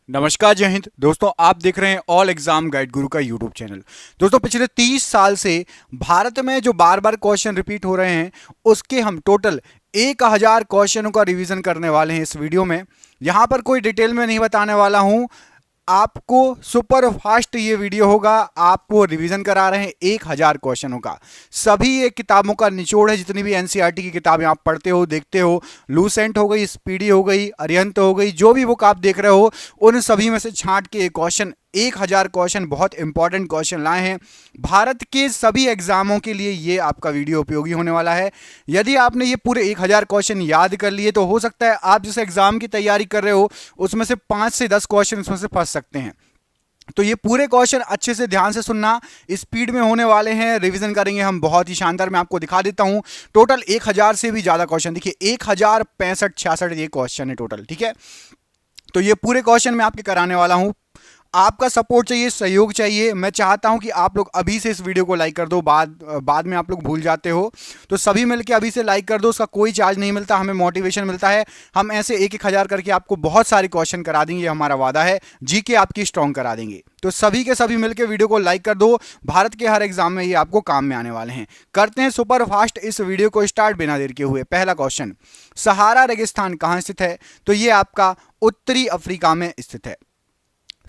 नमस्कार, जय हिंद दोस्तों। आप देख रहे हैं ऑल एग्जाम गाइड गुरु का यूट्यूब चैनल। दोस्तों, पिछले 30 साल से भारत में जो बार बार क्वेश्चन रिपीट हो रहे हैं उसके हम टोटल 1000 क्वेश्चनों का रिवीजन करने वाले हैं इस वीडियो में। यहां पर कोई डिटेल में नहीं बताने वाला हूं, आपको सुपर फास्ट ये वीडियो होगा। आपको रिवीजन करा रहे हैं 1000 क्वेश्चनों का। सभी ये किताबों का निचोड़ है, जितनी भी एनसीईआरटी की किताबें आप पढ़ते हो देखते हो, लूसेंट हो गई, स्पीडी हो गई, अरिहंत हो गई, जो भी बुक आप देख रहे हो उन सभी में से छांट के क्वेश्चन 1000 क्वेश्चन, बहुत इंपॉर्टेंट क्वेश्चन लाए हैं भारत के सभी एग्जामों के लिए। ये आपका वीडियो उपयोगी होने वाला है। यदि आपने ये पूरे 1000 क्वेश्चन याद कर लिए तो हो सकता है आप जिस एग्जाम की तैयारी कर रहे हो उसमें से 5 से 10 क्वेश्चन उसमें से फंस सकते हैं। तो ये पूरे क्वेश्चन अच्छे से ध्यान से सुनना, स्पीड में होने वाले हैं, रिवीजन करेंगे हम बहुत ही शानदार। मैं आपको दिखा देता हूं, टोटल 1000 से भी ज्यादा क्वेश्चन, देखिए 1065 ये क्वेश्चन है टोटल, ठीक है। तो ये पूरे क्वेश्चन मैं आपके कराने वाला हूं। आपका सपोर्ट चाहिए, सहयोग चाहिए। मैं चाहता हूं कि आप लोग अभी से इस वीडियो को लाइक कर दो, बाद में आप लोग भूल जाते हो, तो सभी मिलकर अभी से लाइक कर दो। उसका कोई चार्ज नहीं मिलता, हमें मोटिवेशन मिलता है। हम ऐसे 1000 करके आपको बहुत सारे क्वेश्चन करा देंगे, हमारा वादा है। जीके आपकी स्ट्रॉन्ग करा देंगे। तो सभी के सभी मिलकर वीडियो को लाइक कर दो। भारत के हर एग्जाम में ये आपको काम में आने वाले हैं। करते हैं सुपर फास्ट इस वीडियो को स्टार्ट बिना देर के हुए। पहला क्वेश्चन, सहारा रेगिस्तान कहां स्थित है? तो ये आपका उत्तरी अफ्रीका में स्थित है।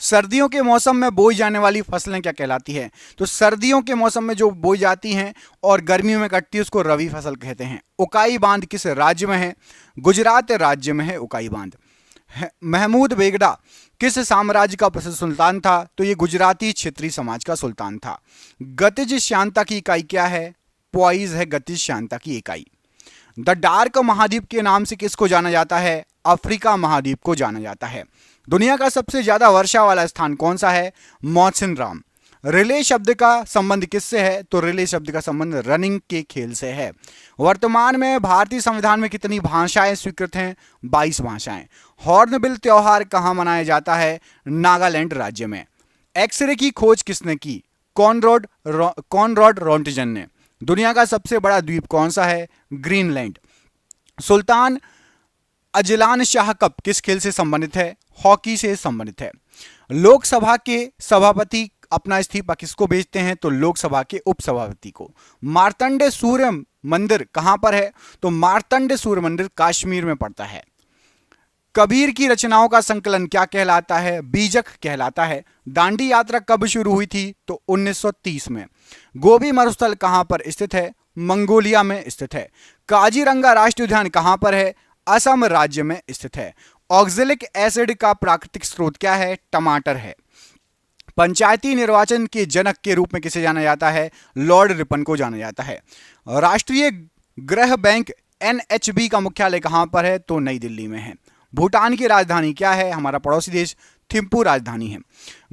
सर्दियों के मौसम में बोई जाने वाली फसलें क्या कहलाती हैं? तो सर्दियों के मौसम में जो बोई जाती हैं और गर्मियों में कटती है उसको रबी फसल कहते हैं। उकाई बांध किस राज्य में है? गुजरात राज्य में है उकाई बांध। महमूद बेगडा किस साम्राज्य का प्रसिद्ध सुल्तान था? तो ये गुजराती क्षेत्रीय समाज का सुल्तान था। गतिज श्यानता की इकाई क्या है? पॉइज है गतिज श्यानता की इकाई। द डार्क महाद्वीप के नाम से किसको जाना जाता है? अफ्रीका महाद्वीप को जाना जाता है। दुनिया का सबसे ज्यादा वर्षा वाला स्थान कौन सा है? मौसिनराम। रिले शब्द का संबंध किससे है? तो रिले शब्द का संबंध रनिंग के खेल से है। वर्तमान में भारतीय संविधान में कितनी भाषाएं स्वीकृत हैं? 22 भाषाएं। हॉर्नबिल त्योहार कहां मनाया जाता है? नागालैंड राज्य में। एक्सरे की खोज किसने की? कॉनरॉड रोंटजन ने। दुनिया का सबसे बड़ा द्वीप कौन सा है? Greenland. Sultan Azlan Shah cup किस खेल से संबंधित है? हॉकी से संबंधित है। लोकसभा के सभापति अपना इस्तीफा किसको भेजते हैं? तो लोकसभा के उपसभापति को। मार्तंड सूर्य मंदिर कहां पर है? तो मार्तंड सूर्य मंदिर कश्मीर में पड़ता है। कबीर की रचनाओं का संकलन क्या कहलाता है? बीजक कहलाता है। दांडी यात्रा कब शुरू हुई थी? तो 1930 में। गोबी मरुस्थल कहां पर स्थित है? मंगोलिया में स्थित है। काजीरंगा राष्ट्रीय उद्यान कहां पर है? असम राज्य में स्थित है। ऑक्जेलिक एसिड का प्राकृतिक स्रोत क्या है? टमाटर है। पंचायती निर्वाचन के जनक के रूप में किसे जाना जाता है? लॉर्ड रिपन को जाना जाता है। राष्ट्रीय गृह बैंक एनएचबी का मुख्यालय कहां पर है? तो नई दिल्ली में है। भूटान की राजधानी क्या है? हमारा पड़ोसी देश थिम्पू राजधानी है।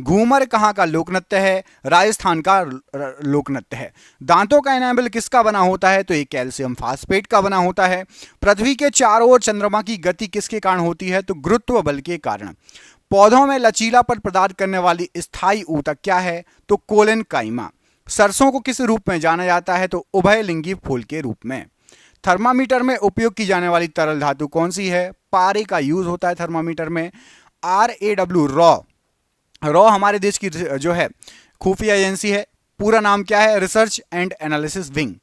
घूमर कहाँ का लोक नृत्य है? राजस्थान का लोक नृत्य है। दांतों का एनामेल किसका बना होता है? तो ये कैल्शियम फास्फेट का बना होता है। पृथ्वी के चारों ओर चंद्रमा की गति किसके कारण होती है? तो गुरुत्व बल के कारण। पौधों में लचीलापन प्रदान करने वाली स्थायी ऊतक क्या है? तो कोलेन काइमा। सरसों को किस रूप में जाना जाता है? तो उभयलिंगी फूल के रूप में। थर्मामीटर में उपयोग की जाने वाली तरल धातु कौन सी है? पारे का यूज होता है थर्मामीटर में। RAW रॉ हमारे देश की जो है खुफिया एजेंसी है। पूरा नाम क्या है? Research and analysis wing.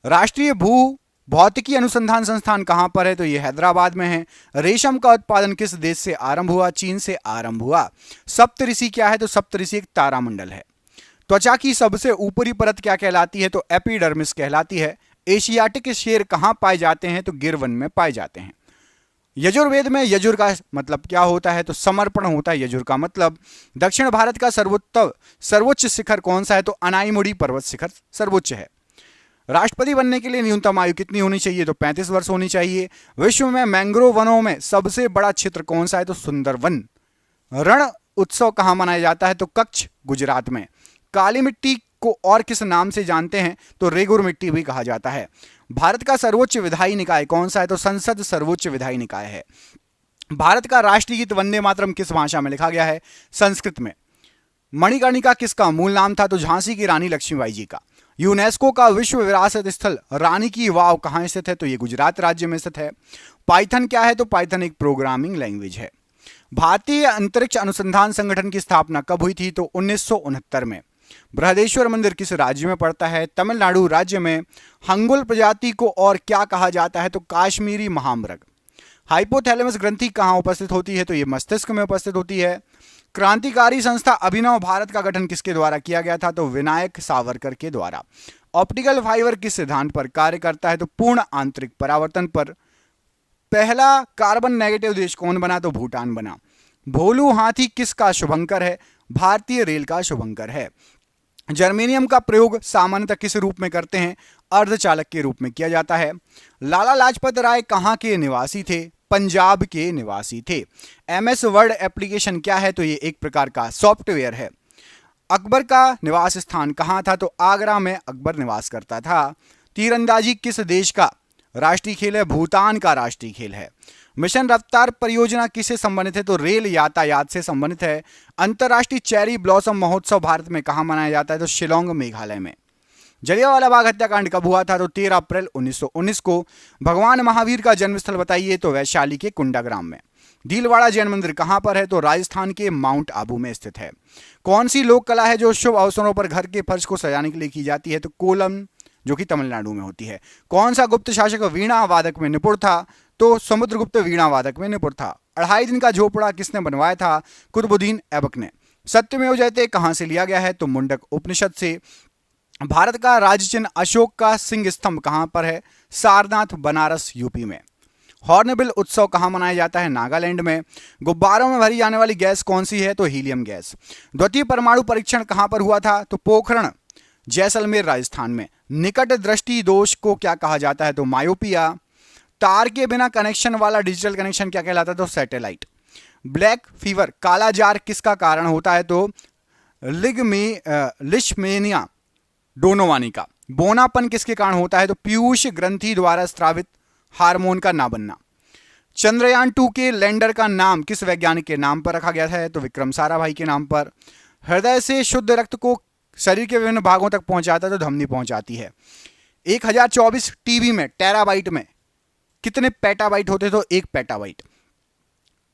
राष्ट्रीय भू भौतिकी अनुसंधान संस्थान कहां पर है? तो ये हैदराबाद में है। रेशम का उत्पादन किस देश से आरंभ हुआ? चीन से आरंभ हुआ। सप्तऋषि क्या है? तो सप्तऋषि एक तारामंडल है। त्वचा की सबसे ऊपरी परत क्या कहलाती है? तो एपिडर्मिस कहलाती है। एशियाटिक शेर कहां पाए जाते हैं? तो गिर वन में पाए जाते हैं। यजुर्वेद में यजुर का मतलब क्या होता है? तो समर्पण होता है यजुर का मतलब। दक्षिण भारत का सर्वोच्च शिखर कौन सा है? तो अनाईमुड़ी पर्वत शिखर सर्वोच्च है। राष्ट्रपति बनने के लिए न्यूनतम आयु कितनी होनी चाहिए? तो 35 वर्ष होनी चाहिए। विश्व में मैंग्रोव वनों में सबसे बड़ा क्षेत्र कौन सा है? तो सुंदरवन। रण उत्सव कहां मनाया जाता है? तो कच्छ गुजरात में। काली मिट्टी को और किस नाम से जानते हैं? तो रेगुर मिट्टी भी कहा जाता है। भारत का सर्वोच्च विधायी निकाय कौन सा है? तो संसद सर्वोच्च विधायी निकाय है। भारत का राष्ट्रीय गीत वंदे मातरम किस भाषा में लिखा गया है? संस्कृत में। मणिकर्णिका किसका मूल नाम था? तो झांसी की रानी लक्ष्मीबाई जी का। यूनेस्को का विश्व विरासत स्थल रानी की वाव कहां स्थित है? तो ये गुजरात राज्य में स्थित है। पाइथन क्या है? तो पाइथन एक प्रोग्रामिंग लैंग्वेज है। भारतीय अंतरिक्ष अनुसंधान संगठन की स्थापना कब हुई थी? तो 1969 में। बृहदेश्वर मंदिर किस राज्य में पड़ता है? तमिलनाडु राज्य में। हंगुल प्रजाति को और क्या कहा जाता है? तो काश्मीरी महामृग। हाइपोथैलेमस ग्रंथि कहाँ उपस्थित होती है? तो ये मस्तिष्क में उपस्थित होती है। क्रांतिकारी संस्था अभिनव भारत का गठन किसके द्वारा किया गया था? तो विनायक सावरकर के द्वारा। ऑप्टिकल फाइबर किस सिद्धांत पर कार्य करता है? तो पूर्ण आंतरिक परावर्तन पर। पहला कार्बन नेगेटिव देश कौन बना? तो भूटान बना। भोलू हाथी किसका शुभंकर है? भारतीय रेल का शुभंकर है। जर्मेनियम का प्रयोग सामान्यतः किस रूप में करते हैं? अर्धचालक के रूप में किया जाता है। लाला लाजपत राय कहाँ के निवासी थे? पंजाब के निवासी थे। MS वर्ड एप्लीकेशन क्या है? तो ये एक प्रकार का सॉफ्टवेयर है। अकबर का निवास स्थान कहाँ था? तो आगरा में अकबर निवास करता था। तीरंदाजी किस देश का राष्ट्रीय खेल है? भूटान का राष्ट्रीय खेल है। मिशन रफ्तार परियोजना किससे संबंधित है? तो रेल यातायात से संबंधित है। अंतर्राष्ट्रीय चेरी ब्लॉसम महोत्सव भारत में कहाँ मनाया जाता है? तो शिलोंग मेघालय में। जलियांवाला बाग हत्याकांड कब हुआ था? तो 13 अप्रैल 1919 को। भगवान महावीर का जन्मस्थल बताइए? तो वैशाली के कुंडाग्राम में। भीलवाड़ा जैन मंदिर कहाँ पर है? तो राजस्थान के माउंट आबू में स्थित है। कौन सी लोक कला है जो शुभ अवसरों पर घर के फर्श को सजाने के लिए की जाती है? तो कोलम, जो कि तमिलनाडु में होती है। कौन सा गुप्त शासक वीणा वादक में निपुण था? तो समुद्रगुप्त वीणा वादक में निपुण था। 2.5 दिन का झोपड़ा किसने बनवाया था? कुतुबुद्दीन ऐबक ने। सत्यमेव जयते कहां से लिया गया है? तो मुंडक उपनिषद से। भारत का राज्य चिन्ह अशोक का सिंह स्तंभ कहां पर है? सारनाथ, बनारस, यूपी में। हॉर्नबिल उत्सव कहां मनाया जाता है? नागालैंड में। गुब्बारों में भरी जाने वाली गैस कौन सी है? तो हीलियम गैस। द्वितीय परमाणु परीक्षण कहां पर हुआ था? तो पोखरण, जैसलमेर, राजस्थान में। निकट दृष्टि दोष को क्या कहा जाता है? तो मायोपिया। तार के बिना कनेक्शन वाला डिजिटल कनेक्शन क्या कहलाता है? तो सैटेलाइट। ब्लैक फीवर, काला जार किसका कारण होता है? तो लिशमेनिया डोनोवानी का। बोनापन किसके कारण होता है? तो पीयूष ग्रंथि द्वारा स्रावित हार्मोन का ना बनना। चंद्रयान 2 के लैंडर का नाम किस वैज्ञानिक के नाम पर रखा गया है? तो विक्रम साराभाई के नाम पर। हृदय से शुद्ध रक्त को शरीर के विभिन्न भागों तक पहुंचाता है तो धमनी पहुंचाती है। 1024 टीबी में, टेराबाइट में कितने पेटाबाइट होते? तो 1 पेटाबाइट।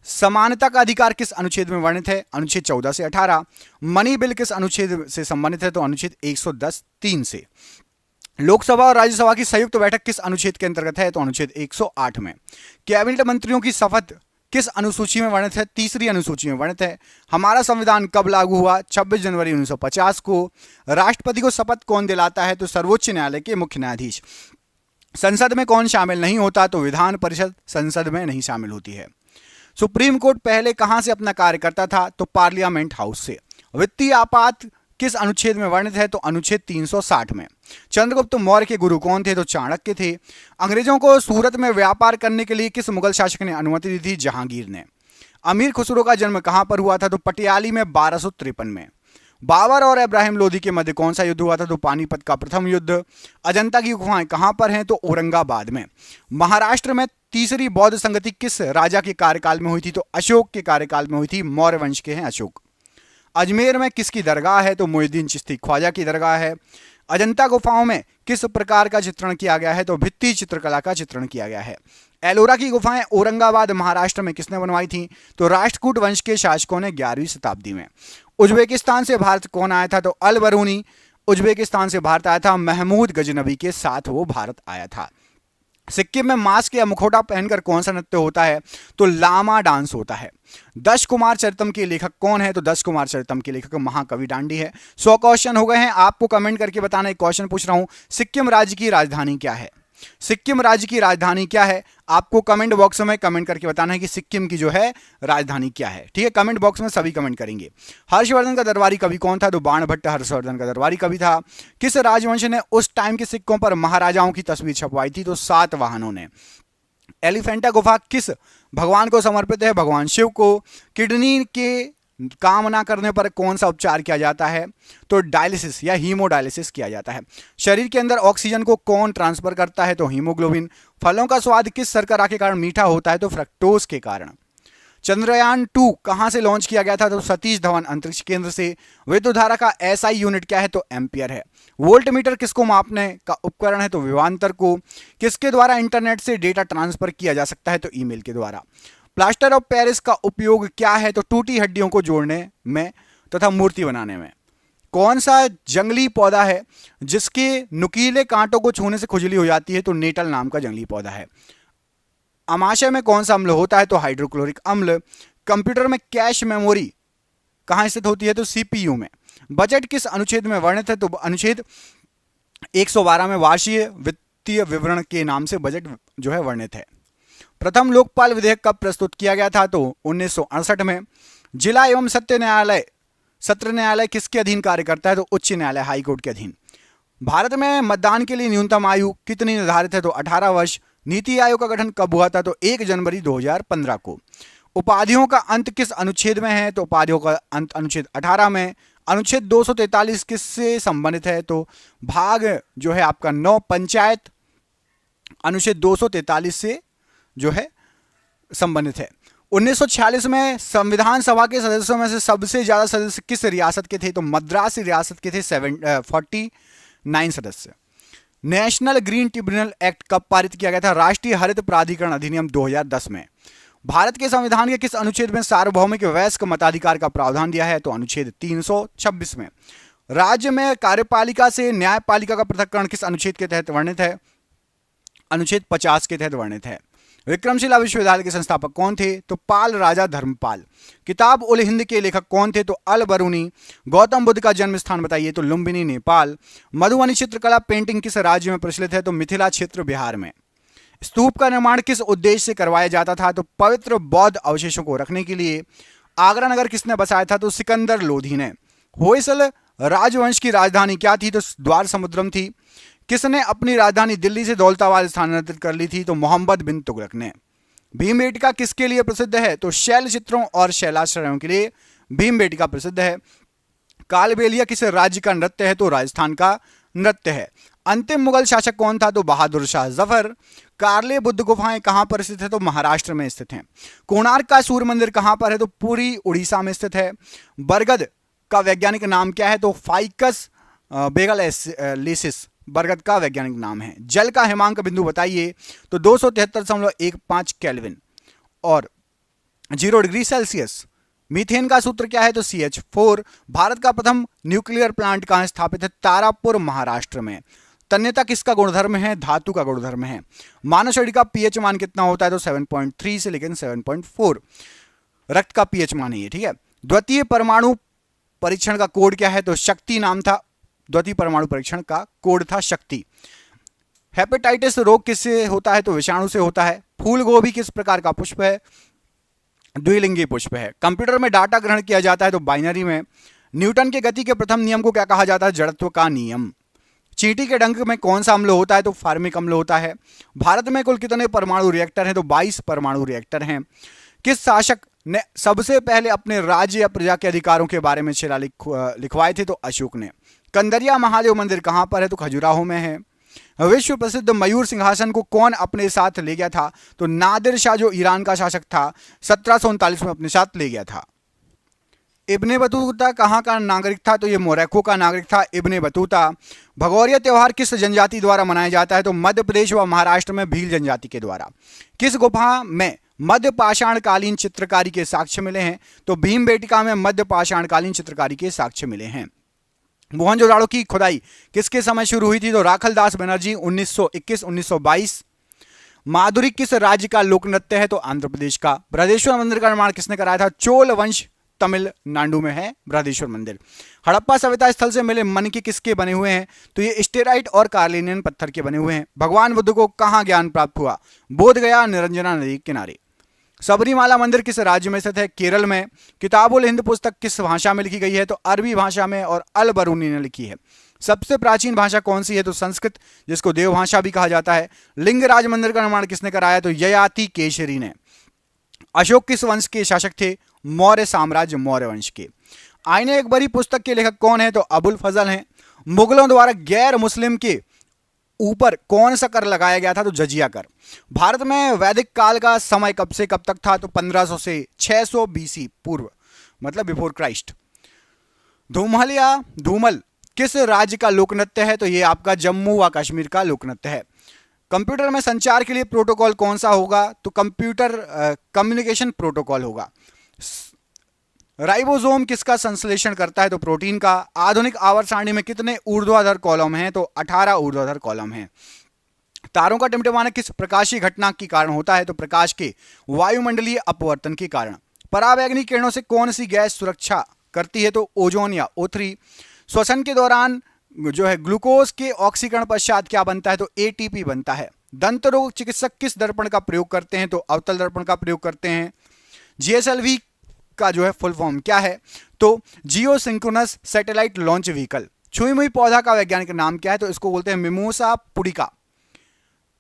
समानता का अधिकार किस अनुच्छेद में वर्णित है? अनुच्छेद 14 से 18। मनी बिल किस अनुच्छेद से संबंधित है? तो अनुच्छेद 110(3) से। लोकसभा और राज्यसभा की संयुक्त बैठक किस अनुच्छेद के अंतर्गत है? तो अनुच्छेद 108 में। कैबिनेट मंत्रियों की शपथ किस अनुसूची में वर्णित है? 3री अनुसूची में वर्णित है। हमारा संविधान कब लागू हुआ? 26 जनवरी 1950 को। राष्ट्रपति को शपथ कौन दिलाता है? तो सर्वोच्च न्यायालय के मुख्य न्यायाधीश। संसद में कौन शामिल नहीं होता? तो विधान परिषद संसद में नहीं शामिल होती है। सुप्रीम कोर्ट पहले कहां से अपना कार्य करता था? तो पार्लियामेंट हाउस से। वित्तीय आपात किस अनुच्छेद में वर्णित है? तो अनुच्छेद 360 में। चंद्रगुप्त मौर्य के गुरु कौन थे? तो चाणक्य थे। अंग्रेजों को सूरत में व्यापार करने के लिए किस मुगल शासक ने अनुमति दी थी? जहांगीर ने। अमीर खुसरो का जन्म कहां पर हुआ था? तो पटियाली में 1253 में। बाबर और इब्राहिम लोदी के मध्य कौन सा युद्ध हुआ था? तो पानीपत का प्रथम युद्ध। अजंता की गुफाएं कहां पर हैं? तो औरंगाबाद में। महाराष्ट्र में तीसरी बौद्ध संगति किस राजा के कार्यकाल में हुई थी? तो अशोक के कार्यकाल में हुई थी। मौर्य वंश के हैं अशोक। अजमेर में किसकी दरगाह है? तो मोइनुद्दीन चिश्ती ख्वाजा की दरगाह है। अजंता गुफाओं में किस प्रकार का चित्रण किया गया है? तो भित्ति चित्रकला का चित्रण किया गया है। एलोरा की गुफाएं औरंगाबाद महाराष्ट्र में किसने बनवाई थी? तो राष्ट्रकूट वंश के शासकों ने 11वीं शताब्दी में। उज्बेकिस्तान से भारत कौन आया था? तो अल बरूनी उज्बेकिस्तान से भारत आया था। महमूद गजनबी के साथ वो भारत आया था। सिक्किम में मास्क या मुखौटा पहनकर कौन सा नृत्य होता है? तो लामा डांस होता है। 10 कुमार चरितम के लेखक कौन है? तो 10 कुमार चरितम के लेखक महाकवि डांडी है। 100 क्वेश्चन हो गए हैं। आपको कमेंट करके बताना। एक क्वेश्चन पूछ रहा हूं, सिक्किम राज्य की राजधानी क्या है? सिक्किम राज्य की राजधानी क्या है? आपको कमेंट बॉक्स में कमेंट करके बताना है कि सिक्किम की जो है राजधानी क्या है। ठीक है, कमेंट बॉक्स में सभी कमेंट करेंगे। हर्षवर्धन का दरबारी कवि कौन था? तो बाणभट्ट हर्षवर्धन का दरबारी कवि था। किस राजवंश ने उस टाइम के सिक्कों पर महाराजाओं की तस्वीर छपवाई थी? तो सातवाहनों ने। एलिफेंटा गुफा किस भगवान को समर्पित है? भगवान शिव को। किडनी के काम ना करने पर कौन सा उपचार किया जाता है? तो डायलिसिस या हीमोडायलिसिस किया जाता है। शरीर के अंदर ऑक्सीजन को कौन ट्रांसफर करता है? तो हीमोग्लोबिन। फलों का स्वाद किस शर्करा के कारण मीठा होता है? तो फ्रक्टोज के कारण। चंद्रयान 2 कहां से लॉन्च किया गया था? तो सतीश धवन अंतरिक्ष केंद्र से। विद्युत धारा का एसआई यूनिट क्या है? तो एम्पियर है। वोल्ट मीटर किसको मापने का उपकरण है? तो विभवांतर को। किसके द्वारा इंटरनेट से डेटा ट्रांसफर किया जा सकता है? तो ईमेल के द्वारा। प्लास्टर ऑफ पेरिस का उपयोग क्या है? तो टूटी हड्डियों को जोड़ने में तथा मूर्ति बनाने में। कौन सा जंगली पौधा है जिसके नुकीले कांटों को छूने से खुजली हो जाती है? तो नेटल नाम का जंगली पौधा है। अमाशय में कौन सा अम्ल होता है? तो हाइड्रोक्लोरिक अम्ल। कंप्यूटर में कैश मेमोरी कहां स्थित होती है? तो सीपीयू में। बजट किस अनुच्छेद में वर्णित है? तो अनुच्छेद 112 में वार्षिक वित्तीय विवरण के नाम से बजट जो है वर्णित है। प्रथम लोकपाल विधेयक कब प्रस्तुत किया गया था? तो 1968 में। जिला एवं सत्र न्यायालय किसके अधीन कार्य करता है? तो उच्च न्यायालय, हाईकोर्ट के अधीन। भारत में मतदान के लिए न्यूनतम आयु कितनी निर्धारित है? तो 18 वर्ष। नीति आयोग का गठन कब हुआ था? तो 1 जनवरी 2015 को। उपाधियों का अंत किस अनुच्छेद में है? तो उपाधियों का अंत अनुच्छेद 18 में। अनुच्छेद 243 किससे संबंधित है? तो भाग जो है आपका 9 पंचायत अनुच्छेद 243 से जो है संबंधित है। 1946 में संविधान सभा के सदस्यों में से सबसे ज्यादा सदस्य किस रियासत के थे? तो मद्रास रियासत के थे 49 सदस्य। नेशनल ग्रीन ट्रिब्यूनल एक्ट कब पारित किया गया था? राष्ट्रीय हरित प्राधिकरण अधिनियम 2010 में। भारत के संविधान के किस अनुच्छेद में सार्वभौमिक वयस्क मताधिकार का प्रावधान दिया है? तो अनुच्छेद 326 में। राज्य में कार्यपालिका से न्यायपालिका का पृथक्करण किस अनुच्छेद के तहत वर्णित है? अनुच्छेद 50 के तहत वर्णित है। विक्रमशिला विश्वविद्यालय के संस्थापक कौन थे? तो पाल राजा धर्मपाल। किताब उल हिंद के लेखक कौन थे? तो अल बरूनी। गौतम बुद्ध का जन्म स्थान बताइए? तो लुम्बिनी, नेपाल। मधुबनी चित्रकला पेंटिंग किस राज्य में प्रचलित है? तो मिथिला क्षेत्र, बिहार में। स्तूप का निर्माण किस उद्देश्य से करवाया जाता था? तो पवित्र बौद्ध अवशेषों को रखने के लिए। आगरा नगर किसने बसाया था? तो सिकंदर लोधी ने। होयसल राजवंश की राजधानी क्या थी? तो द्वार समुद्रम थी। किसने अपनी राजधानी दिल्ली से दौलताबाद स्थानांतरित कर ली थी? तो मोहम्मद बिन तुगलक ने। भीमबेटका किसके लिए प्रसिद्ध है? तो शैल चित्रों और शैलाश्रयों के लिए भीमबेटका प्रसिद्ध है। कालबेलिया किस राज्य का नृत्य है? तो राजस्थान का नृत्य है। अंतिम मुगल शासक कौन था? तो बहादुर शाह जफर। कार्ले बुद्ध गुफाएं कहां पर स्थित है? तो महाराष्ट्र में स्थित हैं। कोणार्क का सूर्य मंदिर कहां पर है? तो पूरी उड़ीसा में स्थित है। बरगद का वैज्ञानिक नाम क्या है? तो फाइकस बेगलैंडिस बरगद का वैज्ञानिक नाम है। जल का हिमांक बिंदु बताइए? तो 273.15 केल्विन और 0 डिग्री सेल्सियस। मीथेन का सूत्र क्या है? तो CH4। भारत का प्रथम न्यूक्लियर प्लांट कहां स्थापित है? तारापुर, महाराष्ट्र में। तन्यता किसका गुणधर्म है? धातु का गुणधर्म है। मानव शरीर का पीएच मान कितना होता है? तो 7.3 से लेकिन 7.4 रक्त का पीएच मान है ये, ठीक है। द्वितीय परमाणु परीक्षण का कोड क्या है? तो शक्ति नाम था। द्वितीय परमाणु परीक्षण का कोड था शक्ति। हेपेटाइटिस रोग किससे होता है? तो विषाणु से होता है। फूल गोभी किस प्रकार का पुष्प है? द्विलिंगी पुष्प है। कंप्यूटर में डाटा ग्रहण किया जाता है तो बाइनरी में। न्यूटन के गति के प्रथम नियम को क्या कहा जाता है? जड़त्व का नियम। चींटी के डंक में कौन सा अम्ल होता है? तो फार्मिक अम्ल होता है। भारत में कुल कितने परमाणु रिएक्टर हैं? तो 22 परमाणु रिएक्टर हैं। किस शासक ने सबसे पहले अपने राज्य या प्रजा के अधिकारों के बारे में शिलालेख लिखवाए थे? तो अशोक ने। कंदरिया महादेव मंदिर कहां पर है? तो खजुराहो में है। विश्व प्रसिद्ध मयूर सिंहासन को कौन अपने साथ ले गया था? तो नादिर शाह जो ईरान का शासक था 1739 में अपने साथ ले गया था। इब्ने बतूता कहाँ का नागरिक था? तो ये मोरक्को का नागरिक था इब्ने बतूता। भगौरिया त्योहार किस जनजाति द्वारा मनाया जाता है? तो मध्य प्रदेश व महाराष्ट्र में भील जनजाति के द्वारा। किस गुफा में मध्य पाषाणकालीन चित्रकारी के साक्ष्य मिले हैं? तो भीमबेटका में मध्य पाषाणकालीन चित्रकारी के साक्ष्य मिले हैं। मोहनजोदाड़ो की खुदाई किसके समय शुरू हुई थी? तो राखलदास बनर्जी 1921-1922। माधुरी किस राज्य का लोक नृत्य है? तो आंध्र प्रदेश का। बृहदेश्वर मंदिर का निर्माण किसने कराया था? चोल वंश, तमिलनाडु में है बृहदेश्वर मंदिर। हड़प्पा सभ्यता स्थल से मिले मनके किसके बने हुए हैं? तो ये स्टेराइट और कार्लिनियन पत्थर के बने हुए हैं। भगवान बुद्ध को कहां ज्ञान प्राप्त हुआ? बोध गया, निरंजना नदी के किनारे। सबरीमाला मंदिर किस राज्य में स्थित है? केरल में। किताबुल हिंद पुस्तक किस भाषा में लिखी गई है? तो अरबी भाषा में और अल बरूनी ने लिखी है। सबसे प्राचीन भाषा कौन सी है? तो संस्कृत, जिसको देवभाषा भी कहा जाता है। लिंगराज मंदिर का निर्माण किसने कराया? तो ययाति केशरी ने। अशोक किस वंश के शासक थे? मौर्य साम्राज्य, मौर्य वंश के। आईने अकबरी पुस्तक के लेखक कौन है? तो अबुल फजल हैं। मुगलों द्वारा गैर मुस्लिम के ऊपर कौन सा कर लगाया गया था? तो जजिया कर। भारत में वैदिक काल का समय कब से कब तक था? तो 1500 से 600 BC पूर्व, मतलब बिफोर क्राइस्ट। धूमल या धूमल किस राज्य का लोक नृत्य है? तो ये आपका जम्मू व कश्मीर का लोक नृत्य है। कंप्यूटर में संचार के लिए प्रोटोकॉल कौन सा होगा? तो कंप्यूटर कम्युनिकेशन प्रोटोकॉल होगा। राइबोसोम किसका संश्लेषण करता है? तो प्रोटीन का। आधुनिक आवर्त सारणी में कितने ऊर्ध्वाधर कॉलम हैं? तो 18 ऊर्ध्वाधर कॉलम हैं। तारों का टिमटिमाना किस प्रकाशीय घटना के कारण होता है? तो प्रकाश के वायुमंडलीय अपवर्तन के कारण। पराबैंगनी किरणों से कौन सी गैस सुरक्षा करती है? तो ओजोन या O3। श्वसन के दौरान जो है ग्लूकोज के ऑक्सीकरण पश्चात क्या बनता है? तो ATP बनता है। दंत रोग चिकित्सक किस दर्पण का प्रयोग करते हैं? तो अवतल दर्पण का प्रयोग करते हैं। GSLV का जो है फुल फॉर्म क्या है? तो जियो सिंक्रोनस सैटेलाइट लॉन्च व्हीकल। छुई मुई पौधा का वैज्ञानिक नाम क्या है? तो इसको बोलते हैं मिमोसा पुडिका।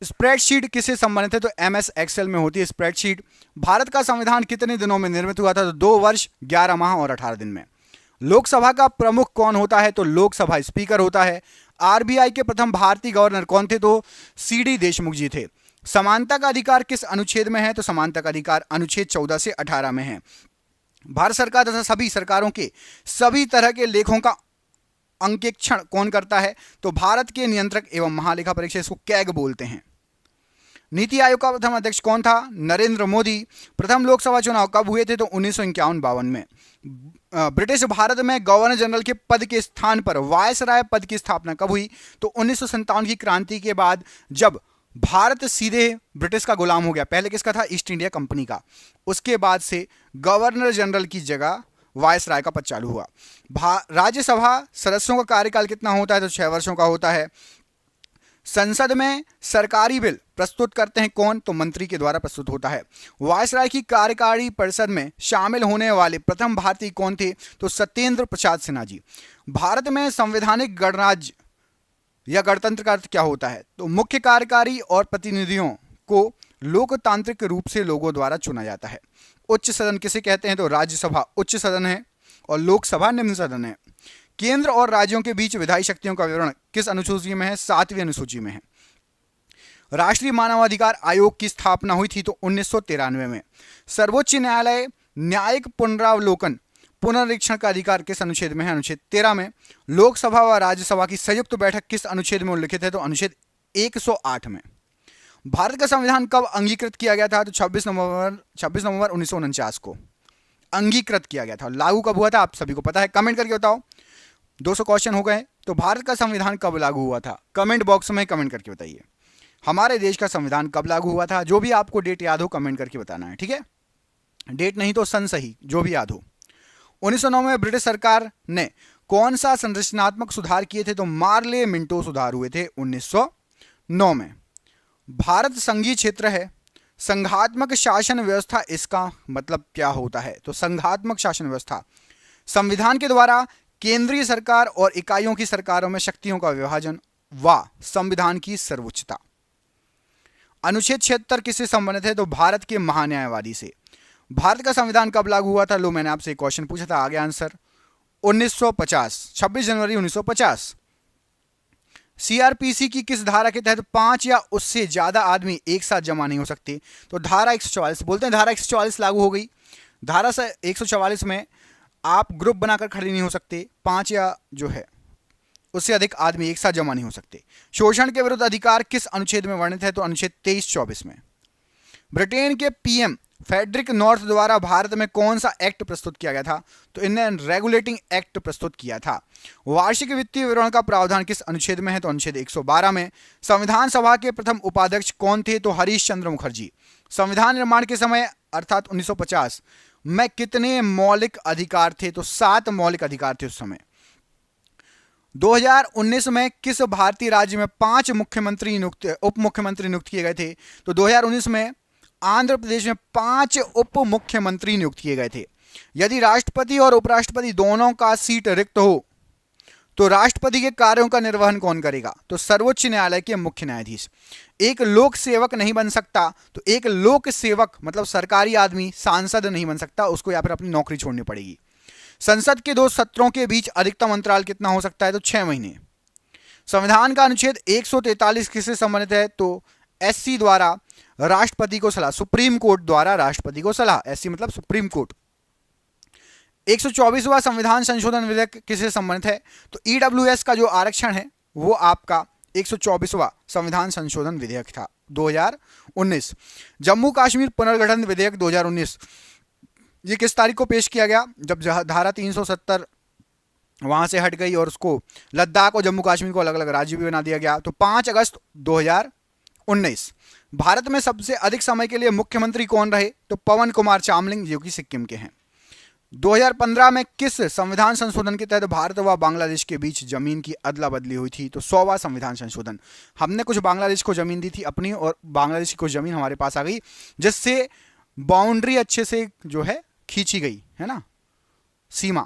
स्प्रेडशीट किससे संबंधित है? तो MS एक्सेल में होती है स्प्रेडशीट। भारत का संविधान कितने दिनों में निर्मित हुआ था? तो 2 वर्ष 11 माह और 18 दिन में। लोकसभा का प्रमुख कौन होता है? तो लोकसभा स्पीकर होता है। RBI के प्रथम भारतीय गवर्नर कौन थे? तो CD देशमुख जी थे। समानता का अधिकार किस अनुच्छेद में है? तो समानता का अधिकार अनुच्छेद 14 से 18 में है। भारत सरकार तथा सभी सरकारों के सभी तरह के लेखों का अंकेक्षण कौन करता है? तो भारत के नियंत्रक एवं महालेखा परीक्षक, इसको कैग बोलते हैं। नीति आयोग का प्रथम अध्यक्ष कौन था? नरेंद्र मोदी। प्रथम लोकसभा चुनाव कब हुए थे? तो 1951-52 में। ब्रिटिश भारत में गवर्नर जनरल के पद के स्थान पर वायसराय पद की स्थापना कब हुई? तो 1957 की क्रांति के बाद, जब भारत सीधे ब्रिटिश का गुलाम हो गया। पहले किसका था? ईस्ट इंडिया कंपनी का। उसके बाद से गवर्नर जनरल की जगह वायसराय का पद चालू हुआ। राज्यसभा सदस्यों का कार्यकाल कितना होता है? तो 6 वर्षों का होता है। संसद में सरकारी बिल प्रस्तुत करते हैं कौन? तो मंत्री के द्वारा प्रस्तुत होता है। वायसराय की कार्यकारी परिषद में शामिल होने वाले प्रथम भारतीय कौन थे? तो सत्येंद्र प्रसाद सिन्हा जी। भारत में संवैधानिक गणराज्य या गणतंत्र का अर्थ क्या होता है? तो मुख्य कार्यकारी और प्रतिनिधियों को लोकतांत्रिक रूप से लोगों द्वारा चुना जाता है। उच्च सदन किसे कहते हैं? तो राज्यसभा उच्च सदन है और लोकसभा निम्न सदन है। केंद्र और राज्यों के बीच विधायी शक्तियों का विवरण किस अनुसूची में है? 7वीं अनुसूची में है। राष्ट्रीय मानवाधिकार आयोग की स्थापना हुई थी तो 1993 में। सर्वोच्च न्यायालय न्यायिक पुनरावलोकन पुनरीक्षण का अधिकार किस अनुच्छेद में है? अनुच्छेद 13 में। लोकसभा व राज्यसभा की संयुक्त बैठक किस अनुच्छेद में उल्लिखित है? तो अनुच्छेद 108 में। भारत का संविधान कब अंगीकृत किया गया था? तो 26 नवंबर 1949 को अंगीकृत किया गया था। लागू कब हुआ था? आप सभी को पता है, कमेंट करके बताओ। 200 क्वेश्चन हो गए। तो भारत का संविधान कब लागू हुआ था? कमेंट बॉक्स में कमेंट करके बताइए। हमारे देश का संविधान कब लागू हुआ था? जो भी आपको डेट याद हो कमेंट करके बताना है, ठीक है? डेट नहीं तो सन सही, जो भी याद हो। 1909 में ब्रिटिश सरकार ने कौन सा संरचनात्मक सुधार किए थे? तो मार्ले मिंटो सुधार हुए थे 1909 में। भारत संघीय क्षेत्र है। संघात्मक शासन व्यवस्था, इसका मतलब क्या होता है? तो संघात्मक शासन व्यवस्था संविधान के द्वारा केंद्रीय सरकार और इकाइयों की सरकारों में शक्तियों का विभाजन व संविधान की सर्वोच्चता। अनुच्छेद 76 किससे संबंधित है? तो भारत के महान्यायवादी से। भारत का संविधान कब लागू हुआ था? लो, मैंने आपसे एक क्वेश्चन पूछा था, आगे आंसर 1950, 26 जनवरी 1950। CRPC की किस धारा के तहत 5 या उससे ज्यादा आदमी एक साथ जमा नहीं हो सकते? तो धारा 144, बोलते हैं धारा 144 लागू हो गई। धारा 144 में आप ग्रुप बनाकर खड़े नहीं हो सकते, 5 या जो है उससे अधिक आदमी एक साथ जमा नहीं हो सकते। शोषण के विरुद्ध अधिकार किस अनुच्छेद में वर्णित है? तो अनुच्छेद 23-24 में। ब्रिटेन के PM फेडरिक नॉर्थ द्वारा भारत में कौन सा एक्ट प्रस्तुत किया गया था? तो इन्हें रेगुलेटिंग एक्ट प्रस्तुत किया था। वार्षिक वित्तीय विवरण का प्रावधान किस अनुच्छेद में है? तो अनुच्छेद 112 में। संविधान सभा के प्रथम उपाध्यक्ष कौन थे? तो हरीश चंद्र मुखर्जी। संविधान निर्माण के समय अर्थात 1950 में कितने मौलिक अधिकार थे? तो 7 मौलिक अधिकार थे उस समय। 2019 में किस भारतीय राज्य में 5 उप मुख्यमंत्री नियुक्त किए गए थे? तो 2019 में आंध्र प्रदेश में 5 उप मुख्यमंत्री नियुक्त किए गए थे। यदि राष्ट्रपति और उपराष्ट्रपति दोनों का सीट रिक्त हो तो राष्ट्रपति के कार्यों का निर्वहन कौन करेगा? तो सर्वोच्च न्यायालय के मुख्य न्यायाधीश। एक लोक सेवक नहीं बन सकता, तो एक लोक सेवक मतलब सरकारी आदमी सांसद नहीं बन सकता, उसको या फिर अपनी नौकरी छोड़नी पड़ेगी। संसद के 2 सत्रों के बीच अधिकतम अंतराल कितना हो सकता है? तो 6 महीने। संविधान का अनुच्छेद 143 किससे संबंधित है? तो SC द्वारा राष्ट्रपति को सलाह, सुप्रीम कोर्ट द्वारा राष्ट्रपति को सलाह, SC मतलब सुप्रीम कोर्ट। 124वां संविधान संशोधन विधेयक किससे संबंधित है? तो EWS का जो आरक्षण है वो आपका 124वां संविधान संशोधन विधेयक था 2019। जम्मू कश्मीर पुनर्गठन विधेयक 2019, ये किस तारीख को पेश किया गया? जब धारा 370 वहां से हट गई और उसको लद्दाख और जम्मू कश्मीर को अलग अलग राज्य भी बना दिया गया, तो 5 अगस्त 2019। भारत में सबसे अधिक समय के लिए मुख्यमंत्री कौन रहे? तो पवन कुमार चामलिंग, जो कि सिक्किम के हैं। 2015 में किस संविधान संशोधन के तहत भारत व बांग्लादेश के बीच जमीन की अदला बदली हुई थी? तो 100वां संविधान संशोधन। हमने कुछ बांग्लादेश को जमीन दी थी अपनी, और बांग्लादेश की कुछ जमीन हमारे पास आ गई, जिससे बाउंड्री अच्छे से जो है खींची गई है ना, सीमा।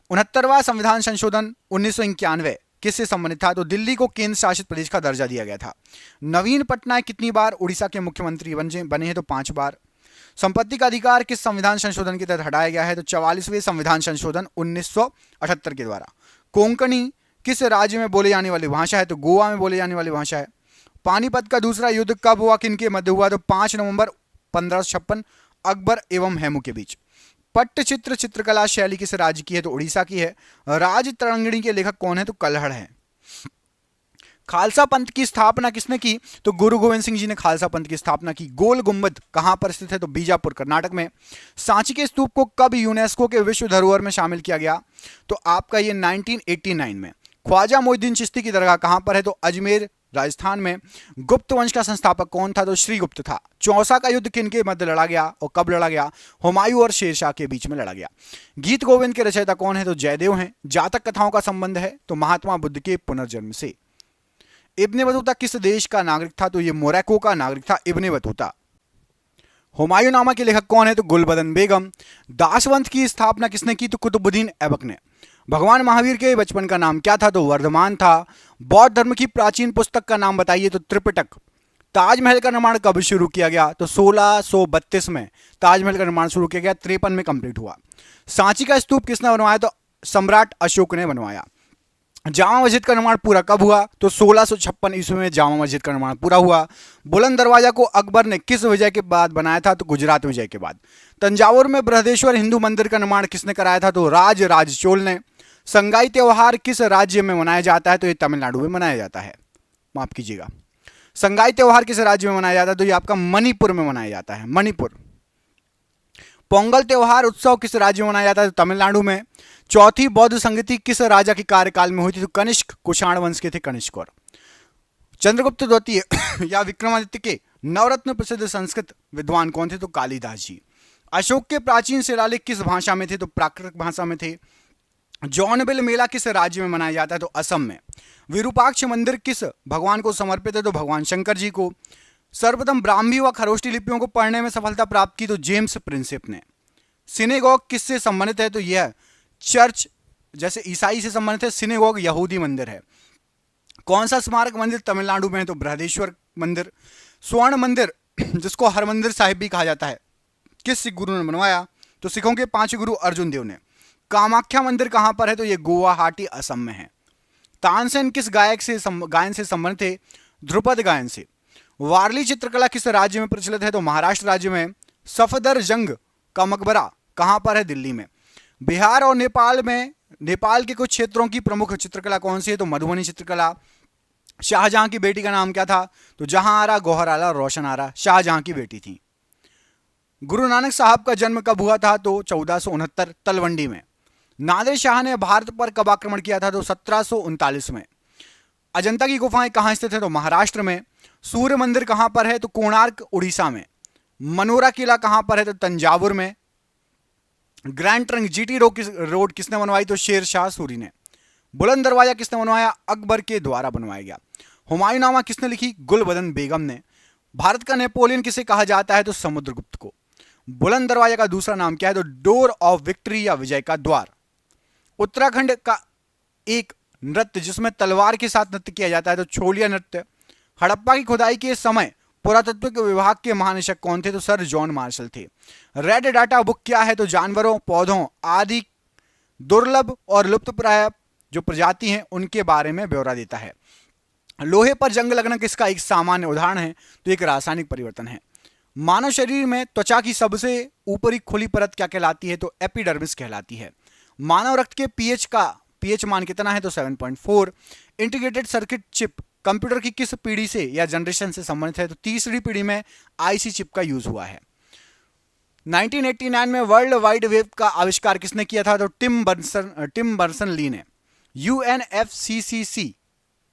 69वां संविधान संशोधन 1991 किससे संबंधित था? तो दिल्ली को केंद्र शासित प्रदेश का दर्जा दिया गया था। नवीन पटनायक कितनी बार उड़ीसा के मुख्यमंत्री बने हैं? तो 5 बार। संपत्ति का अधिकार किस संविधान संशोधन के तहत हटाया गया है? तो 44वें संविधान संशोधन 1978 के द्वारा। कोंकणी किस राज्य में बोले जाने वाली भाषा है? तो गोवा में बोले जाने वाली भाषा है। पानीपत का दूसरा युद्ध कब हुआ, किनके मध्य हुआ? तो 5 नवंबर 1556 अकबर एवं हेमू के बीच। पट्टचित्र चित्रकला शैली किस राज्य की है? तो उड़ीसा की है। राज तरंगिणी के लेखक कौन है? तो कल्हड़ है। खालसा पंथ की स्थापना किसने की? तो गुरु गोविंद सिंह जी ने खालसा पंथ की स्थापना की। गोल गुंबद कहां पर स्थित है? तो बीजापुर कर्नाटक में। सांची के स्तूप को कब यूनेस्को के विश्व धरोहर में शामिल किया गया? तो आपका ये 1989 में। ख्वाजा मोइनुद्दीन चिश्ती की दरगाह कहां पर है? तो अजमेर राजस्थान में। गुप्त वंश का संस्थापक कौन था? तो श्रीगुप्त था। चौसा का युद्ध किनके मध्य लड़ा गया और कब लड़ा गया? हुमायूं और शेरशाह के बीच में लड़ा गया। गीत गोविंद के रचयिता कौन है? तो जयदेव हैं। जातक कथाओं का संबंध है? तो महात्मा बुद्ध के पुनर्जन्म से। इब्ने बतूता किस देश का नागरिक था? तो ये मोरक्को का नागरिक था इब्ने बतूता। हुमायूं नामा के लेखक कौन है? तो गुलबदन बेगम। दासवंत की स्थापना किसने की? तो कुतुबुद्दीन ऐबक ने। भगवान महावीर के बचपन का नाम क्या था? तो वर्धमान था। बौद्ध धर्म की प्राचीन पुस्तक का नाम बताइए? तो त्रिपिटक। ताजमहल का निर्माण कब शुरू किया गया? तो 1632 में ताजमहल का निर्माण शुरू किया गया, 53 में कंप्लीट हुआ। सांची का स्तूप किसने बनवाया? तो सम्राट अशोक ने बनवाया। जामा मस्जिद का निर्माण पूरा कब हुआ? तो 1656 ईस्वी में जामा मस्जिद का निर्माण पूरा हुआ। बुलंद दरवाजा को अकबर ने किस विजय के बाद बनाया था? तो गुजरात विजय के बाद। तंजावुर में बृहदेश्वर हिंदू मंदिर का निर्माण किसने कराया था? तो राज चोल ने। संगाई त्योहार किस राज्य में मनाया जाता है? तो ये तमिलनाडु में मनाया जाता है, माफ कीजिएगा। संगाई त्योहार किस राज्य में मनाया जाता है? तो ये आपका मणिपुर में मनाया जाता है, मणिपुर। पोंगल त्योहार उत्सव किस राज्य में मनाया जाता है? तो तमिलनाडु में। चौथी बौद्ध संगति किस राजा के कार्यकाल में हुई थी? तो कनिष्क, कुषाण वंश के थे कनिष्क। और चंद्रगुप्त द्वितीय या विक्रमादित्य के नवरत्न प्रसिद्ध संस्कृत विद्वान कौन थे? तो कालिदास जी। अशोक के प्राचीन शिलालेख किस भाषा में थे? तो प्राकृत भाषा में थे। जौनबिल मेला किस राज्य में मनाया जाता है? तो असम में। विरूपाक्ष मंदिर किस भगवान को समर्पित है? तो भगवान शंकर जी को। सर्वप्रथम ब्राह्मी व खरोष्टी लिपियों को पढ़ने में सफलता प्राप्त की? तो जेम्स प्रिंसेप ने। सिनेगॉग किससे संबंधित है? तो यह चर्च, जैसे ईसाई से संबंधित है, सिनेगॉग यहूदी मंदिर है। कौन सा स्मारक मंदिर तमिलनाडु में है? तो बृहदेश्वर मंदिर। स्वर्ण मंदिर जिसको हरमंदिर साहिब भी कहा जाता है, किस सिख गुरु ने बनवाया? तो सिखों के 5 गुरु अर्जुन देव ने। कामाख्या मंदिर कहां पर है? तो यह गुवाहाटी असम में है। तानसेन किस गायन से संबंधित है? ध्रुपद गायन से। वारली चित्रकला किस राज्य में प्रचलित है? तो महाराष्ट्र राज्य में। सफदरजंग का मकबरा कहां पर है? दिल्ली में। बिहार और नेपाल में, नेपाल के कुछ क्षेत्रों की प्रमुख चित्रकला कौन सी है? तो मधुबनी चित्रकला। शाहजहां की बेटी का नाम क्या था? तो जहां आरा, गौहर आरा, रोशन आरा शाहजहां की बेटी थी। गुरु नानक साहब का जन्म कब हुआ था? तो 1469 तलवंडी में। नादिर शाह ने भारत पर कब आक्रमण किया था? तो 1739 में। अजंता की गुफाएं कहां स्थित है? तो महाराष्ट्र में। सूर्य मंदिर कहां पर है? तो कोणार्क उड़ीसा में। मनोरा किला कहां पर है? तो तंजावुर में। ग्रैंड ट्रंक जीटी रोड किसने बनवाई? तो शेर शाह सूरी ने। बुलंद दरवाजा किसने बनवाया? अकबर के द्वारा बनवाया गया। हुमायूं नामा किसने लिखी? गुलबदन बेगम ने। भारत का नेपोलियन किसे कहा जाता है? तो समुद्रगुप्त को। बुलंद दरवाजा का दूसरा नाम क्या है? तो डोर ऑफ विक्ट्री या विजय का द्वार। उत्तराखंड का एक नृत्य जिसमें तलवार के साथ नृत्य किया जाता है, तो छोलिया नृत्य। हड़प्पा की खुदाई के समय पुरातत्व के विभाग के महानिदेशक कौन थे? तो सर जॉन मार्शल थे। रेड डाटा बुक क्या है? तो जानवरों, पौधों आदि दुर्लभ और लुप्तप्राय जो प्रजाति हैं उनके बारे में ब्यौरा देता है। लोहे पर जंग लगना किसका एक सामान्य उदाहरण है? तो एक रासायनिक परिवर्तन है। मानव शरीर में त्वचा की सबसे ऊपरी खुली परत क्या कहलाती है? तो एपिडर्मिस कहलाती है। मानव रक्त के पीएच का pH मान कितना है तो 7.4। इंटीग्रेटेड सर्किट चिप कंप्यूटर की किस पीढ़ी से या जनरेशन से संबंधित है तो तीसरी पीढ़ी में आईसी चिप का यूज हुआ है। 1989 में वर्ल्ड वाइड वेब का आविष्कार किसने किया था तो टिम बर्नर्स ली ने। यूएनएफसीसीसी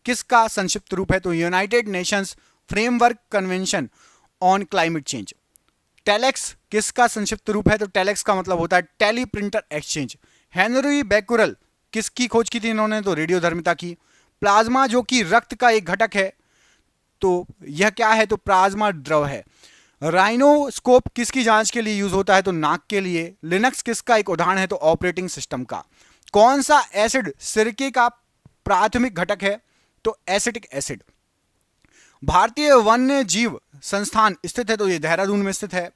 किसका संक्षिप्त रूप है तो United Nations framework convention on climate change. Telex किसका संक्षिप्त रूप है तो टेलेक्स का मतलब होता है teleprinter exchange. Henry Becquerel किसकी खोज की थी इन्होंने तो रेडियोधर्मिता की। प्लाज्मा जो कि रक्त का एक घटक है तो यह क्या है तो प्लाज्मा द्रव है। राइनोस्कोप किसकी जांच के लिए यूज होता है तो नाक के लिए। लिनक्स किसका एक उदाहरण है तो ऑपरेटिंग सिस्टम का। कौन सा एसिड सिरके का प्राथमिक घटक है तो एसिटिक एसिड। भारतीय वन्य जीव संस्थान स्थित है तो ये देहरादून में स्थित है।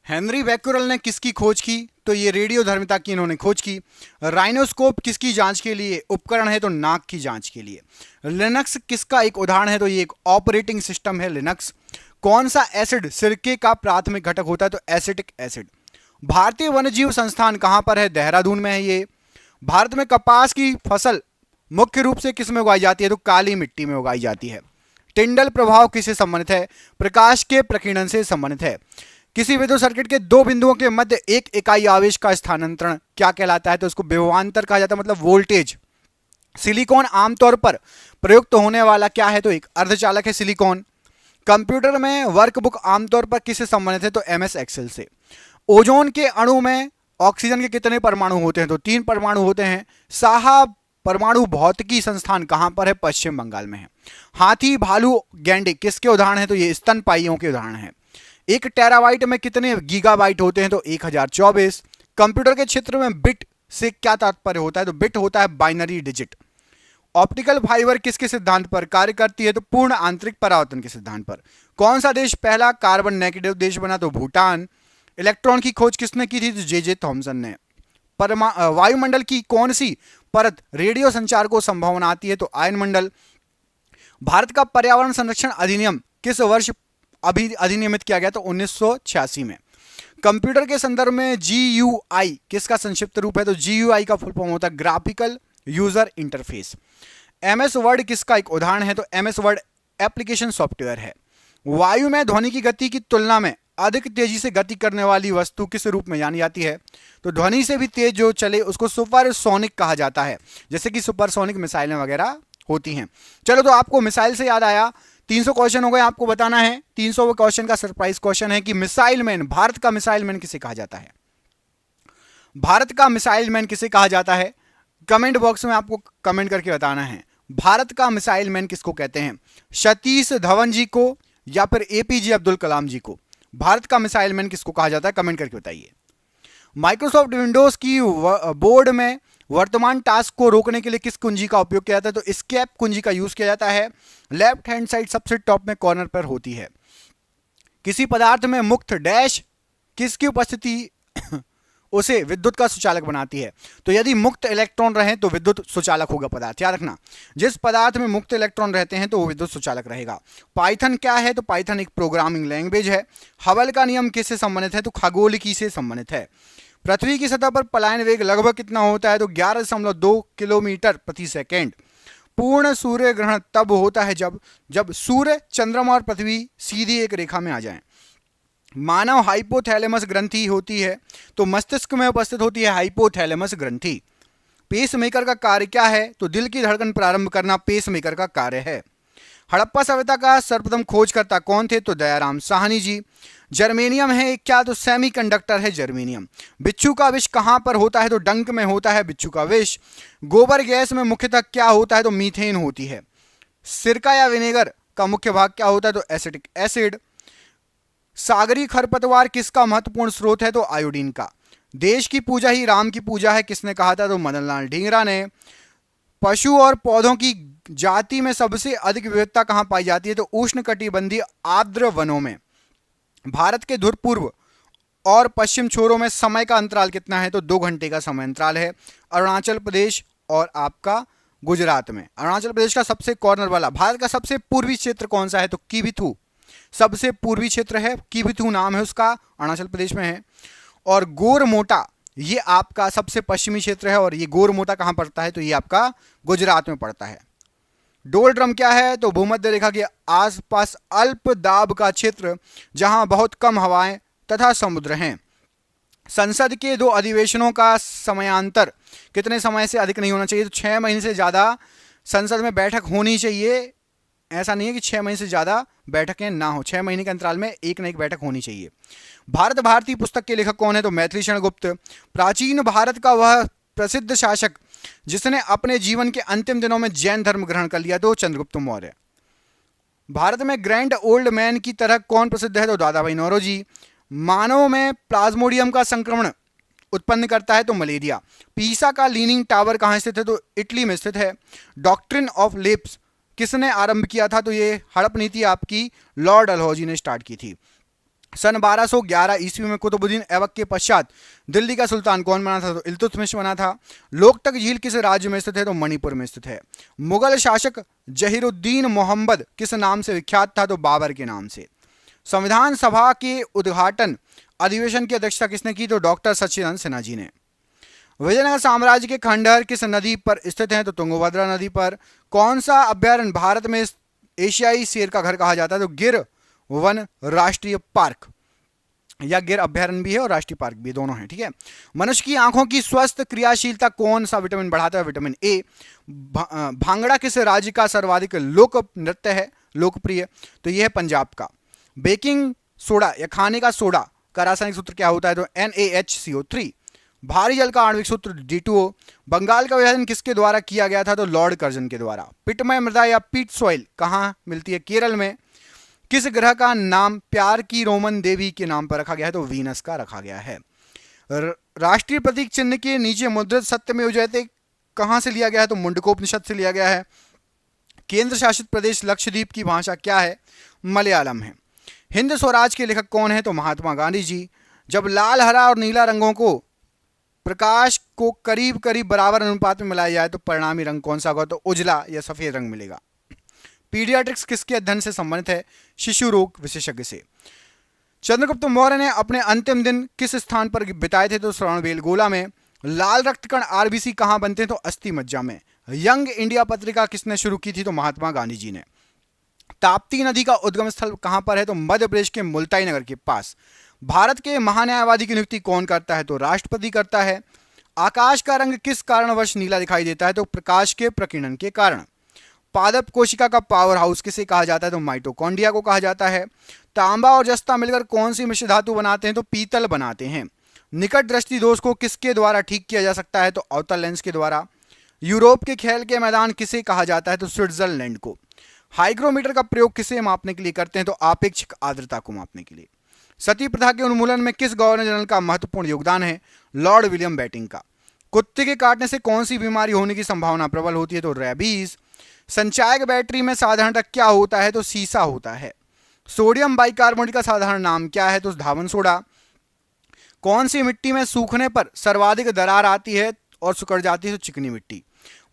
हेनरी बैकुरल ने किसकी खोज की तो ये रेडियोधर्मिता की इन्होंने खोज की। राइनोस्कोप किसकी जांच के लिए उपकरण है तो नाक की जांच के लिए। लिनक्स किसका एक उदाहरण है तो ये एक ऑपरेटिंग सिस्टम है लिनक्स। कौन सा एसिड सिरके का प्राथमिक घटक होता है तो एसिटिक एसिड। भारतीय वन्यजीव संस्थान कहां पर है देहरादून में है ये। भारत में कपास की फसल मुख्य रूप से किस में उगाई जाती है तो काली मिट्टी में उगाई जाती है। टिंडल प्रभाव किससे संबंधित है प्रकाश के प्रकीर्णन से संबंधित है। किसी विद्युत सर्किट के दो बिंदुओं के मध्य एक इकाई आवेश का स्थानांतरण क्या कहलाता है तो उसको विभवांतर कहा जाता है मतलब वोल्टेज। सिलिकॉन आमतौर पर प्रयुक्त होने वाला क्या है तो एक अर्धचालक है सिलिकॉन। कंप्यूटर में वर्कबुक आमतौर पर किससे संबंधित है तो एमएस एक्सेल से। ओजोन के अणु में ऑक्सीजन के कितने परमाणु होते हैं तो 3 परमाणु होते हैं। साहा परमाणु भौतिकी संस्थान कहां पर है पश्चिम बंगाल में है। हाथी भालू गैंडे किसके उदाहरण है तो ये स्तनपायियों के उदाहरण है। 1 टेराबाइट में कितने गीगाबाइट होते हैं तो 1024। कंप्यूटर के क्षेत्र में बिट से क्या तात्पर्य होता है तो बिट होता है बाइनरी डिजिट। ऑप्टिकल फाइबर किसके सिद्धांत पर कार्य करती है तो पूर्ण आंतरिक परावर्तन के सिद्धांत पर। कौन सा देश पहला कार्बन नेगेटिव देश बना तो भूटान। इलेक्ट्रॉन की खोज किसने की थी तो जे थॉमसन ने। वायुमंडल की कौन सी परत रेडियो संचार को संभावना आती है तो आयन मंडल। भारत का पर्यावरण संरक्षण अधिनियम किस वर्ष अधिनियमित किया गया तो 1986 में। कंप्यूटर के संदर्भ में जीयूआई किसका संक्षिप्त रूप है तो जीयूआई का फुल फॉर्म होता है graphical user interface. MS word किसका एक उदाहरण है तो एमएस वर्ड एप्लीकेशन सॉफ्टवेयर है। वायु में ध्वनि की गति की तुलना में अधिक तेजी से गति करने वाली वस्तु किस रूप में जानी जाती है तो ध्वनि से भी तेज जो चले उसको सुपरसोनिक कहा जाता है जैसे कि सुपरसोनिक मिसाइलें वगैरह होती हैं। चलो तो आपको मिसाइल से याद आया 300 क्वेश्चन हो गए आपको बताना है। 300 क्वेश्चन का सरप्राइज क्वेश्चन है कि मिसाइल मैन भारत का मिसाइल मैन किसे कहा जाता है। भारत का मिसाइल मैन किसे कहा जाता है कमेंट बॉक्स में आपको कमेंट करके बताना है। भारत का मिसाइल मैन किसको कहते हैं सतीश धवन जी को या फिर एपीजे अब्दुल कलाम जी को। भारत का मिसाइल मैन किसको कहा जाता है कमेंट करके बताइए। माइक्रोसॉफ्ट विंडोज की बोर्ड में वर्तमान टास्क को रोकने के लिए किस कुंजी का उपयोग किया जाता है तो एस्केप कुंजी का यूज किया जाता है। लेफ्ट हैंड साइड सबसे टॉप में कॉर्नर पर होती है। किसी पदार्थ में मुक्त डैश किसकी उपस्थिति उसे विद्युत का सुचालक बनाती है तो यदि मुक्त इलेक्ट्रॉन रहे तो विद्युत सुचालक होगा पदार्थ। याद रखना जिस पदार्थ में मुक्त इलेक्ट्रॉन रहते हैं तो वो विद्युत सुचालक रहेगा। पाइथन क्या है तो पाइथन एक प्रोग्रामिंग लैंग्वेज है। हबल का नियम किससे संबंधित है तो खगोलिकी से संबंधित है। पृथ्वी की सतह पर पलायन वेग लगभग कितना होता है तो 11.2 किलोमीटर प्रति सेकेंड। पूर्ण सूर्य ग्रहण तब होता है जब सूर्य चंद्रमा और पृथ्वी सीधी एक रेखा में आ जाएं। मानव हाइपोथैलेमस ग्रंथि होती है तो मस्तिष्क में उपस्थित होती है हाइपोथैलेमस ग्रंथि। पेसमेकर का कार्य क्या है तो दिल की धड़कन प्रारंभ करना पेसमेकर का कार्य है। हड़प्पा सभ्यता का सर्वप्रथम खोजकर्ता कौन थे तो दयाराम साहनी जी। जर्मेनियम है क्या तो सेमीकंडक्टर है जर्मेनियम। बिच्छू का विष कहां पर होता है तो डंक में होता है बिच्छू का विष। गोबर गैस में मुख्यतः क्या होता है तो मीथेन होती है। सिरका या विनेगर का मुख्य भाग क्या होता है तो एसिटिक एसिड। सागरी खरपतवार किसका महत्वपूर्ण स्रोत है तो आयोडीन का। देश की पूजा ही राम की पूजा है किसने कहा था तो मदनलाल ढींगरा ने। पशु और पौधों की जाति में सबसे अधिक विविधता कहां पाई जाती है तो उष्णकटिबंधीय आर्द्र वनों में। भारत के ध्रुव पूर्व और पश्चिम छोरों में समय का अंतराल कितना है तो 2 घंटे का समय अंतराल है। अरुणाचल प्रदेश और आपका गुजरात में। अरुणाचल प्रदेश का सबसे कॉर्नर वाला। भारत का सबसे पूर्वी क्षेत्र कौन सा है तो किबिथू सबसे पूर्वी क्षेत्र है किबिथू नाम है उसका अरुणाचल प्रदेश में है। और गोरमोटा ये आपका सबसे पश्चिमी क्षेत्र है और ये गोरमोता कहां पड़ता है, तो ये आपका गुजरात में पड़ता है। डोलड्रम क्या है, तो भूमध्य रेखा के आसपास अल्प दाब का क्षेत्र जहां बहुत कम हवाएं तथा समुद्र हैं। संसद के 2 अधिवेशनों का समयांतर कितने समय से अधिक नहीं होना चाहिए, तो 6 महीने से ज़्यादा संसद में बैठक होनी चाहिए। ऐसा नहीं है कि 6 महीने से ज़्यादा बैठकें ना हो, 6 महीने के अंतराल में एक न एक बैठक होनी चाहिए। भारत भारती पुस्तक के लेखक कौन है, तो मैथिली शरण गुप्त। प्राचीन भारत का वह प्रसिद्ध शासक जिसने अपने जीवन के अंतिम दिनों में जैन धर्म ग्रहण कर लिया, तो चंद्रगुप्त मौर्य। भारत में ग्रैंड ओल्ड मैन की तरह कौन प्रसिद्ध है, तो दादा भाई नौरोजी। मानव में प्लाज्मोडियम का संक्रमण उत्पन्न करता है, तो मलेरिया। पीसा का लीनिंग टावर कहां स्थित है, तो इटली में स्थित है। डॉक्ट्रिन ऑफ लेप्स किसने आरंभ किया था, तो ये हड़प नीति आपकी लॉर्ड डलहौजी ने स्टार्ट की थी। सन 1211 ईस्वी में कुतुबुद्दीन ऐबक के पश्चात दिल्ली का सुल्तान कौन बना था, तो इल्तुतमिश बना था। लोकतक झील किस राज्य में स्थित है, तो मणिपुर में स्थित है। मुगल शासक जहीरुद्दीन मोहम्मद किस नाम से विख्यात था, तो बाबर के नाम से। संविधान सभा के उद्घाटन अधिवेशन की अध्यक्षता किसने की, तो डॉक्टर सच्चिदानंद सिन्हा जी ने। विजयनगर साम्राज्य के खंडहर किस नदी पर स्थित हैं, तो तुंगभद्रा नदी पर। कौन सा अभ्यारण्य भारत में एशियाई शेर का घर कहा जाता है, तो गिर वन राष्ट्रीय पार्क, या गिर अभ्यारण्य भी है और राष्ट्रीय पार्क भी, दोनों है, ठीक है। मनुष्य की आंखों की स्वस्थ क्रियाशीलता कौन सा विटामिन बढ़ाता है, विटामिन ए। भांगड़ा किस राज्य का सर्वाधिक लोक नृत्य है, लोकप्रिय, तो यह है पंजाब का। बेकिंग सोडा या खाने का सोडा का रासायनिक सूत्र क्या होता है, तो NaHCO3। भारी जल का आणविक सूत्र D2O। बंगाल का विभाजन किसके द्वारा किया गया था, तो लॉर्ड कर्जन के द्वारा। पिटमय मृदा या पीट सॉइल कहां मिलती है, केरल में। किस ग्रह का नाम प्यार की रोमन देवी के नाम पर रखा गया है, तो वीनस का रखा गया है। राष्ट्रीय प्रतीक चिन्ह के नीचे मुद्रित सत्यमेव जयते कहां से लिया गया है, तो मुंडकोपनिषद से लिया गया है। केंद्र शासित प्रदेश लक्षद्वीप की भाषा क्या है, मलयालम है। हिंद स्वराज के लेखक कौन है, तो महात्मा गांधी जी। जब लाल, हरा और नीला रंगों को प्रकाश को करीब करीब बराबर अनुपात में मिलाया जाए तो परिणामी रंग कौन सा होगा, तो उजला या सफेद रंग मिलेगा। पीडियाट्रिक्स किसके अध्ययन से संबंधित है, शिशु रोग विशेषज्ञ से। चंद्रगुप्त मौर्य ने अपने अंतिम दिन किस स्थान पर बिताए थे, तो श्रवणबेलगोला में। लाल रक्त कण RBC कहां बनते हैं, तो अस्थि मज्जा में। यंग इंडिया पत्रिका किसने शुरू की थी, तो महात्मा गांधी जी ने। ताप्ती नदी का उद्गम स्थल कहां पर है, तो मध्य प्रदेश के मुल्ताई नगर के पास। भारत के महान्यायवादी की नियुक्ति कौन करता है, तो राष्ट्रपति करता है। आकाश का रंग किस कारणवश नीला दिखाई देता है, तो प्रकाश के प्रकीर्णन के कारण। पादप कोशिका का पावर हाउस किसे कहा जाता है, तो माइटोकॉन्ड्रिया को कहा जाता है। तांबा और जस्ता मिलकर कौन सी मिश्र धातु बनाते हैं, तो पीतल बनाते हैं। निकट दृष्टि दोष को किसके द्वारा ठीक किया जा सकता है, तो अवतल लेंस के द्वारा। यूरोप के खेल के मैदान किसे कहा जाता है, तो स्विट्जरलैंड को। हाइग्रोमीटर का प्रयोग किसे मापने के लिए करते हैं, तो आपेक्षिक आर्द्रता को मापने के लिए। सती प्रथा के उन्मूलन में किस गवर्नर जनरल का महत्वपूर्ण योगदान है, लॉर्ड विलियम बेटिंग का। कुत्ते के काटने से कौन सी बीमारी होने की संभावना प्रबल होती है, तो रेबीज। संचायक बैटरी में साधारणतः क्या होता है, तो सीसा होता है। सोडियम बाइकार्बोनेट का साधारण नाम क्या है, तो धावन सोडा। कौन सी मिट्टी में सूखने पर सर्वाधिक दरार आती है और सिकुड़ जाती है, तो चिकनी मिट्टी।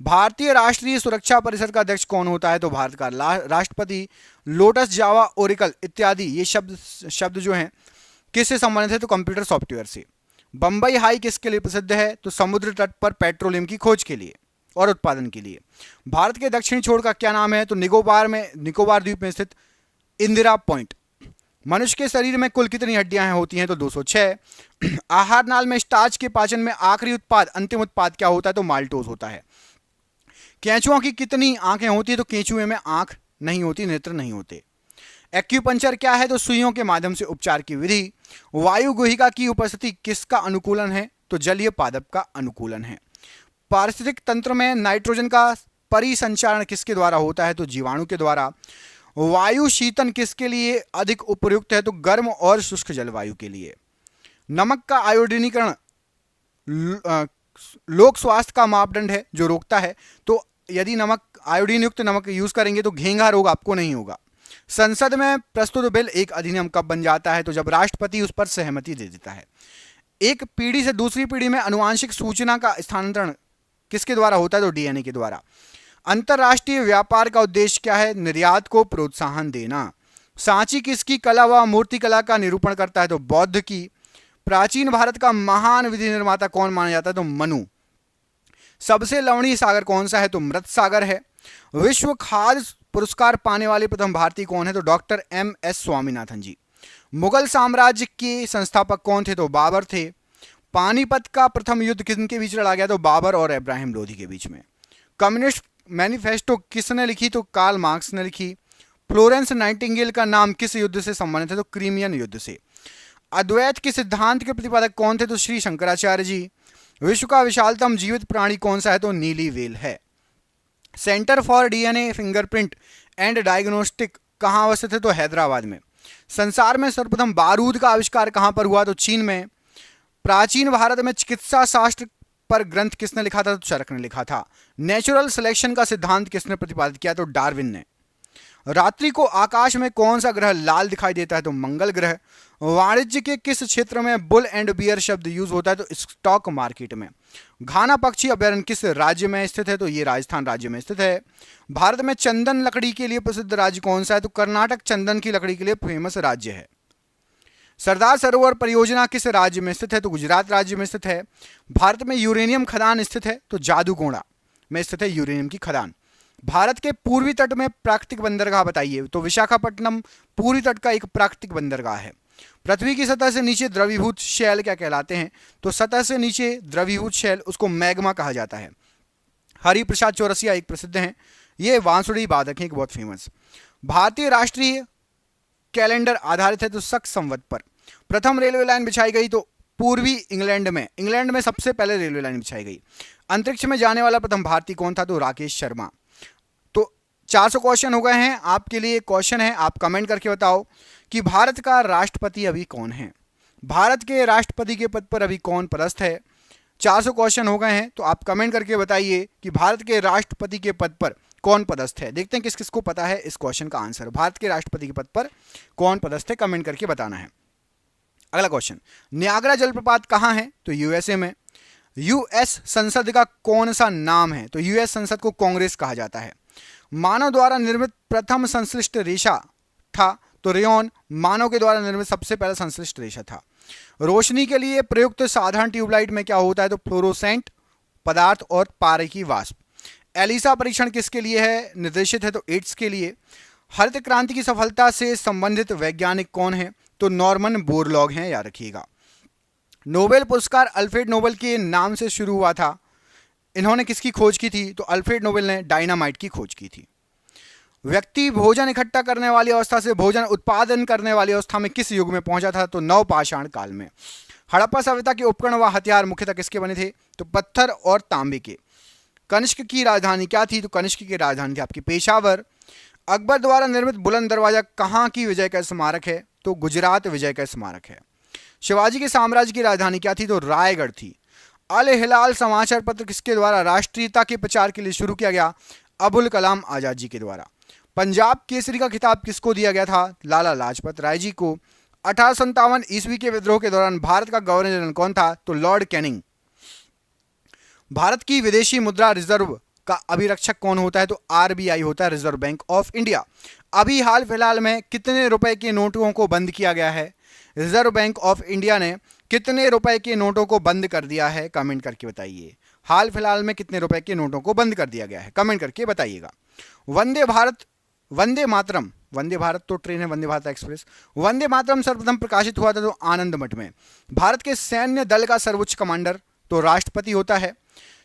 भारतीय राष्ट्रीय सुरक्षा परिषद का अध्यक्ष कौन होता है, तो भारत का राष्ट्रपति। लोटस, जावा, ओरेकल इत्यादि ये शब्द जो हैं किससे संबंधित है, तो कंप्यूटर सॉफ्टवेयर से। बंबई हाई किसके लिए प्रसिद्ध है, तो समुद्र तट पर पेट्रोलियम की खोज के लिए और उत्पादन के लिए। भारत के दक्षिणी छोर का क्या नाम है, तो निकोबार द्वीप में स्थित इंदिरा पॉइंट। मनुष्य के शरीर में कुल कितनी हड्डियां होती हैं, तो 206। आहार नाल में स्टार्च के पाचन में आखिरी उत्पाद, अंतिम उत्पाद क्या होता है, तो माल्टोज होता है। केंचुओं की कितनी आंखें होती है, तो केंचुए में आंख नहीं होती, नेत्र नहीं होते। एक्यूपंक्चर क्या है, तो सुइयों के माध्यम से उपचार की विधि। वायु गुहिका की उपस्थिति किसका अनुकूलन है, तो जलीय पादप का अनुकूलन है। पारिस्थितिक तंत्र में नाइट्रोजन का परिसंचारण किसके द्वारा होता है, तो जीवाणु के द्वारा। वायु शीतन किसके लिए अधिक उपयुक्त है, तो गर्म और शुष्क जलवायु के लिए। नमक का आयोडीनीकरण लोक स्वास्थ्य का मापदंड है जो रोकता है, तो यदि आयोडीन युक्त नमक यूज करेंगे तो घेंघा रोग आपको नहीं होगा। संसद में प्रस्तुत बिल एक अधिनियम कब बन जाता है, तो जब राष्ट्रपति उस पर सहमति दे देता है। एक पीढ़ी से दूसरी पीढ़ी में अनुवांशिक सूचना का स्थानांतरण किसके द्वारा होता है, तो DNA के द्वारा। अंतरराष्ट्रीय व्यापार का उद्देश्य क्या है, निर्यात को प्रोत्साहन देना। सांची किसकी कला व मूर्ति कला का निरूपण करता है, तो बौद्ध की। प्राचीन भारत का महान विधि निर्माता कौन माना जाता है? तो मनु। सबसे लवणीय सागर कौन सा है? तो मृत सागर है। विश्व खाद्य पुरस्कार पाने वाले प्रथम भारतीय कौन है? तो डॉक्टर M.S. स्वामीनाथन जी। मुगल साम्राज्य के संस्थापक कौन थे? तो बाबर थे। पानीपत का प्रथम युद्ध किनके बीच लड़ा गया? तो बाबर और इब्राहिम लोधी के बीच में। कम्युनिस्ट मैनिफेस्टो किसने लिखी? तो कार्ल मार्क्स ने लिखी। फ्लोरेंस नाइटिंगेल का नाम किस युद्ध से संबंधित है? तो क्रीमियन युद्ध से। अद्वैत के सिद्धांत के प्रतिपादक कौन थे? तो श्री शंकराचार्य जी। विश्व का विशालतम जीवित प्राणी कौन सा है? तो नीली व्हेल है। Centre for DNA fingerprint and diagnostic कहाँ अवस्थित है? तो हैदराबाद में। संसार में सर्वप्रथम बारूद का आविष्कार कहाँ पर हुआ? तो चीन में। प्राचीन भारत में चिकित्सा शास्त्र पर ग्रंथ किसने लिखा था? तो चरक ने लिखा था। नेचुरल सिलेक्शन का सिद्धांत किसने प्रतिपादित किया? तो डार्विन ने। रात्रि को आकाश में कौन सा ग्रह लाल दिखाई देता है? तो मंगल ग्रह। वाणिज्य के किस क्षेत्र में बुल एंड बियर शब्द यूज होता है? तो स्टॉक मार्केट में। घाना पक्षी अभयारण्य किस राज्य में स्थित है? तो ये राजस्थान राज्य में स्थित है। भारत में चंदन लकड़ी के लिए प्रसिद्ध राज्य कौन सा है? तो कर्नाटक चंदन की लकड़ी के लिए फेमस राज्य है। सरदार सरोवर परियोजना किस राज्य में स्थित है? तो गुजरात राज्य में स्थित है। भारत में यूरेनियम खदान स्थित है? तो जादूगोड़ा में स्थित है यूरेनियम की खदान। भारत के पूर्वी तट में प्राकृतिक बंदरगाह बताइए। तो विशाखापट्टनम पूर्वी तट का एक प्राकृतिक बंदरगाह है। पृथ्वी की सतह से नीचे द्रवीभूत शैल क्या कहलाते हैं? तो सतह से नीचे द्रवीभूत शैल उसको मैग्मा कहा जाता है। हरिप्रसाद चौरसिया एक प्रसिद्ध हैं, ये बांसुरी वादक हैं, एक बहुत फेमस। भारतीय राष्ट्रीय कैलेंडर आधारित है तो शक संवत पर। प्रथम रेलवे लाइन बिछाई गई तो पूर्वी इंग्लैंड में सबसे पहले रेलवे लाइन बिछाई गई। अंतरिक्ष में जाने वाला प्रथम भारतीय कौन था? तो राकेश शर्मा। तो 400 क्वेश्चन हो गए हैं। आपके लिए क्वेश्चन है, आप कमेंट करके बताओ कि भारत का राष्ट्रपति अभी कौन है? भारत के राष्ट्रपति के पद पर अभी कौन पदस्थ है? 400 क्वेश्चन हो गए हैं, तो आप कमेंट करके बताइए कि भारत के राष्ट्रपति के पद पर कौन पदस्थ है। देखते हैं किस किस को पता है इस क्वेश्चन का आंसर। भारत के राष्ट्रपति के पद पर कौन पदस्थ है, कमेंट करके बताना है। अगला क्वेश्चन, नियाग्रा जलप्रपात कहाँ है? तो यूएसए में। यूएस संसद का कौन सा नाम है? तो यूएस संसद को कांग्रेस कहा जाता है। मानव द्वारा निर्मित प्रथम संश्लिष्ट रेशा था? तो रेयॉन मानव के द्वारा निर्मित सबसे पहला संश्लिष्ट रेशा था। रोशनी के लिए प्रयुक्त साधारण ट्यूबलाइट में क्या होता है? तो फ्लोरोसेंट पदार्थ और पारे की वाष्प। एलिसा परीक्षण किसके लिए है निर्देशित है? तो एड्स के लिए। हरित क्रांति की सफलता से संबंधित वैज्ञानिक कौन है? तो नॉर्मन बोरलॉग हैं, याद रखिएगा। नोबेल पुरस्कार अल्फ्रेड नोबेल के नाम से शुरू हुआ था। इन्होंने किसकी खोज की थी? तो अल्फ्रेड नोबेल ने डायनामाइट की खोज की थी। व्यक्ति भोजन इकट्ठा करने वाली अवस्था से भोजन उत्पादन करने वाली अवस्था में किस युग में पहुंचा था? तो नवपाषाण काल में। हड़प्पा सभ्यता के उपकरण व हथियार मुख्यतः किसके बने थे? तो पत्थर और तांबे के। कनिष्क की राजधानी क्या थी? तो कनिष्क की राजधानी थी आपकी पेशावर। अकबर द्वारा निर्मित बुलंद दरवाजा कहाँ की विजय का स्मारक है? तो गुजरात विजय का स्मारक है। शिवाजी के साम्राज्य की राजधानी क्या थी? तो रायगढ़ थी। अल हिलाल समाचार पत्र किसके द्वारा राष्ट्रीयता के प्रचार के लिए शुरू किया गया? अबुल कलाम आजाद जी के द्वारा। पंजाब केसरी का खिताब किसको दिया गया था? लाला लाजपत राय जी को। 1857 ईस्वी के विद्रोह के दौरान भारत का गवर्नर जनरल कौन था? तो लॉर्ड कैनिंग। भारत की विदेशी मुद्रा रिजर्व का अभिरक्षक कौन होता है? तो आरबीआई होता है, रिजर्व बैंक ऑफ इंडिया। अभी हाल फिलहाल में कितने रुपए के नोटों को बंद किया गया है? रिजर्व बैंक ऑफ इंडिया ने कितने रुपए के नोटों को बंद कर दिया है? कमेंट करके बताइए। हाल फिलहाल में कितने रुपए के नोटों को बंद कर दिया गया है? कमेंट करके बताइएगा। वंदे भारत तो ट्रेन है, वंदे भारत एक्सप्रेस। वंदे मातरम सर्वप्रथम प्रकाशित हुआ था तो आनंद मठ में। भारत के सैन्य दल का सर्वोच्च कमांडर तो राष्ट्रपति होता है।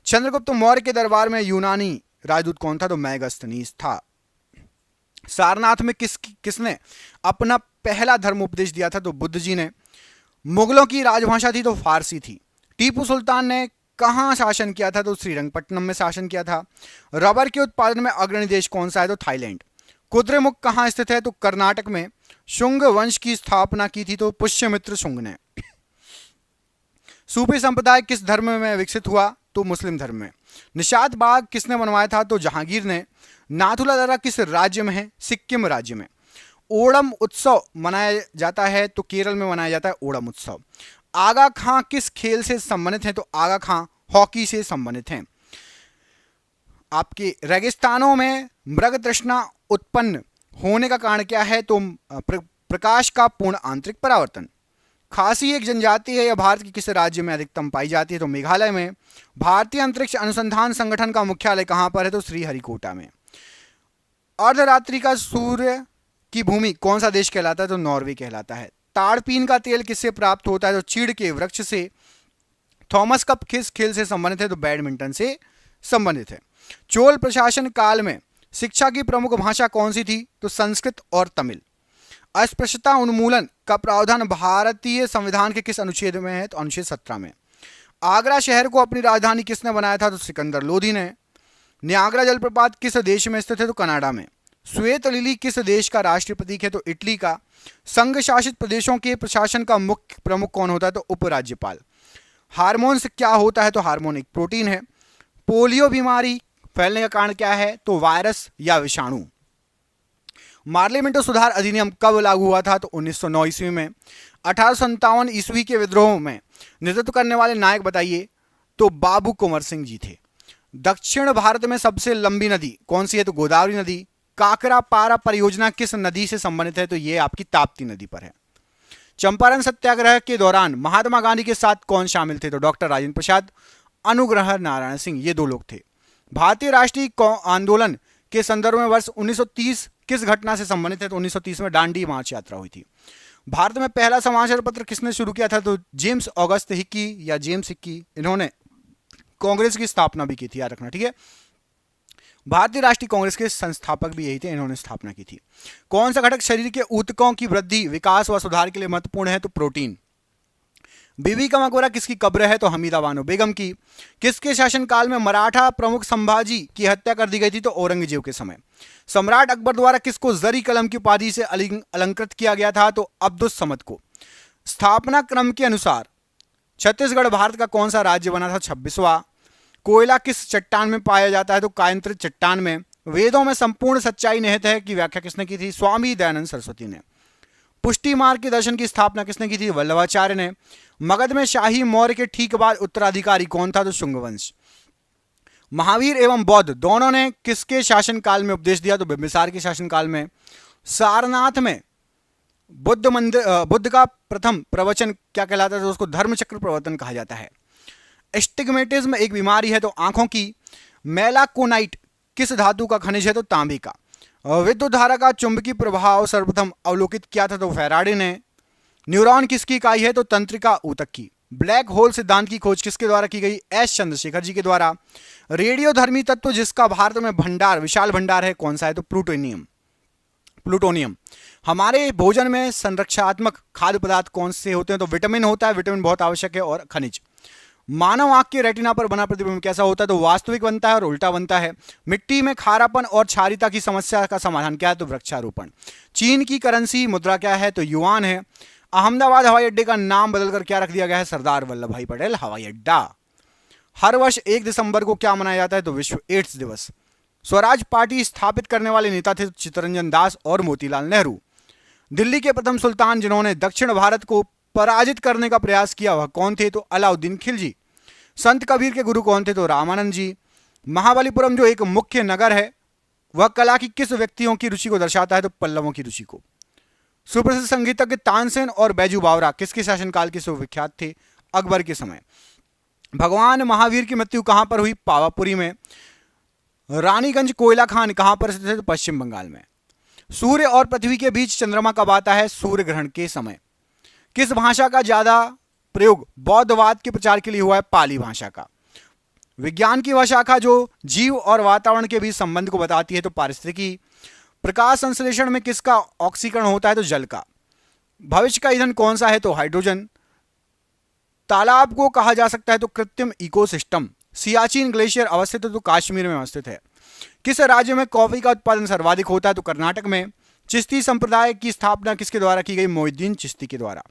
चंद्रगुप्त मौर्य के दरबार में यूनानी राजदूत कौन था? तो मैगस्थनीस था। सारनाथ में किसने अपना पहला धर्म उपदेश दिया था? तो बुद्ध जी ने। मुगलों की राजभाषा थी तो फारसी थी। टीपू सुल्तान ने कहां शासन किया था? तो श्रीरंगपट्टनम में शासन किया था। रबर के उत्पादन में अग्रणी देश कौन सा है? तो थाईलैंड। कुद्रेमुख कहां स्थित है? तो कर्नाटक में। शुंग वंश की स्थापना की थी तो पुष्यमित्र शुंग ने। सूफी संप्रदाय किस धर्म में विकसित हुआ? तो मुस्लिम धर्म में। निशात बाग किसने बनवाया था? तो जहांगीर ने। नाथुला दर्रा किस राज्य में है? सिक्किम राज्य में। ओणम उत्सव मनाया जाता है तो केरल में मनाया जाता है ओणम उत्सव। आगा खां किस खेल से संबंधित हैं? तो आगा खां हॉकी से संबंधित हैं। आपके रेगिस्तानों में मृग तृष्णा उत्पन्न होने का कारण क्या है? तो प्रकाश का पूर्ण आंतरिक परावर्तन। खासी एक जनजाति है, यह भारत के किस राज्य में अधिकतम पाई जाती है? तो मेघालय में। भारतीय अंतरिक्ष अनुसंधान संगठन का मुख्यालय कहां पर है? तो श्रीहरिकोटा में। अर्धरात्रि का सूर्य की भूमि कौन सा देश कहलाता है? तो नॉर्वे कहलाता है। ताड़पीन का तेल किससे प्राप्त होता है? तो चीड़ के वृक्ष से। थॉमस कप किस खेल से संबंधित है? तो बैडमिंटन से संबंधित है। चोल प्रशासन काल में शिक्षा की प्रमुख भाषा कौन सी थी? तो संस्कृत और तमिल। अस्पृश्यता उन्मूलन का प्रावधान भारतीय संविधान के किस अनुच्छेद में है? तो अनुच्छेद 17 में। आगरा शहर को अपनी राजधानी किसने बनाया था? तो सिकंदर लोधी ने। नियाग्रा जलप्रपात किस देश में स्थित है? तो कनाडा में। श्वेत लिली किस देश का राष्ट्रीय प्रतीक है? तो इटली का। संघ शासित प्रदेशों के प्रशासन का मुख्य प्रमुख कौन होता है? तो उपराज्यपाल। हार्मोन्स क्या होता है? तो हार्मोन एक प्रोटीन है। पोलियो बीमारी फैलने का कारण क्या है? तो वायरस या विषाणु। मार्लिमेंटो सुधार अधिनियम कब लागू हुआ था? तो 1909 ईस्वी में। 1857 ईस्वी के विद्रोह में नेतृत्व करने वाले नायक बताइए? तो बाबू कुंवर सिंह जी थे। दक्षिण भारत में सबसे लंबी नदी कौन सी है? तो गोदावरी नदी। काकरा पारा परियोजना किस नदी से संबंधित है? तो ये आपकी ताप्ती नदी पर है। चंपारण सत्याग्रह के दौरान महात्मा गांधी के साथ कौन शामिल थे? तो डॉक्टर राजेंद्र प्रसाद, अनुग्रह नारायण सिंह, ये दो लोग थे। भारतीय राष्ट्रीय आंदोलन के संदर्भ में वर्ष 1930 किस घटना से संबंधित है? तो 1930 में दांडी मार्च यात्रा हुई थी। भारत में पहला समाचार पत्र किसने शुरू किया था? तो जेम्स ऑगस्ट हिक्की या जेम्स हिक्की, इन्होंने कांग्रेस की स्थापना भी की थी, याद रखना, ठीक है। भारतीय राष्ट्रीय कांग्रेस के संस्थापक भी यही थे, इन्होंने स्थापना की थी। कौन सा घटक शरीर के ऊतकों की वृद्धि, विकास व सुधार के लिए महत्वपूर्ण है? तो प्रोटीन। बीबी का मकबरा किसकी कब्र है? तो हमीदा बानो बेगम की। किसके शासनकाल में मराठा प्रमुख संभाजी की हत्या कर दी गई थी? तो औरंगजेब के समय। सम्राट अकबर द्वारा किसको जरी कलम की उपाधि से अलंकृत किया गया था? तो अब्दुस समद को। स्थापना क्रम के अनुसार छत्तीसगढ़ भारत का कौन सा राज्य बना था? 26वां। कोयला किस चट्टान में पाया जाता है? तो कायंत्र चट्टान में। वेदों में संपूर्ण सच्चाई निहित है की व्याख्या किसने की थी? स्वामी दयानंद सरस्वती ने। पुष्टि मार्ग के दर्शन की स्थापना किसने की थी? वल्लभाचार्य ने। मगध में शाही मौर्य के ठीक बाद उत्तराधिकारी कौन था? तो शुंग वंश। महावीर एवं बौद्ध दोनों ने किसके शासनकाल में उपदेश दिया? तो बिंबिसार के शासनकाल में। सारनाथ में बुद्ध का प्रथम प्रवचन क्या कहलाता है? तो उसको धर्मचक्र प्रवर्तन कहा जाता है। एस्टिग्मेटिज्म एक बीमारी है, तो आंखों की। मेलाकोनाइट किस धातु का खनिज है? तो तांबे का। विद्युत धारा का चुंबकीय प्रभाव सर्वप्रथम अवलोकित किया था? तो फैराडे ने। न्यूरॉन किसकी इकाई है? तो तंत्रिका ऊतक की। ब्लैक होल सिद्धांत की खोज किसके द्वारा की गई? एस चंद्रशेखर जी के द्वारा। रेडियोधर्मी तत्व जिसका भारत में भंडार, विशाल भंडार है, कौन सा है? तो प्लूटोनियम। हमारे भोजन में संरक्षात्मक खाद्य पदार्थ कौन से होते हैं? तो विटामिन होता है, विटामिन बहुत आवश्यक है, और खनिज। मानव आंख के रेटिना पर बना प्रतिबिंब कैसा होता है? तो वास्तविक बनता है और उल्टा बनता है। मिट्टी में खारापन और क्षारीयता की समस्या का समाधान क्या है? तो वृक्षारोपण। चीन की करेंसी मुद्रा क्या है? तो युआन है। अहमदाबाद हवाई अड्डे का नाम बदलकर क्या रख दिया गया है? सरदार वल्लभ भाई पटेल हवाई अड्डा। हर वर्ष 1 दिसंबर को क्या मनाया जाता है? तो विश्व एड्स दिवस। स्वराज पार्टी स्थापित करने वाले नेता थे चित्तरंजन दास और मोतीलाल नेहरू। दिल्ली के प्रथम सुल्तान जिन्होंने दक्षिण भारत को पराजित करने का प्रयास किया, वह कौन थे? तो अलाउद्दीन खिलजी। संत कबीर के गुरु कौन थे? तो रामानंद जी। महाबलीपुरम जो एक मुख्य नगर है, वह कला की किस व्यक्तियों की रुचि को दर्शाता है? तो पल्लवों की रुचि को। सुप्रसिद्ध संगीतज्ञ तानसेन और बैजू बावरा किसके शासनकाल के सुविख्यात थे? अकबर के समय। भगवान महावीर की मृत्यु कहां पर हुई? पावापुरी में। रानीगंज कोयला खान कहां पर स्थित है? तो पश्चिम बंगाल में। सूर्य और पृथ्वी के बीच चंद्रमा कब आता है? सूर्य ग्रहण के समय। किस भाषा का ज्यादा प्रयोग बौद्धवाद के प्रचार के लिए हुआ है? पाली भाषा का। विज्ञान की वह शाखा जो जीव और वातावरण के बीच संबंध को बताती है? तो पारिस्थितिकी। प्रकाश संश्लेषण में किसका ऑक्सीकरण होता है? तो जल का। भविष्य का ईंधन कौन सा है? तो हाइड्रोजन। तालाब को कहा जा सकता है? तो कृत्रिम इकोसिस्टम। सियाचिन ग्लेशियर अवस्थित है? तो कश्मीर में अवस्थित है। किस राज्य में कॉफी का उत्पादन सर्वाधिक होता है? तो कर्नाटक में। चिश्ती संप्रदाय की स्थापना किसके द्वारा की गई? मोइनुद्दीन चिश्ती के द्वारा।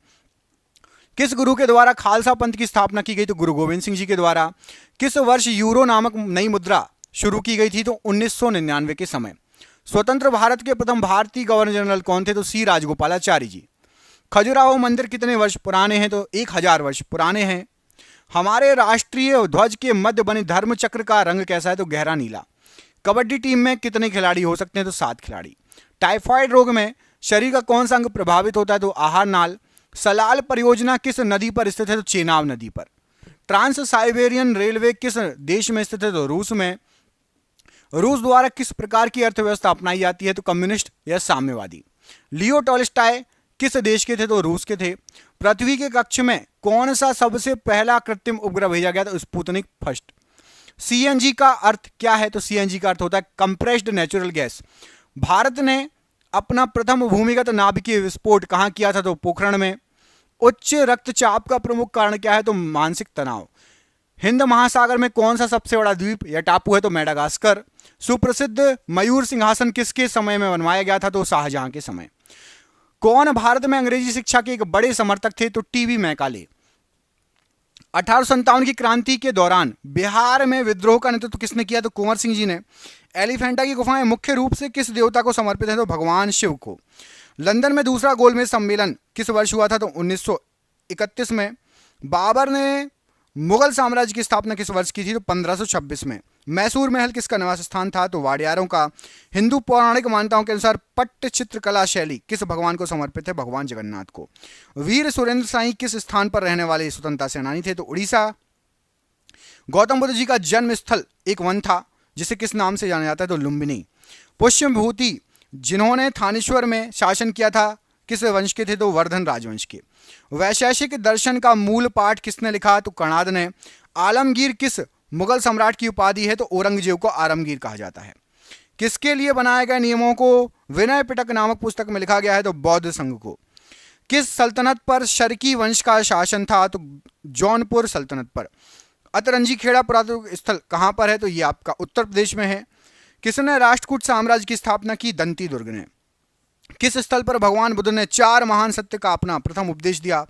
किस गुरु के द्वारा खालसा पंथ की स्थापना की गई? तो गुरु गोविंद सिंह जी के द्वारा। किस वर्ष यूरो नामक नई मुद्रा शुरू की गई थी? तो 1999 के समय। स्वतंत्र भारत के प्रथम भारतीय गवर्नर जनरल कौन थे? तो सी राजगोपालाचारी जी। खजुराहो मंदिर कितने वर्ष पुराने हैं? तो 1000 वर्ष पुराने हैं। हमारे राष्ट्रीय ध्वज के मध्य बने धर्म चक्र का रंग कैसा है? तो गहरा नीला। कबड्डी टीम में कितने खिलाड़ी हो सकते हैं? तो 7 खिलाड़ी। टाइफाइड रोग में शरीर का कौन सा अंग प्रभावित होता है? तो आहार नाल। सलाल परियोजना किस नदी पर स्थित है? तो चेनाब नदी पर। ट्रांस साइबेरियन रेलवे किस देश में स्थित है? तो रूस में। रूस द्वारा किस प्रकार की अर्थव्यवस्था अपनाई जाती है? तो कम्युनिस्ट या साम्यवादी। लियो टॉल्स्टॉय किस देश के थे? तो रूस के थे। पृथ्वी के कक्ष में कौन सा सबसे पहला कृत्रिम उपग्रह भेजा गया? तो स्पुतनिक फर्स्ट। सीएनजी का अर्थ क्या है? तो सीएनजी का अर्थ होता है कंप्रेस्ड नेचुरल गैस। भारत ने अपना प्रथम भूमिगत नाभिकीय विस्फोट कहां किया था? तो पोखरण में। उच्च रक्तचाप का प्रमुख कारण क्या है? तो मानसिक तनाव। हिंद महासागर में कौन सा सबसे बड़ा द्वीप या टापू है? तो मेडागास्कर। सुप्रसिद्ध मयूर सिंहासन किसके समय में बनवाया गया था? तो शाहजहां के समय। कौन भारत में अंग्रेजी शिक्षा के एक बड़े समर्थक थे? तो टीवी मैकाले। 1857 की क्रांति के दौरान बिहार में विद्रोह का नेतृत्व किसने किया? तो कुंवर सिंह जी ने। एलिफेंटा की गुफाएं मुख्य रूप से किस देवता को समर्पित है? तो भगवान शिव को। लंदन में दूसरा गोलमेज सम्मेलन किस वर्ष हुआ था? तो 1931 में। बाबर ने मुगल साम्राज्य की स्थापना किस वर्ष की थी? तो 1526 में। मैसूर महल किसका निवास स्थान था? तो वाडियारों का। हिंदू पौराणिक मान्यताओं के अनुसार पट्ट चित्रकला शैली किस भगवान को समर्पित है? भगवान जगन्नाथ को। वीर सुरेंद्र साई किस स्थान पर रहने वाले स्वतंत्रता सेनानी थे? तो उड़ीसा। गौतम बुद्ध जी का जन्म स्थल एक वन था जिसे किस नाम से जाना जाता है? तो लुम्बिनी। पुष्य विभूति जिन्होंने थानेश्वर में शासन किया था किस वंश के थे? तो वर्धन राजवंश के। वैशेषिक दर्शन का मूल पाठ किसने लिखा? तो कणाद ने। आलमगीर किस मुगल सम्राट की उपाधि है? तो औरंगजेब को आलमगीर कहा जाता है। किसके लिए बनाए गए नियमों को विनय पिटक नामक पुस्तक में लिखा गया है? तो बौद्ध संघ को। किस सल्तनत पर शर्की वंश का शासन था? तो जौनपुर सल्तनत पर। अतरंजी खेड़ा पुरातत्व स्थल कहां पर है? तो ये आपका उत्तर प्रदेश में है। किसने राष्ट्रकूट साम्राज्य की स्थापना की? दंती दुर्ग ने। किस स्थल पर भगवान बुद्ध ने 4 महान सत्य का अपना प्रथम उपदेश दिया?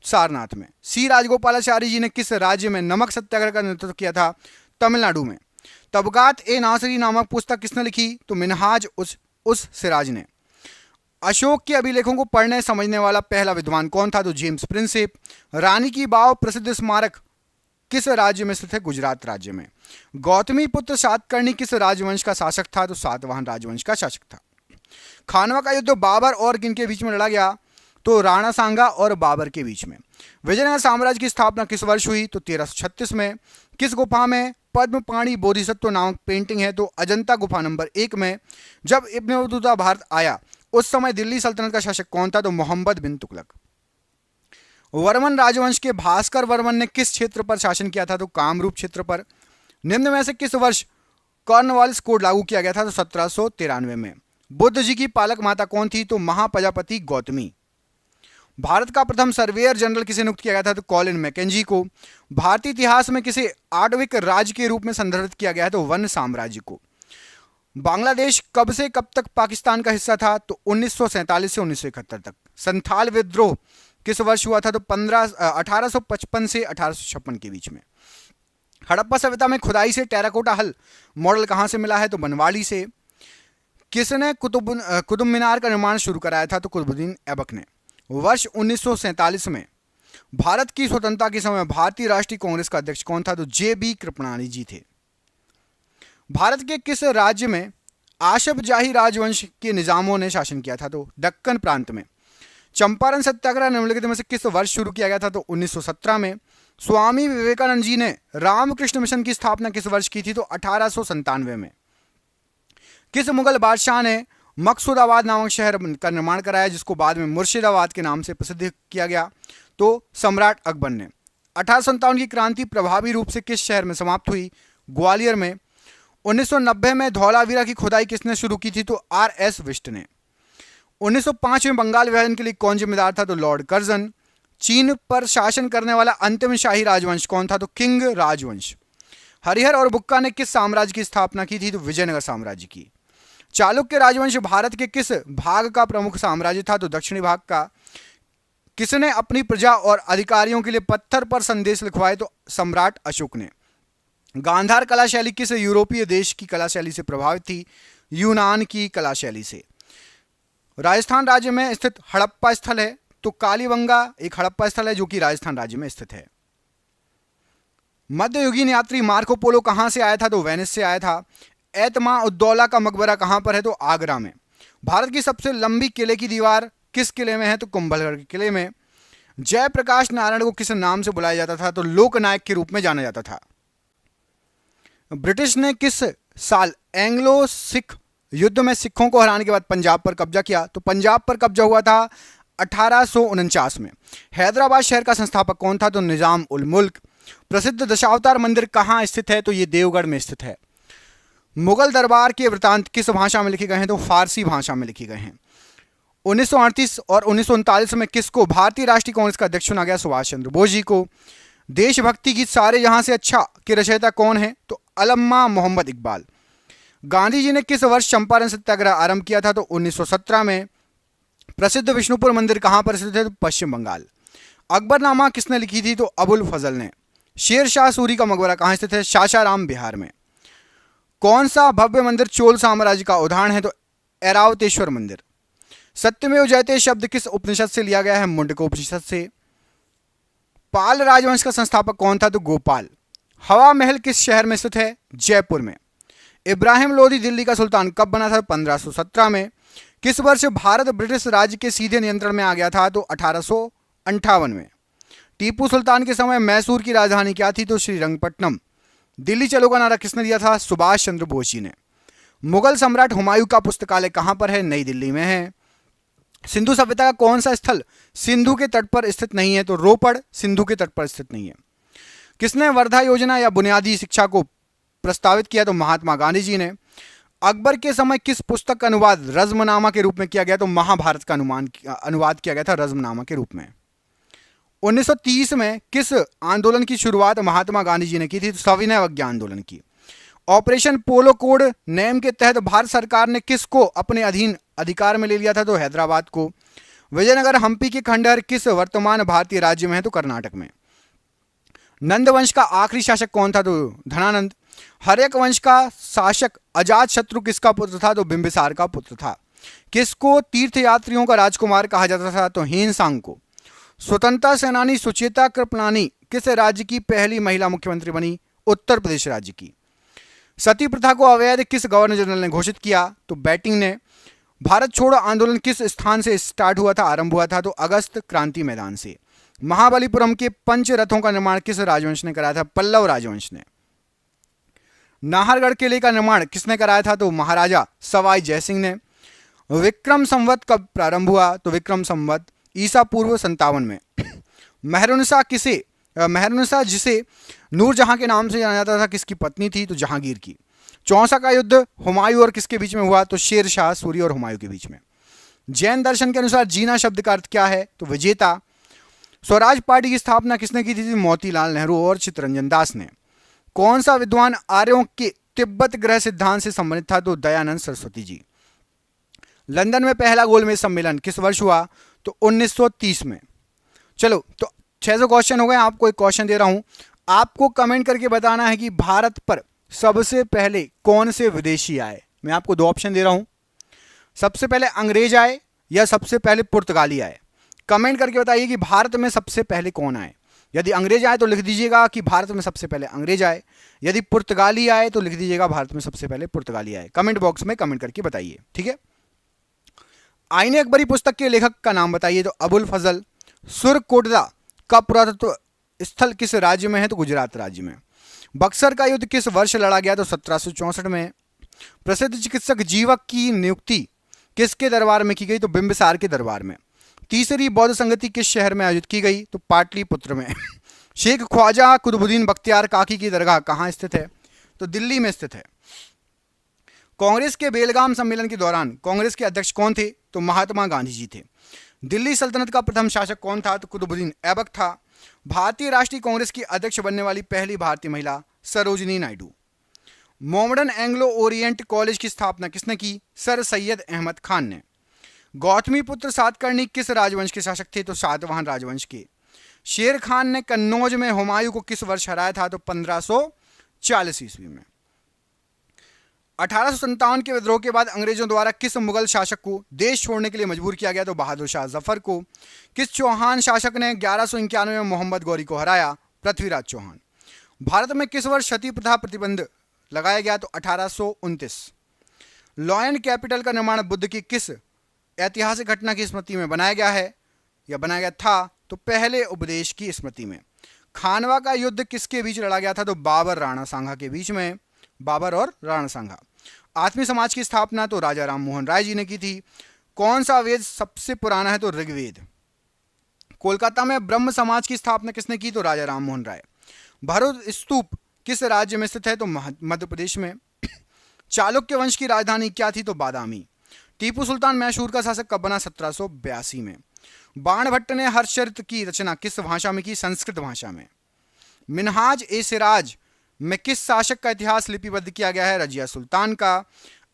सारनाथ में। सी राजगोपालाचारी जी ने किस राज्य में नमक सत्याग्रह का नेतृत्व किया था? तमिलनाडु में। तबकात ए नासरी नामक पुस्तक किसने लिखी? तो मिनहाज उस सिराज ने। अशोक के अभिलेखों को पढ़ने समझने वाला पहला विद्वान कौन था? तो जेम्स प्रिंसेप। रानी की बाव प्रसिद्ध स्मारक किस राज्य में स्थित है? गुजरात राज्य में। गौतमी पुत्र सातकर्णी किस राजवंश का शासक था? तो सातवाहन राजवंश का शासक था। खानवा का युद्ध बाबर और किनके बीच में लड़ा गया? तो राणा सांगा और बाबर के बीच में। विजयनगर साम्राज्य की स्थापना किस वर्ष हुई? तो 1336 में। किस गुफा में पद्मपाणि बोधिसत्व नामक पेंटिंग है? तो अजंता गुफा नंबर 1 में। जब इब्न बतूता भारत आया उस समय दिल्ली सल्तनत का शासक कौन था? तो मोहम्मद बिन तुगलक। वर्मन राजवंश के भास्कर वर्मन ने किस क्षेत्र पर शासन किया था? तो कामरूप क्षेत्र पर। निम्न में से किस वर्ष कॉर्नवालिस कोड लागू किया गया था? तो 1793 में। बुद्ध जी की पालक माता कौन थी? तो महाप्रजापति गौतमी। भारत का प्रथम सर्वेयर जनरल किसे नियुक्त किया गया था? तो कॉलिन मैकेंजी को। भारतीय इतिहास में किसे आठविक राज्य के रूप में संदर्भित किया गया है? तो वन साम्राज्य को। बांग्लादेश कब से कब तक पाकिस्तान का हिस्सा था? तो 1947 से 1971 तक। संथाल विद्रोह किस वर्ष हुआ था? तो 1855 से 1856 के बीच में। हड़प्पा सभ्यता में खुदाई से टेराकोटा हल मॉडल कहां से मिला है? तो बनवाली से। किसने कुतुब मीनार का निर्माण शुरू कराया था? तो कुतुबुद्दीन ऐबक ने। वर्ष 1947 में भारत की स्वतंत्रता के समय भारतीय राष्ट्रीय कांग्रेस का अध्यक्ष कौन था? तो जे.बी. कृपलानी जी थे। भारत के किस राज्य में आशफ जाही राजवंश के निजामों ने शासन किया था? तो दक्कन प्रांत में। चंपारण सत्याग्रह निम्नलिखित में से किस वर्ष शुरू किया गया था? तो 1917 में। स्वामी विवेकानंद जी ने रामकृष्ण मिशन की स्थापना किस वर्ष की थी? तो 1897 में। किस मुगल बादशाह ने मकसूदाबाद नामक शहर का निर्माण कराया जिसको बाद में मुर्शिदाबाद के नाम से प्रसिद्ध किया गया? तो सम्राट अकबर ने। 1857 की क्रांति प्रभावी रूप से किस शहर में समाप्त हुई? ग्वालियर में। 1990 में धौलावीरा की खुदाई किसने शुरू की थी? तो R.S. विष्ट ने। 1905 में बंगाल विभाजन के लिए कौन जिम्मेदार था? तो लॉर्ड कर्जन। चीन पर शासन करने वाला अंतिम शाही राजवंश कौन था? तो किंग राजवंश। हरिहर और बुक्का ने किस साम्राज्य की स्थापना की थी? तो विजयनगर साम्राज्य की। चालुक्य राजवंश भारत के किस भाग का प्रमुख साम्राज्य था? तो दक्षिणी भाग का। किसने अपनी प्रजा और अधिकारियों के लिए पत्थर पर संदेश लिखवाए? तो सम्राट अशोक ने। गांधार कला शैली किस यूरोपीय देश की कला शैली से प्रभावित थी? यूनान की कला शैली से। राजस्थान राज्य में स्थित हड़प्पा स्थल है तो कालीबंगा एक हड़प्पा स्थल है जो कि राजस्थान राज्य में स्थित है। मध्ययुगीन यात्री मार्को पोलो कहां से आया था? तो वेनिस से आया था। एतमा उद्दौला का मकबरा कहां पर है? तो आगरा में। भारत की सबसे लंबी किले की दीवार किस किले में है? तो कुंभलगढ़ के किले में। जयप्रकाश नारायण को किस नाम से बुलाया जाता था? तो लोकनायक के रूप में जाना जाता था। ब्रिटिश ने किस साल एंग्लो सिख युद्ध में सिखों को हराने के बाद पंजाब पर कब्जा किया? तो पंजाब पर कब्जा हुआ था 1849 में। हैदराबाद शहर का संस्थापक कौन था? तो निजाम उल मुल्क। प्रसिद्ध दशावतार मंदिर कहाँ स्थित है? तो ये देवगढ़ में स्थित है। मुगल दरबार के वृतांत किस भाषा में लिखे गए हैं? तो फारसी भाषा में लिखे गए हैं। 1938 और 1939 में किसको भारतीय राष्ट्रीय कांग्रेस का अध्यक्ष चुना गया? सुभाष चंद्र बोस जी को। देशभक्ति गीत सारे जहां से अच्छा के रचयिता कौन है? तो अल्लामा मोहम्मद इकबाल। गांधी जी ने किस वर्ष चंपारण सत्याग्रह आरंभ किया था? तो 1917 में। प्रसिद्ध विष्णुपुर मंदिर कहां पर स्थित है? तो पश्चिम बंगाल। अकबरनामा किसने लिखी थी? तो अबुल फजल ने। शेर शाह सूरी का मकबरा कहां स्थित है? सासाराम बिहार में। कौन सा भव्य मंदिर चोल साम्राज्य का उदाहरण है? तो ऐरावतेश्वर मंदिर। सत्यमेव जयते शब्द किस उपनिषद से लिया गया है? मुंडको उपनिषद से। पाल राजवंश का संस्थापक कौन था? तो गोपाल। हवा महल किस शहर में स्थित है? जयपुर में। इब्राहिम लोदी दिल्ली का सुल्तान कब बना था? 1517 में। किस वर्ष भारत ब्रिटिश राज्य के सीधे नियंत्रण में आ गया था? तो 1858 में। टीपू सुल्तान के समय मैसूर की राजधानी क्या थी? तो श्रीरंगपट्टनम। दिल्ली चलो का नारा किसने दिया था? सुभाष चंद्र बोस जी ने। मुगल सम्राट हुमायूं का पुस्तकालय कहां पर है? नई दिल्ली में है। सिंधु सभ्यता का कौन सा स्थल सिंधु के तट पर स्थित नहीं है? तो रोपड़ सिंधु के तट पर स्थित नहीं है। किसने वर्धा योजना या बुनियादी शिक्षा को प्रस्तावित किया? तो महात्मा गांधी जी ने। अकबर के समय किस पुस्तक का अनुवाद रज़्मनामा के रूप में किया गया? तो महाभारत का अनुवाद किया गया था रज़्मनामा के रूप में। 1930 में किस आंदोलन की शुरुआत महात्मा गांधी जी ने की थी? तो सविनय अवज्ञा आंदोलन की। ऑपरेशन पोलो कोड नेम के तहत भारत सरकार ने किसको अपने अधीन अधिकार में ले लिया था? तो हैदराबाद को। विजयनगर हम्पी के खंडहर किस वर्तमान भारतीय राज्य में है? तो कर्नाटक में। नंद वंश का आखिरी शासक कौन था? तो धनानंद। हर्यक वंश का शासक अजात शत्रु किसका पुत्र था? तो बिंबिसार का पुत्र था। किसको तीर्थयात्रियों का राजकुमार कहा जाता था? तो हीनसांग को। स्वतंत्रता सेनानी सुचेता कृपलानी किस राज्य की पहली महिला मुख्यमंत्री बनी? उत्तर प्रदेश राज्य की। सती प्रथा को अवैध किस गवर्नर जनरल ने घोषित किया? तो बैटिंग ने। भारत छोड़ो आंदोलन किस स्थान से स्टार्ट हुआ था, आरंभ हुआ था? तो अगस्त क्रांति मैदान से। महाबलीपुरम के पंच रथों का निर्माण किस राजवंश ने कराया था? पल्लव राजवंश ने। नाहरगढ़ किले का निर्माण किसने कराया था? तो महाराजा सवाई जयसिंह ने। विक्रम संवत कब प्रारंभ हुआ? तो विक्रम संवत ईसा पूर्व 57 में। मेहरुनिसा जिसे नूरजहां के नाम से जाना जाता था किसकी पत्नी थी? तो जहांगीर की। चौसा का युद्ध हुमायूं और किसके बीच में हुआ? तो शेर शाह सूरी और हुमायूं के बीच में। जैन दर्शन के अनुसार जीना शब्द का अर्थ क्या है? तो विजेता। स्वराज पार्टी की स्थापना किसने की थी? मोतीलाल नेहरू और चित्तरंजन दास ने। कौन सा विद्वान आर्यों के तिब्बत ग्रह सिद्धांत से संबंधित था? तो दयानंद सरस्वती जी। लंदन में पहला गोलमेज सम्मेलन किस वर्ष हुआ? तो 1930 में। चलो तो 600 क्वेश्चन हो गए। आपको एक क्वेश्चन दे रहा हूं, आपको कमेंट करके बताना है कि भारत पर सबसे पहले कौन से विदेशी आए। मैं आपको दो ऑप्शन दे रहा हूं, सबसे पहले अंग्रेज आए या सबसे पहले पुर्तगाली आए। कमेंट करके बताइए कि भारत में सबसे पहले कौन आए। यदि अंग्रेज आए तो लिख दीजिएगा कि भारत में सबसे पहले अंग्रेज आए, यदि पुर्तगाली आए तो लिख दीजिएगा भारत में सबसे पहले पुर्तगाली आए। कमेंट बॉक्स में कमेंट करके बताइए, ठीक है। आईने अकबरी पुस्तक के लेखक का नाम बताइए। तो अबुल फजल। सुरकोटदा का पुरातत्व स्थल किस राज्य में है? तो गुजरात राज्य में। बक्सर का युद्ध किस वर्ष लड़ा गया? तो 1764 में। प्रसिद्ध चिकित्सक जीवक की नियुक्ति किसके दरबार में की गई? तो बिंबिसार के दरबार में। तीसरी बौद्ध संगति किस शहर में आयोजित की गई? तो पाटलिपुत्र में। शेख ख्वाजा कुतुबुद्दीन बख्तियार काकी की दरगाह कहाँ स्थित है? तो दिल्ली में स्थित है। कांग्रेस के बेलगाम सम्मेलन के दौरान कांग्रेस के अध्यक्ष कौन थे? तो महात्मा गांधी जी थे। दिल्ली सल्तनत का प्रथम शासक कौन था? तो कुतुबुद्दीन ऐबक था। भारतीय राष्ट्रीय कांग्रेस की अध्यक्ष बनने वाली पहली भारतीय महिला Sarojini Naidu. Mohammedan Anglo Orient college की स्थापना किसने की? सर सैयद अहमद खान ने। गौतमीपुत्र सातकर्णी किस राजवंश के शासक थे? तो सातवाहन राजवंश के। शेर खान ने कन्नौज में हुमायूं को किस वर्ष हराया था? तो 1540 ईस्वी में। 1857 के विद्रोह के बाद अंग्रेजों द्वारा किस मुगल शासक को देश छोड़ने के लिए मजबूर किया गया? तो बहादुर शाह जफर को। किस चौहान शासक ने 1191 में मोहम्मद गौरी को हराया? पृथ्वीराज चौहान। भारत में किस वर्ष सती प्रथा प्रतिबंध लगाया गया? तो 1829। लॉयन कैपिटल का निर्माण बुद्ध की किस ऐतिहासिक घटना की स्मृति में बनाया गया है या बनाया गया था? तो पहले उपदेश की स्मृति में। खानवा का युद्ध किसके बीच लड़ा गया था? तो बाबर राणा सांगा के बीच में, बाबर और राणा सांगा। आत्मीय समाज की स्थापना तो राजा राम मोहन राय जी ने की थी। कौन सा वेद सबसे पुराना है? तो ऋग्वेद। कोलकाता में ब्रह्म समाज की स्थापना किसने की? तो राजा राम मोहन राय। भरूच स्तूप किस राज्य में स्थित है? तो मध्य प्रदेश में। चालुक्य वंश की राजधानी क्या थी? तो बादामी। टीपू सुल्तान मैसूर का शासक कब बना? 1782 में। बाणभट्ट ने हर्षचरित की रचना किस भाषा में की? संस्कृत भाषा में। मिनहाज ए सिराज में किस शासक का इतिहास लिपिबद्ध किया गया है? रजिया सुल्तान का।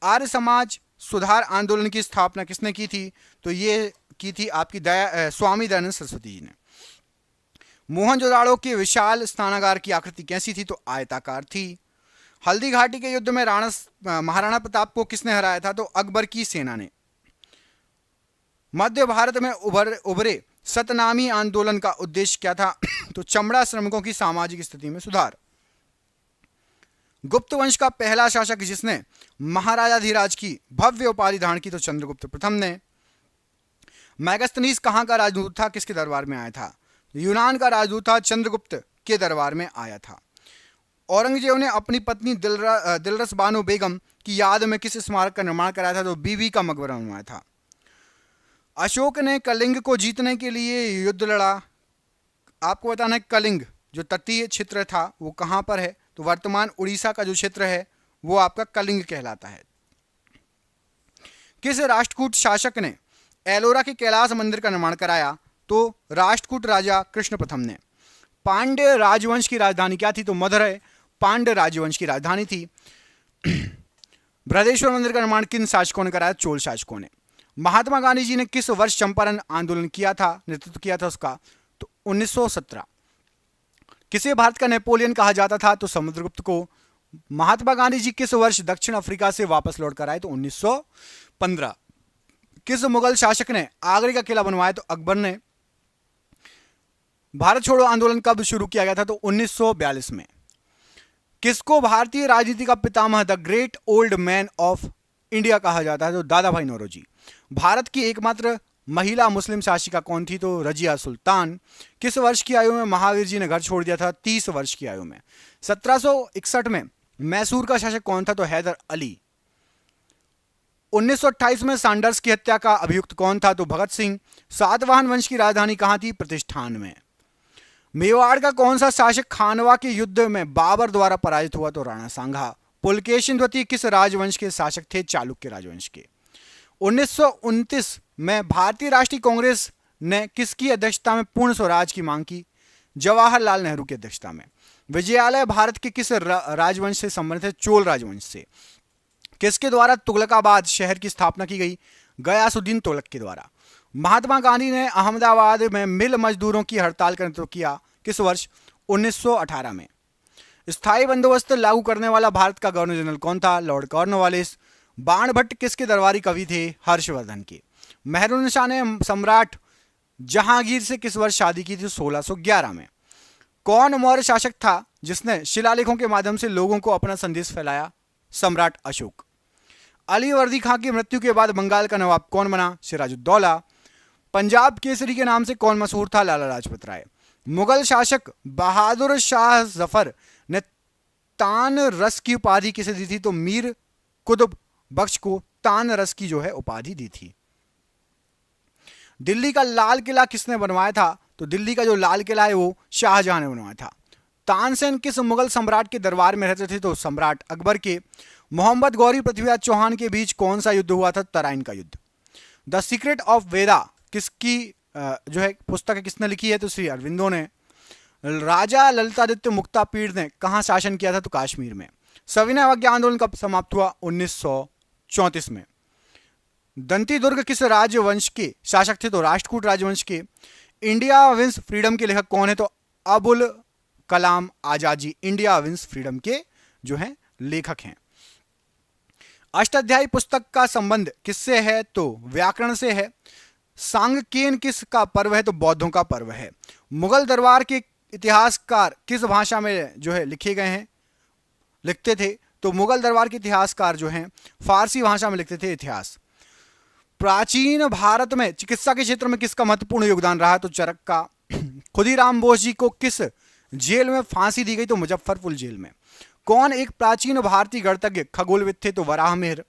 आर्य समाज सुधार आंदोलन की स्थापना किसने की थी? तो ये की थी आपकी स्वामी दयानंद सरस्वती जी ने। मोहनजोदाड़ो के विशाल स्नानागार की आकृति कैसी थी? तो आयताकार थी। हल्दी घाटी के युद्ध में महाराणा प्रताप को किसने हराया था? तो अकबर की सेना ने। मध्य भारत में उभरे सतनामी आंदोलन का उद्देश्य क्या था? तो चमड़ा श्रमिकों की सामाजिक स्थिति में सुधार। गुप्त वंश का पहला शासक जिसने महाराजाधिराज की भव्य उपाधि धारण की? तो चंद्रगुप्त प्रथम ने। मैगस्थनीज कहां का राजदूत था? किसके दरबार में आया था? यूनान का राजदूत था, चंद्रगुप्त के दरबार में आया था। औरंगजेब ने अपनी पत्नी दिलरस बानो बेगम की याद में किस स्मारक का निर्माण कराया था? तो बीबी का मकबरा बनवाया था। अशोक ने कलिंग को जीतने के लिए युद्ध लड़ा। आपको बताना है कलिंग जो तटीय क्षेत्र था वो कहां पर है? तो वर्तमान उड़ीसा का जो क्षेत्र है वो आपका कलिंग कहलाता है। किस राष्ट्रकूट शासक ने एलोरा के कैलाश मंदिर का निर्माण कराया? तो राष्ट्रकूट राजा कृष्ण प्रथम ने। पांड्य राजवंश की राजधानी क्या थी? तो मदुरै पांड्य राजवंश की राजधानी थी। बृहदेश्वर मंदिर का निर्माण किन शासकों ने कराया? चोल शासकों ने। महात्मा गांधी जी ने किस वर्ष चंपारण आंदोलन किया था, नेतृत्व किया था उसका? तो 1917। किसे भारत का नेपोलियन कहा जाता था? तो समुद्रगुप्त को। महात्मा गांधी जी किस वर्ष दक्षिण अफ्रीका से वापस लौट कर आए? तो 1915। किस मुगल शासक ने आगरे का किला बनवाया? तो अकबर ने। भारत छोड़ो आंदोलन कब शुरू किया गया था? तो 1942 में। किसको भारतीय राजनीति का पितामह, the great old man of India कहा जाता है? तो दादा भाई नौरोजी। भारत की एकमात्र महिला मुस्लिम शासिका कौन थी? तो रजिया सुल्तान। किस वर्ष की आयु में महावीर जी ने घर छोड़ दिया था? 30 वर्ष की आयु में। 1761 में मैसूर का शासक कौन था? तो हैदर अली। 1928 में सैंडर्स की हत्या का अभियुक्त कौन था? तो भगत सिंह। सातवाहन वंश की राजधानी कहां थी? प्रतिष्ठान में। मेवाड़ का कौन सा शासक खानवा के युद्ध में बाबर द्वारा पराजित हुआ? तो राणा सांगा। पुलकेशिन द्वितीय किस राजवंश के शासक थे? चालुक्य राजवंश के। 1929 में भारतीय राष्ट्रीय कांग्रेस ने किसकी अध्यक्षता में पूर्ण स्वराज की मांग की? जवाहरलाल नेहरू की अध्यक्षता में। विजयालय भारत के किस राजवंश से संबंधित है? चोल राजवंश से। किसके द्वारा तुगलकाबाद शहर की स्थापना की गई? गयासुद्दीन तुगलक के द्वारा। महात्मा गांधी ने अहमदाबाद में मिल मजदूरों की हड़ताल का नेतृत्व किया किस वर्ष? 1918 में। स्थायी बंदोबस्त लागू करने वाला भारत का गवर्नर जनरल कौन था? Lord Cornwallis. बाणभट्ट किसके दरबारी कवि थे? हर्षवर्धन के। मेहरुनिसा ने सम्राट जहांगीर से किस वर्ष शादी की थी? 1611 में। कौन मौर्य शासक था जिसने शिलालेखों के माध्यम से लोगों को अपना संदेश फैलाया? सम्राट अशोक। अली वर्दी खां की मृत्यु के बाद बंगाल का नवाब कौन बना? सिराजुद्दौला। पंजाब केसरी के नाम से कौन मशहूर था? लाला लाजपत राय। मुगल शासक बहादुर शाह जफर ने तान रस की उपाधि किसे दी थी? तो मीर कुतुब बख्श को तान रस की जो है उपाधि दी थी। दिल्ली का लाल किला किसने बनवाया था? तो दिल्ली का जो लाल किला है वो शाहजहां ने बनवाया था। तानसेन किस मुगल सम्राट के दरबार में रहते थे? तो सम्राट अकबर के। मोहम्मद गौरी पृथ्वीराज चौहान के बीच कौन सा युद्ध हुआ था? तराइन का युद्ध। द सीक्रेट ऑफ वेदा किसकी जो है पुस्तक है, किसने लिखी है? तो श्री अरविंदो ने। राजा ललितादित्य मुक्तापीड़ ने कहां शासन किया था? तो कश्मीर में। सविनय अवज्ञा आंदोलन कब समाप्त हुआ? 1934 में। दंती दुर्ग किस राजवंश के शासक थे? तो राष्ट्रकूट राजवंश के। इंडिया विंस फ्रीडम के लेखक कौन है? तो Abul Kalam Azad ji India wins freedom के जो है लेखक हैं। अष्टाध्यायी पुस्तक का संबंध किससे है? तो व्याकरण से है। सांगकेन किसका पर्व है? तो बौद्धों का पर्व है। मुगल दरबार के इतिहासकार किस भाषा में जो है लिखते थे? तो मुगल दरबार के इतिहासकार जो हैं फारसी भाषा में लिखते थे इतिहास। प्राचीन भारत में चिकित्सा के क्षेत्र में किसका महत्वपूर्ण योगदान रहा? तो चरक का। खुदीराम बोस जी को किस जेल में फांसी दी गई? तो मुजफ्फरपुर जेल में। कौन एक प्राचीन भारतीय गणितज्ञ खगोलविद थे? तो वराहमिहिर।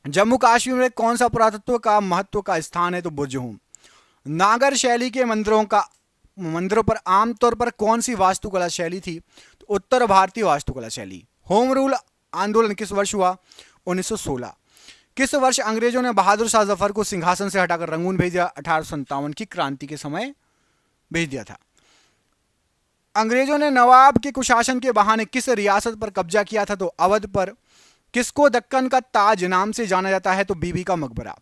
जम्मू कश्मीर में कौन सा पुरातत्व का महत्व का स्थान है? तो बुर्जहूम। नागर शैली के मंदिरों पर आमतौर पर कौन सी वास्तुकला शैली थी? तो उत्तर भारतीय वास्तुकला शैली। होम रूल आंदोलन किस वर्ष हुआ? 1916। किस वर्ष अंग्रेजों ने बहादुर शाह जफर को सिंहासन से हटाकर रंगून भेज दिया? 1857 की क्रांति के समय भेज दिया था। अंग्रेजों ने नवाब के कुशासन के बहाने किस रियासत पर कब्जा किया था? तो अवध पर। किसको दक्कन का ताज नाम से जाना जाता है? तो बीबी का मकबरा।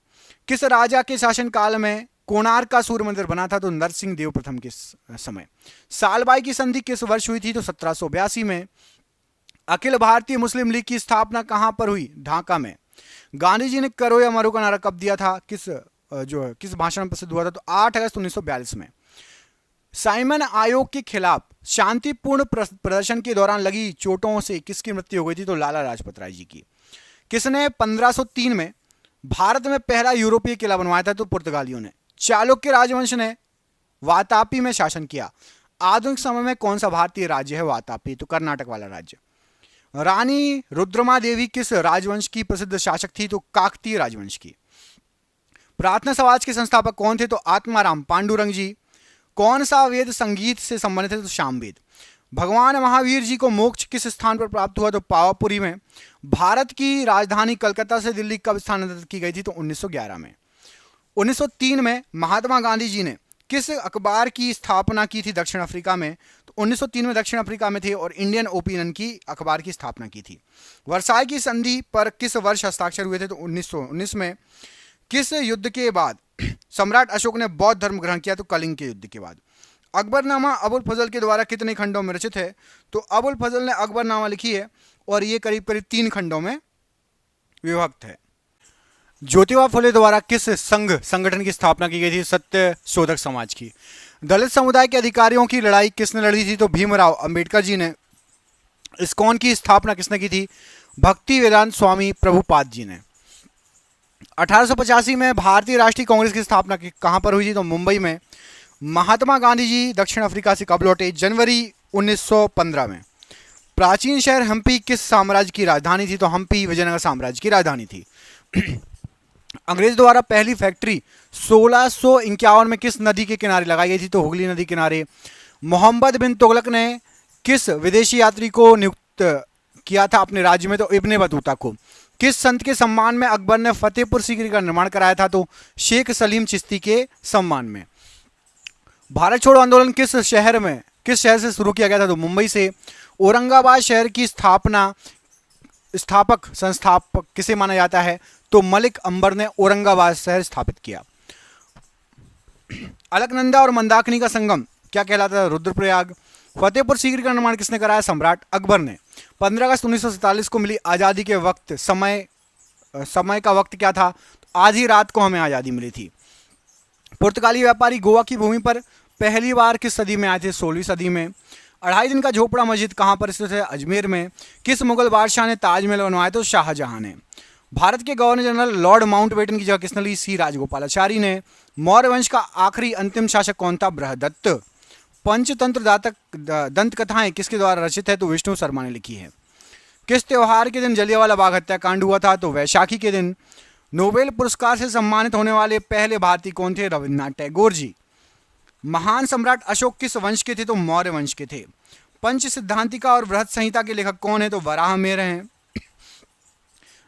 किस राजा के शासनकाल में कोणार्क का सूर्य मंदिर बना था? तो नरसिंह देव प्रथम के समय। सालबाई की संधि किस वर्ष हुई थी? तो 1782 में। अखिल भारतीय मुस्लिम लीग की स्थापना कहां पर हुई? ढाका में। गांधी जी ने करो या मरो का नारा कब दिया था? किस भाषण में प्रसिद्ध हुआ था? तो 8 अगस्त 1942 में। साइमन आयोग के खिलाफ शांतिपूर्ण प्रदर्शन के दौरान लगी चोटों से किसकी मृत्यु हो गई थी? तो लाला लाजपत राय जी की। किसने 1503 में भारत में पहला यूरोपीय किला बनवाया था? तो पुर्तगालियों ने। चालुक्य राजवंश ने वातापी में शासन किया। आधुनिक समय में कौन सा भारतीय राज्य है वातापी? तो कर्नाटक वाला राज्य। रानी रुद्रमा देवी किस राजवंश की प्रसिद्ध शासक थी? तो काकतीय राजवंश की। प्रार्थना समाज के संस्थापक कौन थे? तो आत्माराम पांडुरंग जी। कौन सा वेद संगीत से संबंधित है? तो सामवेद। भगवान महावीर जी को मोक्ष किस स्थान पर प्राप्त हुआ? तो पावापुरी में। भारत की राजधानी कलकत्ता से दिल्ली कब स्थानांतरित की गई थी? तो 1911 में। 1903 में महात्मा गांधी जी ने किस अखबार की स्थापना की थी दक्षिण अफ्रीका में? तो 1903 में दक्षिण अफ्रीका में थे और इंडियन ओपिनियन की अखबार की स्थापना की थी। वर्साई की संधि पर किस वर्ष हस्ताक्षर हुए थे? तो 1919 में। किस युद्ध के बाद सम्राट अशोक ने बौद्ध धर्म ग्रहण किया? तो कलिंग के युद्ध के बाद। अकबरनामा अबुल फजल के द्वारा कितने खंडों में रचित है? तो अबुल फजल ने अकबरनामा लिखी है और ये करीब करीब 3 खंडों में विभक्त है। ज्योतिबा फुले द्वारा किस संगठन की स्थापना की गई थी? सत्य शोधक समाज की। दलित समुदाय के अधिकारियों की लड़ाई किसने लड़ी थी? तो भीमराव अंबेडकर जी ने। इस्कॉन की स्थापना किसने की थी? भक्ति वेदांत स्वामी प्रभुपाद जी ने। 1885 में भारतीय राष्ट्रीय कांग्रेस की स्थापना कहां पर हुई थी? तो मुंबई में। महात्मा गांधी जी दक्षिण अफ्रीका से कब लौटे? जनवरी 1915 में। प्राचीन शहर हम्पी किस साम्राज्य की राजधानी थी? तो हम्पी विजयनगर साम्राज्य की राजधानी थी। अंग्रेज द्वारा पहली फैक्ट्री 1651 में किस नदी के किनारे लगाई गई थी? तो हुगली नदी किनारे। मोहम्मद बिन तुगलक ने किस विदेशी यात्री को नियुक्त किया था अपने राज्य में? तो इब्ने बतूता को। किस संत के सम्मान में अकबर ने फतेहपुर सीकरी का निर्माण कराया था? तो शेख सलीम चिश्ती के सम्मान में। भारत छोड़ो आंदोलन किस शहर से शुरू किया गया था? तो मुंबई से। औरंगाबाद शहर की संस्थापक किसे माना जाता है? तो मलिक अंबर ने औरंगाबाद शहर स्थापित किया। अलकनंदा और मंदाकिनी का संगम क्या कहलाता है? रुद्रप्रयाग। फतेहपुर सीकरी का निर्माण किसने कराया? सम्राट अकबर ने। 15 अगस्त 1947 को मिली आज़ादी के वक्त समय का वक्त क्या था? आधी रात को हमें आज़ादी मिली थी। पुर्तगाली व्यापारी गोवा की भूमि पर पहली बार किस सदी में आए थे? 16वीं सदी में। 2.5 दिन का झोपड़ा मस्जिद कहाँ पर स्थित है? अजमेर में। किस मुगल बादशाह ने ताजमहल बनवाया? तो शाहजहां ने। भारत के गवर्नर जनरल लॉर्ड माउंटबेटन की जगह किसने ली? सी राजगोपालाचारी ने। मौर्य वंश का आखिरी अंतिम शासक कौन था? बृहदत्त। पंचतंत्र दंत कथाएं किसके द्वारा रचित है? तो विष्णु शर्मा ने लिखी है। किस त्योहार के दिन जलियांवाला बाग हत्याकांड हुआ था? तो वैशाखी के दिन। नोबेल पुरस्कार से सम्मानित होने वाले पहले भारतीय कौन थे? रविन्द्रनाथ टैगोर जी। महान सम्राट अशोक किस वंश के थे? तो मौर्य वंश के थे। पंच सिद्धांतिका और बृहत संहिता के लेखक कौन है? तो वराहमिहिर हैं।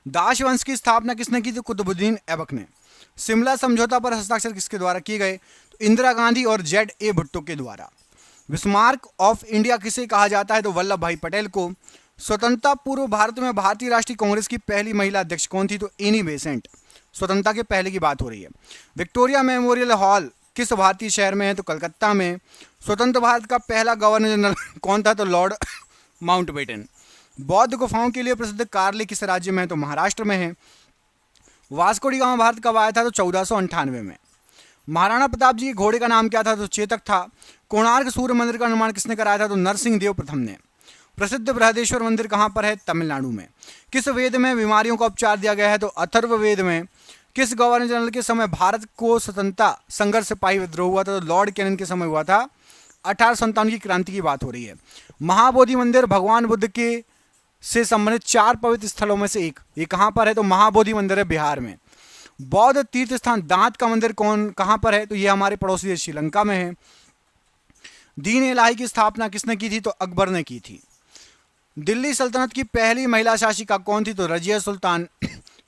दास वंश की स्थापना किसने की? तो कुतुबुद्दीन ऐबक ने। शिमला समझौता पर हस्ताक्षर किसके द्वारा किए गए? तो इंदिरा गांधी और ZA भुट्टो के द्वारा। बिस्मार्क ऑफ इंडिया किसे कहा जाता है? तो वल्लभ भाई पटेल को। स्वतंत्रता पूर्व भारत में भारतीय राष्ट्रीय कांग्रेस की पहली महिला अध्यक्ष कौन थी? तो एनी बेसेंट। स्वतंत्रता के पहले की बात हो रही है। विक्टोरिया मेमोरियल हॉल किस भारतीय शहर में है? तो कलकत्ता में। स्वतंत्र भारत का पहला गवर्नर जनरल कौन था? तो लॉर्ड माउंटबेटन। बौद्ध गुफाओं के लिए प्रसिद्ध कार्ले किस राज्य में है? तो महाराष्ट्र में है। वास्को डी गामा भारत कब आया था? तो 1498 में। महाराणा प्रताप जी के घोड़े का नाम क्या था? तो चेतक था। कोणार्क सूर्य मंदिर का निर्माण किसने कराया था? तो नरसिंह देव प्रथम ने। प्रसिद्ध बृहदेश्वर मंदिर कहाँ पर है? तमिलनाडु में। किस वेद में बीमारियों का उपचार दिया गया है? तो अथर्व वेद में। किस गवर्नर जनरल के समय भारत को स्वतंत्रता संघर्ष सिपाही विद्रोह हुआ था? तो लॉर्ड कैनिंग के समय हुआ था। 1857 की क्रांति की बात हो रही है। महाबोधि मंदिर भगवान बुद्ध के से संबंधित 4 पवित्र स्थलों में से एक, ये कहां पर है? तो महाबोधि मंदिर है बिहार में। बौद्ध तीर्थ स्थान दांत का मंदिर कहां पर है? तो ये हमारे पड़ोसी देश श्रीलंका में है। दीन इलाही की स्थापना किसने की थी? तो अकबर ने की थी। दिल्ली सल्तनत की पहली महिला शासिका कौन थी? तो रजिया सुल्तान।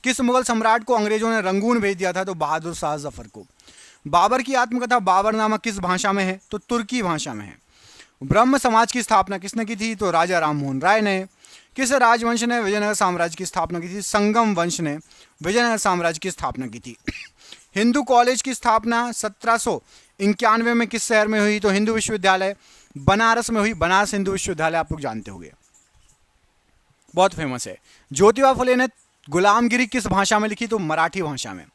किस मुगल सम्राट को अंग्रेजों ने रंगून भेज दिया था? तो बहादुर शाह जफर को। बाबर की आत्मकथा बाबरनामा किस भाषा में है? तो तुर्की भाषा में है। ब्रह्म समाज की स्थापना किसने की थी? तो राजा राममोहन राय ने। किस राजवंश ने विजयनगर साम्राज्य की स्थापना की थी? संगम वंश ने विजयनगर साम्राज्य की स्थापना की थी। हिंदू कॉलेज की स्थापना 1791 में किस शहर में हुई? तो हिंदू विश्वविद्यालय बनारस में हुई। बनारस हिंदू विश्वविद्यालय आप लोग जानते होंगे, बहुत फेमस है। ज्योतिबा फुले ने गुलामगिरी किस भाषा में लिखी? तो मराठी भाषा में।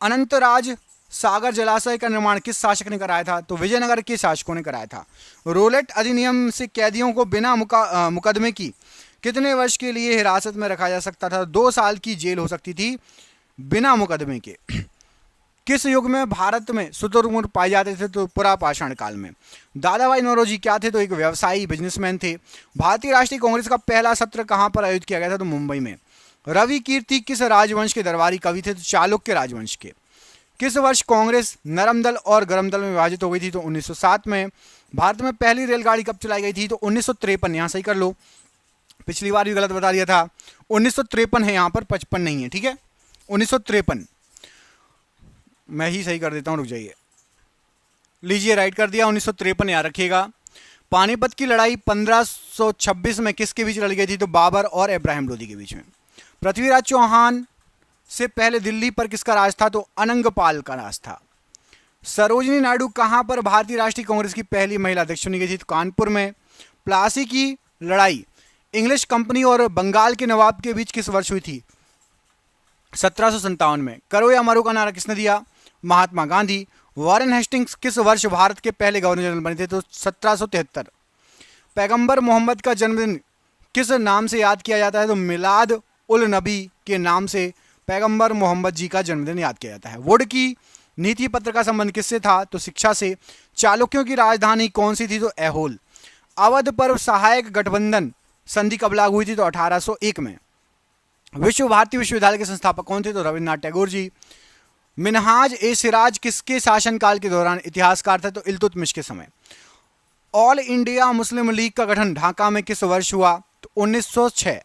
अनंतराज सागर जलाशय का निर्माण किस शासक ने कराया था? तो विजयनगर के शासकों ने कराया था। रोलेट अधिनियम से कैदियों को बिना मुकदमे की कितने वर्ष के लिए हिरासत में रखा जा सकता था? 2 साल की जेल हो सकती थी बिना मुकदमे के। किस युग में भारत में शुतुरमुर्ग पाए जाते थे? तो पुरापाषाण काल में। दादा भाई नौरोजी क्या थे? तो एक व्यवसायी बिजनेसमैन थे। भारतीय राष्ट्रीय कांग्रेस का पहला सत्र कहां पर आयोजित किया गया था? तो मुंबई में। रवि कीर्ति किस राजवंश के दरबारी कवि थे? तो चालुक्य राजवंश के। किस वर्ष कांग्रेस नरम दल और गरम दल में विभाजित हो गई थी? तो 1907 में। भारत में पहली रेलगाड़ी कब चलाई गई थी? तो 1953। यहां सही कर लो, पिछली बार भी गलत बता दिया था। 1953 है यहां पर, 55 नहीं है, ठीक है। 1953 मैं ही सही कर देता हूं, रुक जाइए। लीजिए राइट कर दिया, 1953 याद रखिएगा। पानीपत की लड़ाई 1526 में किसके बीच लड़ी गई थी? तो बाबर और इब्राहिम लोदी के बीच में। पृथ्वीराज चौहान से पहले दिल्ली पर किसका राज था? तो अनंगपाल का राज था। सरोजिनी नायडू कहां पर भारतीय राष्ट्रीय कांग्रेस की पहली महिला अध्यक्ष चुनी गई थी? तो कानपुर में। प्लासी की लड़ाई इंग्लिश कंपनी और बंगाल के नवाब के बीच किस वर्ष हुई थी? 1757 में। करो या मरो का नारा किसने दिया? महात्मा गांधी। वॉरेन हेस्टिंग्स किस वर्ष भारत के पहले गवर्नर जनरल बने थे? तो 1773। पैगंबर मोहम्मद का जन्मदिन किस नाम से याद किया जाता है? तो मिलाद उल नबी के नाम से पैगंबर मोहम्मद जी का जन्मदिन याद किया जाता है। वुड की नीति पत्र का संबंध किससे था? तो शिक्षा से। चालुक्यों की राजधानी कौन सी थी? तो ऐहोल। अवध पर सहायक गठबंधन संधि कब लागू हुई थी? तो 1801 में। विश्व भारती विश्वविद्यालय के संस्थापक कौन थे? तो रविन्द्रनाथ टैगोर जी। मिनहाज ए सिराज किसके शासनकाल के दौरान इतिहासकार थे? तो इल्तुतमिश के समय। ऑल इंडिया मुस्लिम लीग का गठन ढाका में किस वर्ष हुआ? तो 1906।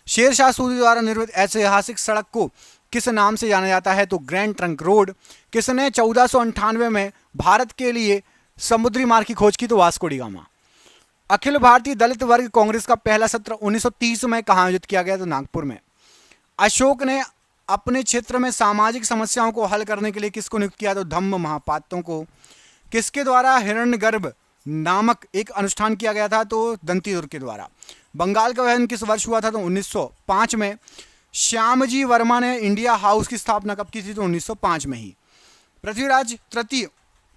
शेरशाह सूरी द्वारा निर्मित ऐतिहासिक सड़क को किस नाम से जाना जाता है? तो ग्रैंड ट्रंक रोड। किसने 1498 में भारत के लिए समुद्री मार्ग की खोज की? तो Vasco D gamma. Akhil Bharatiya दलित वर्ग कांग्रेस का पहला सत्र 1930 में कहां आयोजित किया गया? तो नागपुर में। अशोक ने अपने क्षेत्र में सामाजिक समस्याओं को हल करने के लिए किसको नियुक्त किया? तो धम्म महापात्रों को। किसके द्वारा हिरण्यगर्भ नामक एक अनुष्ठान किया गया था? तो दंतीदुर्ग के द्वारा। बंगाल का विभाजन किस वर्ष हुआ था? तो 1905 में। श्यामजी वर्मा ने इंडिया हाउस की स्थापना कब की थी? तो 1905 में ही। पृथ्वीराज तृतीय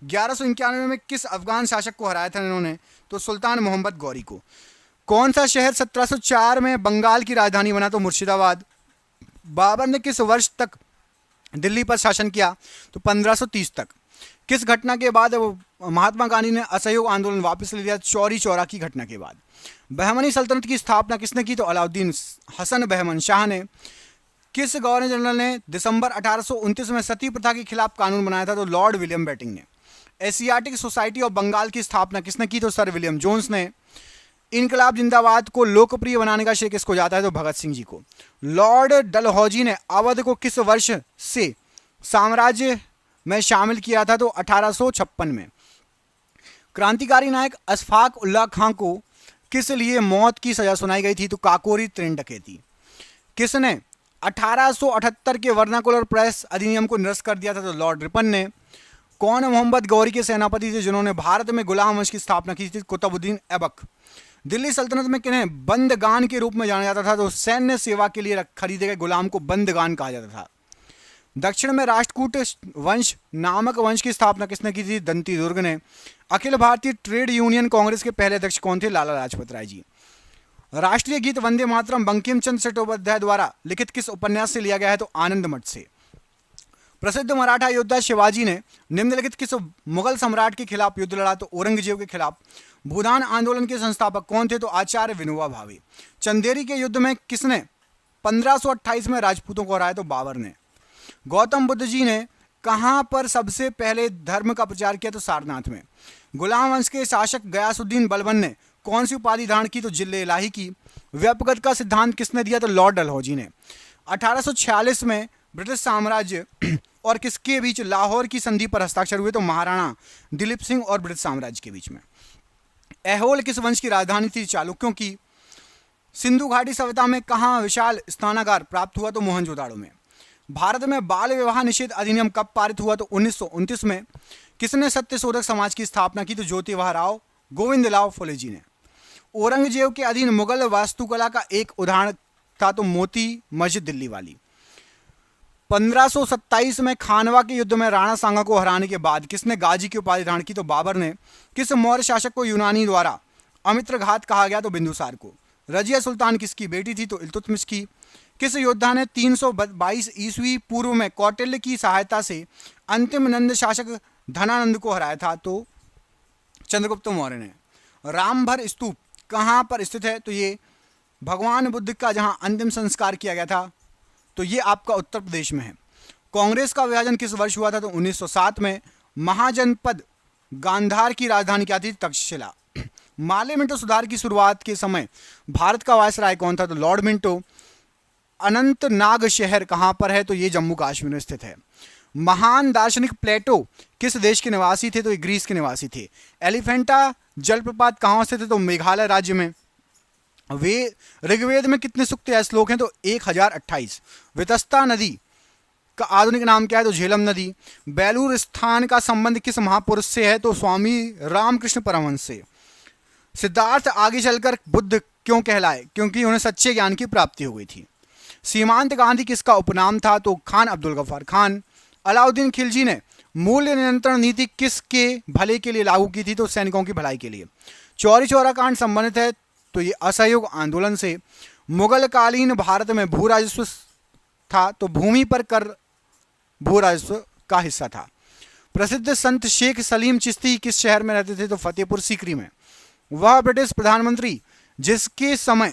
1191 में किस अफगान शासक को हराया था इन्होंने? तो सुल्तान मोहम्मद गौरी को। कौन सा शहर 1704 में बंगाल की राजधानी बना? तो मुर्शिदाबाद। बाबर ने किस वर्ष तक दिल्ली पर शासन किया? तो 1530 तक। किस घटना के बाद महात्मा गांधी ने असहयोग आंदोलन वापस ले लिया? चौरी चौरा की घटना के बाद। बहमनी सल्तनत की स्थापना किसने की? तो अलाउद्दीन हसन बहमन शाह ने। किस गवर्नर जनरल ने दिसंबर 1829 में सती प्रथा के खिलाफ कानून बनाया था? तो लॉर्ड विलियम बेटिंग ने। एशियाटिक सोसाइटी ऑफ बंगाल की स्थापना किसने की? तो सर विलियम जोन्स ने। इनकलाब जिंदाबाद को लोकप्रिय बनाने का श्रेय किसको जाता है? तो भगत सिंह जी को। लॉर्ड डलहौजी ने अवध को किस वर्ष से साम्राज्य में शामिल किया था? तो 1856 में। क्रांतिकारी नायक अशफाक उल्लाह खां को किस लिए मौत की सजा सुनाई गई थी? तो काकोरी ट्रेन डकैती। किसने 1878 के वर्नाकुलर प्रेस अधिनियम को निरस्त कर दिया था? तो लॉर्ड रिपन ने। कौन मोहम्मद गौरी के सेनापति थे जिन्होंने भारत में गुलाम वंश की स्थापना की थी? कुतुबुद्दीन ऐबक। दिल्ली सल्तनत में किन्हें बंदगान के रूप में जाना जाता था? तो सैन्य सेवा के लिए खरीदे गए गुलाम को बंदगान कहा जाता था। दक्षिण में राष्ट्रकूट वंश नामक वंश की स्थापना किसने की थी? दंतीदुर्ग ने। अखिल भारतीय ट्रेड यूनियन कांग्रेस के पहले अध्यक्ष कौन थे? लाला लाजपत राय जी। राष्ट्रीय गीत वंदे मातरम बंकिम चंद्र चट्टोपाध्याय द्वारा लिखित किस उपन्यास से लिया गया है? तो आनंद मठ से। प्रसिद्ध मराठा योद्धा शिवाजी ने निम्नलिखित किस मुगल सम्राट के खिलाफ युद्ध लड़ा? तो औरंगजेब के खिलाफ। भूदान आंदोलन के संस्थापक कौन थे? तो आचार्य विनोबा भावे। चंदेरी के युद्ध में किसने 1528 में राजपूतों को हराया? तो बाबर ने। गौतम बुद्ध जी ने कहां पर सबसे पहले धर्म का प्रचार किया? तो सारनाथ में। गुलाम वंश के शासक गयासुद्दीन बलबन ने कौन सी उपाधि धारण की? तो जिले इलाही की। व्यपगत का सिद्धांत किसने दिया? तो लॉर्ड डलहौजी ने। 1846 में ब्रिटिश साम्राज्य और किसके बीच लाहौर की संधि पर हस्ताक्षर हुए? तो महाराणा दिलीप सिंह और ब्रिटिश साम्राज्य के बीच में। ऐहोल किस वंश की राजधानी थी? चालुक्यों की। सिंधु घाटी सभ्यता में कहां विशाल स्नानागार प्राप्त हुआ? तो मोहनजोदाड़ो में। भारत में बाल विवाह निषेध अधिनियम कब पारित हुआ? तो 1929 में। किसने सत्यशोधक समाज की स्थापना की? तो ज्योतिबा राव गोविंदलाव फुले जी ने। औरंगजेब के अधीन मुगल वास्तुकला का एक उदाहरण था? तो मोती मस्जिद दिल्ली वाली। 1527 में खानवा के युद्ध में राणा सांगा को हराने के बाद किसने गाजी की उपाधि धारण की? तो बाबर ने। किस मौर्य शासक को यूनानी द्वारा अमित्रघात कहा गया? तो बिंदुसार को। रजिया सुल्तान किसकी बेटी थी? तो इल्तुतमिश की। किस योद्धा ने 322 ईस्वी पूर्व में कौटिल्य की सहायता से अंतिम नंद शासक धनानंद को हराया था? तो चंद्रगुप्त मौर्य ने। रामभर स्तूप कहां पर स्थित है? तो ये भगवान बुद्ध का जहां अंतिम संस्कार किया गया था, तो ये आपका उत्तर प्रदेश में है। कांग्रेस का विभाजन किस वर्ष हुआ था? तो 1907 में। महाजनपद गांधार की राजधानी क्या थी? तक्षशिला। माले मिंटो सुधार की शुरुआत के समय भारत का वायसराय कौन था? तो लॉर्ड मिंटो। अनंतनाग शहर कहां पर है? तो ये जम्मू कश्मीर में स्थित है। महान दार्शनिक प्लेटो किस देश के निवासी थे? तो ये ग्रीस के निवासी थे। एलिफेंटा जलप्रपात कहां स्थित है? तो मेघालय राज्य में। वे ऋग्वेद में कितने सूक्त या श्लोक हैं? तो 1028। वितस्ता नदी का आधुनिक नाम क्या है? तो झेलम नदी। बेलूर स्थान का संबंध किस महापुरुष से है? तो स्वामी रामकृष्ण परमहंस से। सिद्धार्थ आगे चलकर बुद्ध क्यों कहलाए? क्योंकि उन्हें सच्चे ज्ञान की प्राप्ति हो गई थी। सीमांत गांधी किसका उपनाम था? तो खान अब्दुल गफ्फार खान। अलाउद्दीन खिलजी ने मूल्य नियंत्रण नीति किसके भले के लिए लागू की थी? तो सैनिकों की भलाई के लिए। चौरी चौरा कांड संबंधित है? तो ये असहयोग आंदोलन से। मुगल कालीन भारत में भू राजस्व था? तो भूमि पर कर भू राजस्व का हिस्सा था। प्रसिद्ध संत शेख सलीम चिश्ती किस शहर में रहते थे? तो फतेहपुर सीकरी में। वह ब्रिटिश प्रधानमंत्री जिसके समय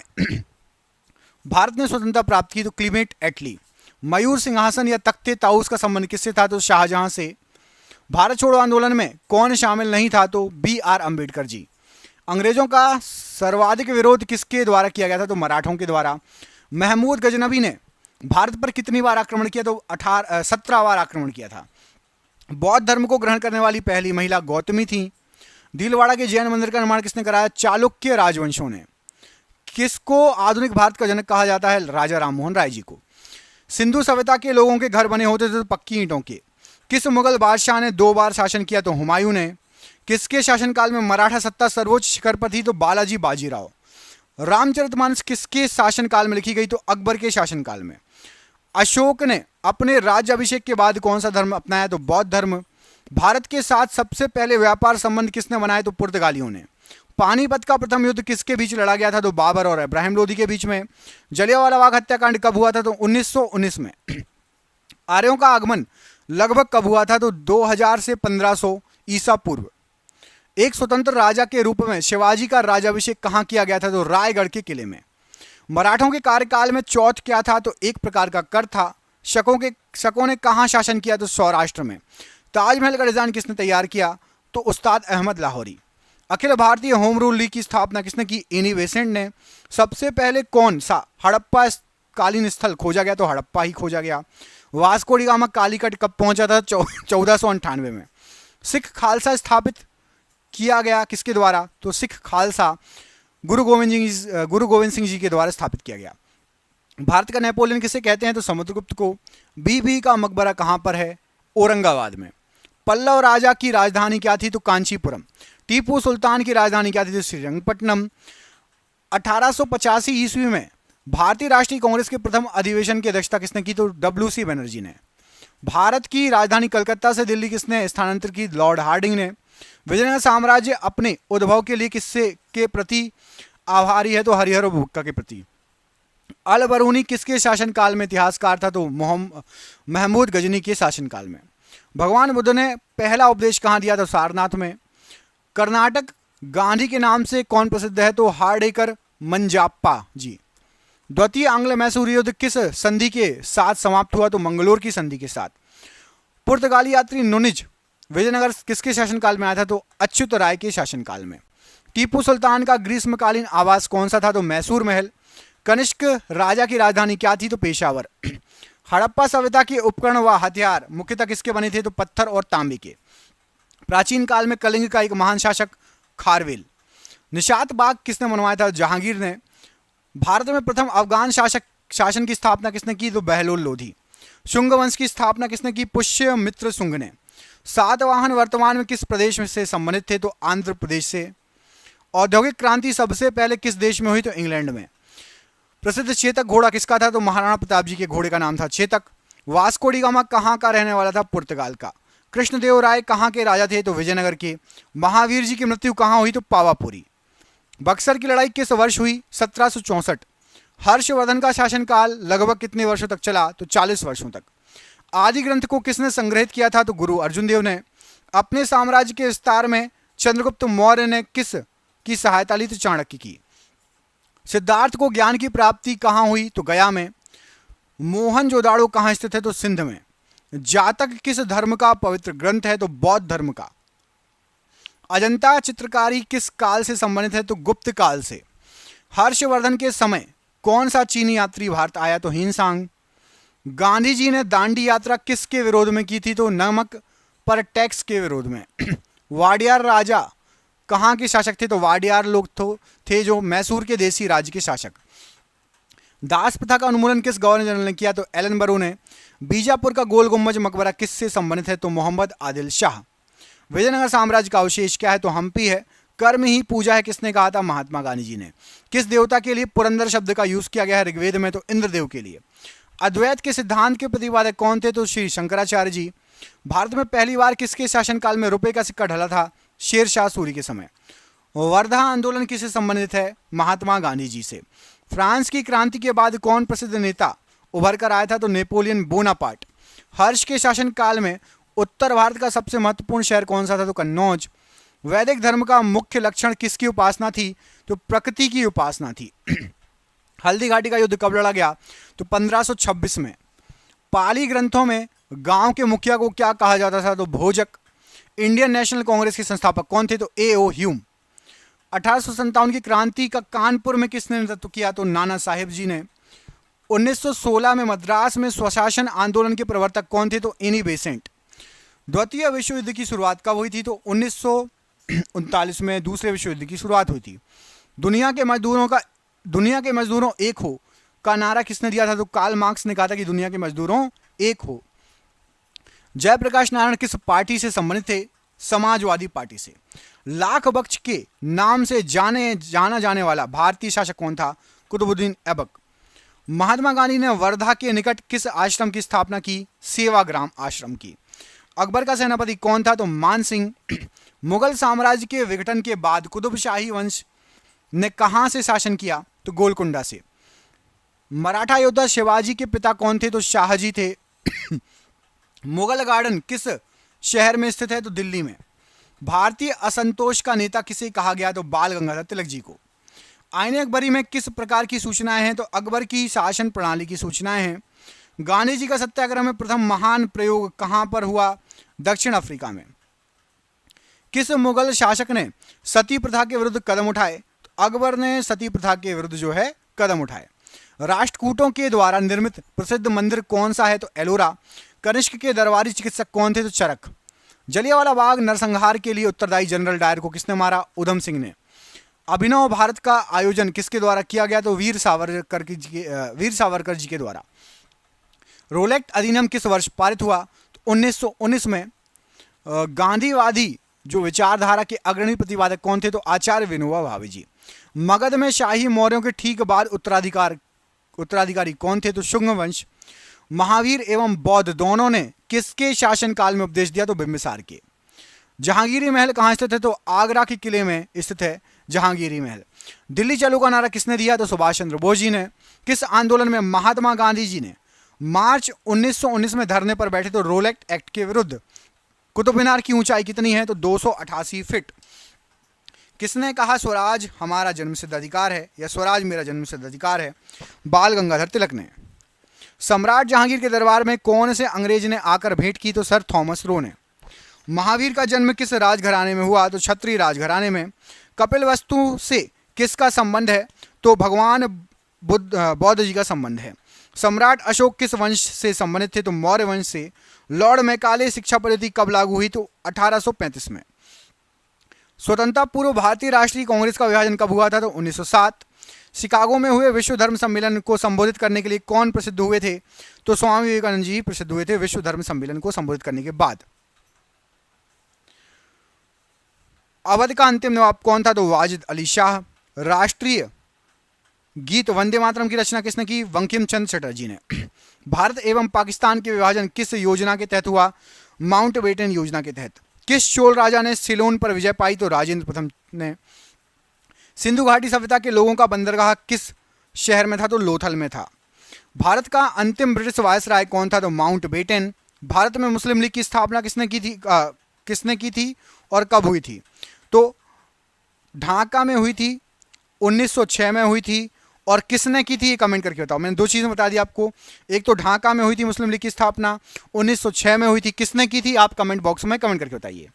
भारत ने स्वतंत्रता प्राप्त की? तो क्लीमेट एटली। मयूर सिंहासन या तख्ते ताउस का संबंध किससे था? तो शाहजहां से। भारत छोड़ो आंदोलन में कौन शामिल नहीं था? तो BR अम्बेडकर जी। अंग्रेजों का सर्वाधिक विरोध किसके द्वारा किया गया था? तो मराठों के द्वारा। महमूद गजनबी ने भारत पर कितनी बार आक्रमण किया? तो 17 बार आक्रमण किया था। बौद्ध धर्म को ग्रहण करने वाली पहली महिला गौतमी थी। दिलवाड़ा के जैन मंदिर का निर्माण किसने कराया? चालुक्य राजवंशों ने। किसको आधुनिक भारत का जनक कहा जाता है? राजा राममोहन राय जी को। सिंधु सभ्यता के लोगों के घर बने होते थे? तो पक्की ईंटों के। किस मुगल बादशाह ने 2 बार शासन किया? तो हुमायूं ने। किसके शासनकाल में मराठा सत्ता सर्वोच्च शिखर पर थी? तो बालाजी बाजीराव। रामचरितमानस किसके शासनकाल में लिखी गई? तो अकबर के शासनकाल में। अशोक ने अपने राज्य अभिषेक के बाद कौन सा धर्म अपनाया? तो बौद्ध धर्म। भारत के साथ सबसे पहले व्यापार संबंध किसने बनाए? तो पुर्तगालियों ने। पानीपत का प्रथम युद्ध किसके बीच लड़ा गया था? तो बाबर और इब्राहिम लोदी के बीच में। जलियांवाला बाग हत्याकांड कब हुआ था? तो 1919 में। आर्यों का आगमन लगभग कब हुआ था? तो 2000 से 1500 ईसा पूर्व। एक स्वतंत्र राजा के रूप में शिवाजी का राज्याभिषेक कहां किया गया था? तो रायगढ़ के किले में। मराठों के कार्यकाल में चौथ क्या था? तो एक प्रकार का कर था। शकों ने कहां शासन किया? तो सौराष्ट्र में। ताजमहल का डिजाइन किसने तैयार किया? तो उस्ताद Ahmad Lahori. Akhil Bharatiya home rule league की स्थापना किसने की? एनी बेसेंट ने। सबसे पहले कौन सा हड़प्पा कालीन स्थल खोजा गया? तो हड़प्पा ही खोजा गया। वास्को डी गामा कालीकट कब पहुंचा था? 1498 में। सिख खालसा स्थापित किया गया किसके द्वारा? तो सिख खालसा गुरु गोविंद सिंह जी के द्वारा स्थापित किया गया। भारत का नेपोलियन किसे कहते हैं? तो समुद्रगुप्त को। बीबी का मकबरा कहां पर है? औरंगाबाद में। पल्लव राजा की राजधानी क्या थी? तो कांचीपुरम। टीपू सुल्तान की राजधानी क्या थी? तो श्रीरंगपट्टनम। 1885 ईस्वी में भारतीय राष्ट्रीय कांग्रेस के प्रथम अधिवेशन की अध्यक्षता किसने की? तो WC बनर्जी ने। भारत की राजधानी कलकत्ता से दिल्ली किसने स्थानांतरित की? लॉर्ड हार्डिंग ने। विजयनगर साम्राज्य अपने उद्भव के लिए किससे के प्रति आभारी है तो हरिहर और बुक्का के प्रति। अल बरूनी किसके शासनकाल में इतिहासकार था? तो महमूद गजनी के शासनकाल में। भगवान बुद्ध ने पहला उपदेश कहाँ दिया? तो सारनाथ में। कर्नाटक गांधी के नाम से कौन प्रसिद्ध है? तो हार्डेकर मंजाप्पा जी। द्वितीय आंग्ल मैसूर युद्ध किस संधि के साथ समाप्त हुआ? तो मंगलोर की संधि के साथ। पुर्तगाली यात्री नुनिज विजयनगर किसके शासनकाल में आया था? तो अच्युत राय के शासनकाल में। टीपू सुल्तान का ग्रीष्मकालीन आवास कौन सा था? तो मैसूर महल। कनिष्क राजा की राजधानी क्या थी? तो पेशावर। हड़प्पा सभ्यता के उपकरण व हथियार मुख्यतः किसके बने थे? तो पत्थर और तांबे के। प्राचीन काल में कलिंग का एक महान शासक खारवेल। निशात बाग किसने बनवाया था? जहांगीर ने। भारत में प्रथम अफगान शासन की स्थापना किसने की? तो बहलोल लोधी। शुंग वंश की स्थापना किसने की? पुष्यमित्र शुंग ने। सातवाहन वर्तमान में किस प्रदेश से संबंधित थे? तो आंध्र प्रदेश से। औद्योगिक क्रांति सबसे पहले किस देश में हुई? तो इंग्लैंड में। प्रसिद्ध चेतक घोड़ा किसका था? तो महाराणा प्रताप जी के घोड़े का नाम था चेतक। वास्को डी गामा कहाँ का रहने वाला था? पुर्तगाल का। कृष्णदेव राय कहाँ के राजा थे? तो विजयनगर के। महावीर जी की मृत्यु कहाँ हुई? तो पावापुरी। बक्सर की लड़ाई किस वर्ष हुई? 1764। हर्षवर्धन का शासनकाल लगभग कितने वर्षों तक चला? तो 40 वर्षों तक। आदि ग्रंथ को किसने संग्रहित किया था? तो गुरु अर्जुन देव ने। अपने साम्राज्य के विस्तार में चंद्रगुप्त मौर्य ने किस की सहायता ली? तो चाणक्य की। सिद्धार्थ को ज्ञान की प्राप्ति कहाँ हुई? तो गया में। मोहनजोदाड़ो कहाँ स्थित है? तो सिंध में। जातक किस धर्म का पवित्र ग्रंथ है? तो बौद्ध धर्म का। अजंता चित्रकारी किस काल से संबंधित है? तो गुप्त काल से। हर्षवर्धन के समय कौन सा चीनी यात्री भारत आया? तो हिनसांग। गांधी जी ने दांडी यात्रा किसके विरोध में की थी? तो नमक पर टैक्स के विरोध में। वाडियार राजा कहाँ के शासक थे? तो वाडियार लोग थे जो मैसूर के देसी राज्य के शासक। दास प्रथा का उन्मूलन किस गवर्नर जनरल ने किया? तो एलन बरो ने। बीजापुर का गोल गुम्बज मकबरा किससे संबंधित है? तो मोहम्मद आदिल शाह। विजयनगर साम्राज्य का अवशेष क्या है? तो हम्पी है। कर्म ही पूजा है किसने कहा था? महात्मा गांधी जी ने। किस देवता के लिए पुरंदर शब्द का यूज किया गया है ऋग्वेद में? तो इंद्रदेव के लिए। अद्वैत के सिद्धांत के प्रतिपादक कौन थे? तो श्री शंकराचार्य जी। भारत में पहली बार किसके शासनकाल में रुपए का सिक्का ढला था? शेर शाह सूरी के समय। वर्धा आंदोलन किससे संबंधित है? महात्मा गांधी जी से। फ्रांस की क्रांति के बाद कौन प्रसिद्ध नेता उभर कर आया था? तो नेपोलियन बोनापार्ट। हर्ष के शासनकाल में उत्तर भारत का सबसे महत्वपूर्ण शहर कौन सा था? तो कन्नौज। वैदिक धर्म का मुख्य लक्षण किसकी उपासना थी? तो प्रकृति की उपासना थी। हल्दी घाटी का युद्ध कब लड़ा गया? तो 1526 में। पाली ग्रंथों में गांव के मुखिया को क्या कहा जाता था? तो भोजक। इंडियन नेशनल कांग्रेस के संस्थापक कौन थे? तो A.O. ह्यूम। 1857 की क्रांति का कानपुर में किसने नेतृत्व किया? तो नाना साहेब जी ने। 1916 में मद्रास में स्वशासन आंदोलन के प्रवर्तक कौन थे? तो एनी बेसेंट। द्वितीय विश्व युद्ध की शुरुआत कब हुई थी? तो 1939 में दूसरे विश्व युद्ध की शुरुआत हुई थी। दुनिया के मजदूरों एक हो का नारा किसने दिया था? तो कार्ल मार्क्स ने कहा था कि दुनिया के मजदूरों एक हो। जयप्रकाश नारायण किस पार्टी से संबंधित थे? समाजवादी पार्टी से। लाख बख्श के नाम से जाना जाने वाला भारतीय शासक कौन था? कुतुबुद्दीन ऐबक। महात्मा गांधी ने वर्धा के निकट किस आश्रम की स्थापना की? सेवाग्राम आश्रम की। अकबर का सेनापति कौन था? तो मान सिंह। मुगल साम्राज्य के विघटन के बाद कुतुबशाही वंश ने कहां से शासन किया? तो गोलकुंडा से। मराठा योद्धा शिवाजी के पिता कौन थे? तो शाहजी थे। मुगल गार्डन किस शहर में स्थित है? तो दिल्ली में। भारतीय असंतोष का नेता किसे कहा गया? तो बाल गंगाधर तिलक जी को। आईने अकबरी में किस प्रकार की सूचनाएं हैं? तो अकबर की शासन प्रणाली की सूचनाएं हैं। गांधी जी का सत्याग्रह में प्रथम महान प्रयोग कहां पर हुआ? दक्षिण अफ्रीका में। किस मुगल शासक ने सती प्रथा के विरुद्ध कदम उठाए? तो अकबर ने सती प्रथा के विरुद्ध जो है कदम उठाए। राष्ट्रकूटों के द्वारा निर्मित प्रसिद्ध मंदिर कौन सा है? तो एलोरा। कनिष्क के दरबारी चिकित्सक कौन थे? तो चरक। जलियांवाला बाग नरसंहार के लिए उत्तरदायी जनरल डायर को किसने मारा? उधम सिंह ने। अभिनव भारत का आयोजन किसके द्वारा किया गया? तो वीर सावरकर जी के द्वारा। रोलेक्ट अधिनियम किस वर्ष पारित हुआ? तो 1919 में। गांधीवादी जो विचारधारा के अग्रणी प्रतिपादक कौन थे? तो आचार्य विनोबा भावे जी। मगध में शाही मौर्यों के ठीक बाद उत्तराधिकारी कौन थे? तो शुंग वंश। महावीर एवं बौद्ध दोनों ने किसके शासनकाल में उपदेश दिया? तो बिंबिसार के। जहांगीरी महल कहाँ स्थित है? तो आगरा के किले में स्थित है। जहांगीरी महल। दिल्ली चलो का नारा किसने दिया? तो सुभाष चंद्र बोस जी ने। किस आंदोलन में महात्मा गांधी जी ने मार्च 1919 में धरने पर बैठे? तो रोलेट एक्ट के विरुद्ध। कुतुब मीनार की ऊंचाई कितनी है? तो 288 फीट। किसने कहा स्वराज हमारा जन्मसिद्ध अधिकार है या स्वराज मेरा जन्मसिद्ध अधिकार है? बाल गंगाधर तिलक ने। सम्राट जहांगीर के दरबार में कौन से अंग्रेज ने आकर भेंट की? तो सर थॉमस रो ने। महावीर का जन्म किस राजघराने में हुआ? तो क्षत्रिय राजघराने में। कपिलवस्तु से किसका संबंध है? तो भगवान बौद्ध जी का संबंध है। सम्राट अशोक किस वंश से संबंधित थे? तो मौर्य वंश से। लॉर्ड मैकाले शिक्षा पद्धति कब लागू हुई? तो 1835 में। स्वतंत्रता पूर्व भारतीय राष्ट्रीय कांग्रेस का विभाजन कब हुआ था? तो 1907। शिकागो में हुए विश्व धर्म सम्मेलन को संबोधित करने के लिए कौन प्रसिद्ध हुए थे? तो स्वामी विवेकानंद जी प्रसिद्ध हुए थे विश्व धर्म सम्मेलन को संबोधित करने के बाद। अवध का अंतिम नवाब कौन था? तो वाजिद अली शाह। राष्ट्रीय गीत वंदे मातरम की रचना किसने की? बंकिम चंद्र चटर्जी ने। भारत एवं पाकिस्तान के विभाजन किस योजना के तहत हुआ? माउंटबेटन योजना के तहत। किस चोल राजा ने सिलोन पर विजय पाई? तो राजेंद्र प्रथम ने। सिंधु घाटी सभ्यता के लोगों का बंदरगाह किस शहर में था? तो लोथल में था। भारत का अंतिम ब्रिटिश वायसराय कौन था? तो माउंटबेटन। भारत में मुस्लिम लीग की स्थापना किसने की थी और कब हुई थी? तो ढाका में हुई थी, 1906 में हुई थी। और किसने की थी ये कमेंट करके बताओ। मैंने दो चीज़ें बता दी आपको, एक तो ढाका में हुई थी मुस्लिम लीग की स्थापना, 1906 में हुई थी। किसने की थी आप कमेंट बॉक्स में कमेंट करके बताइए।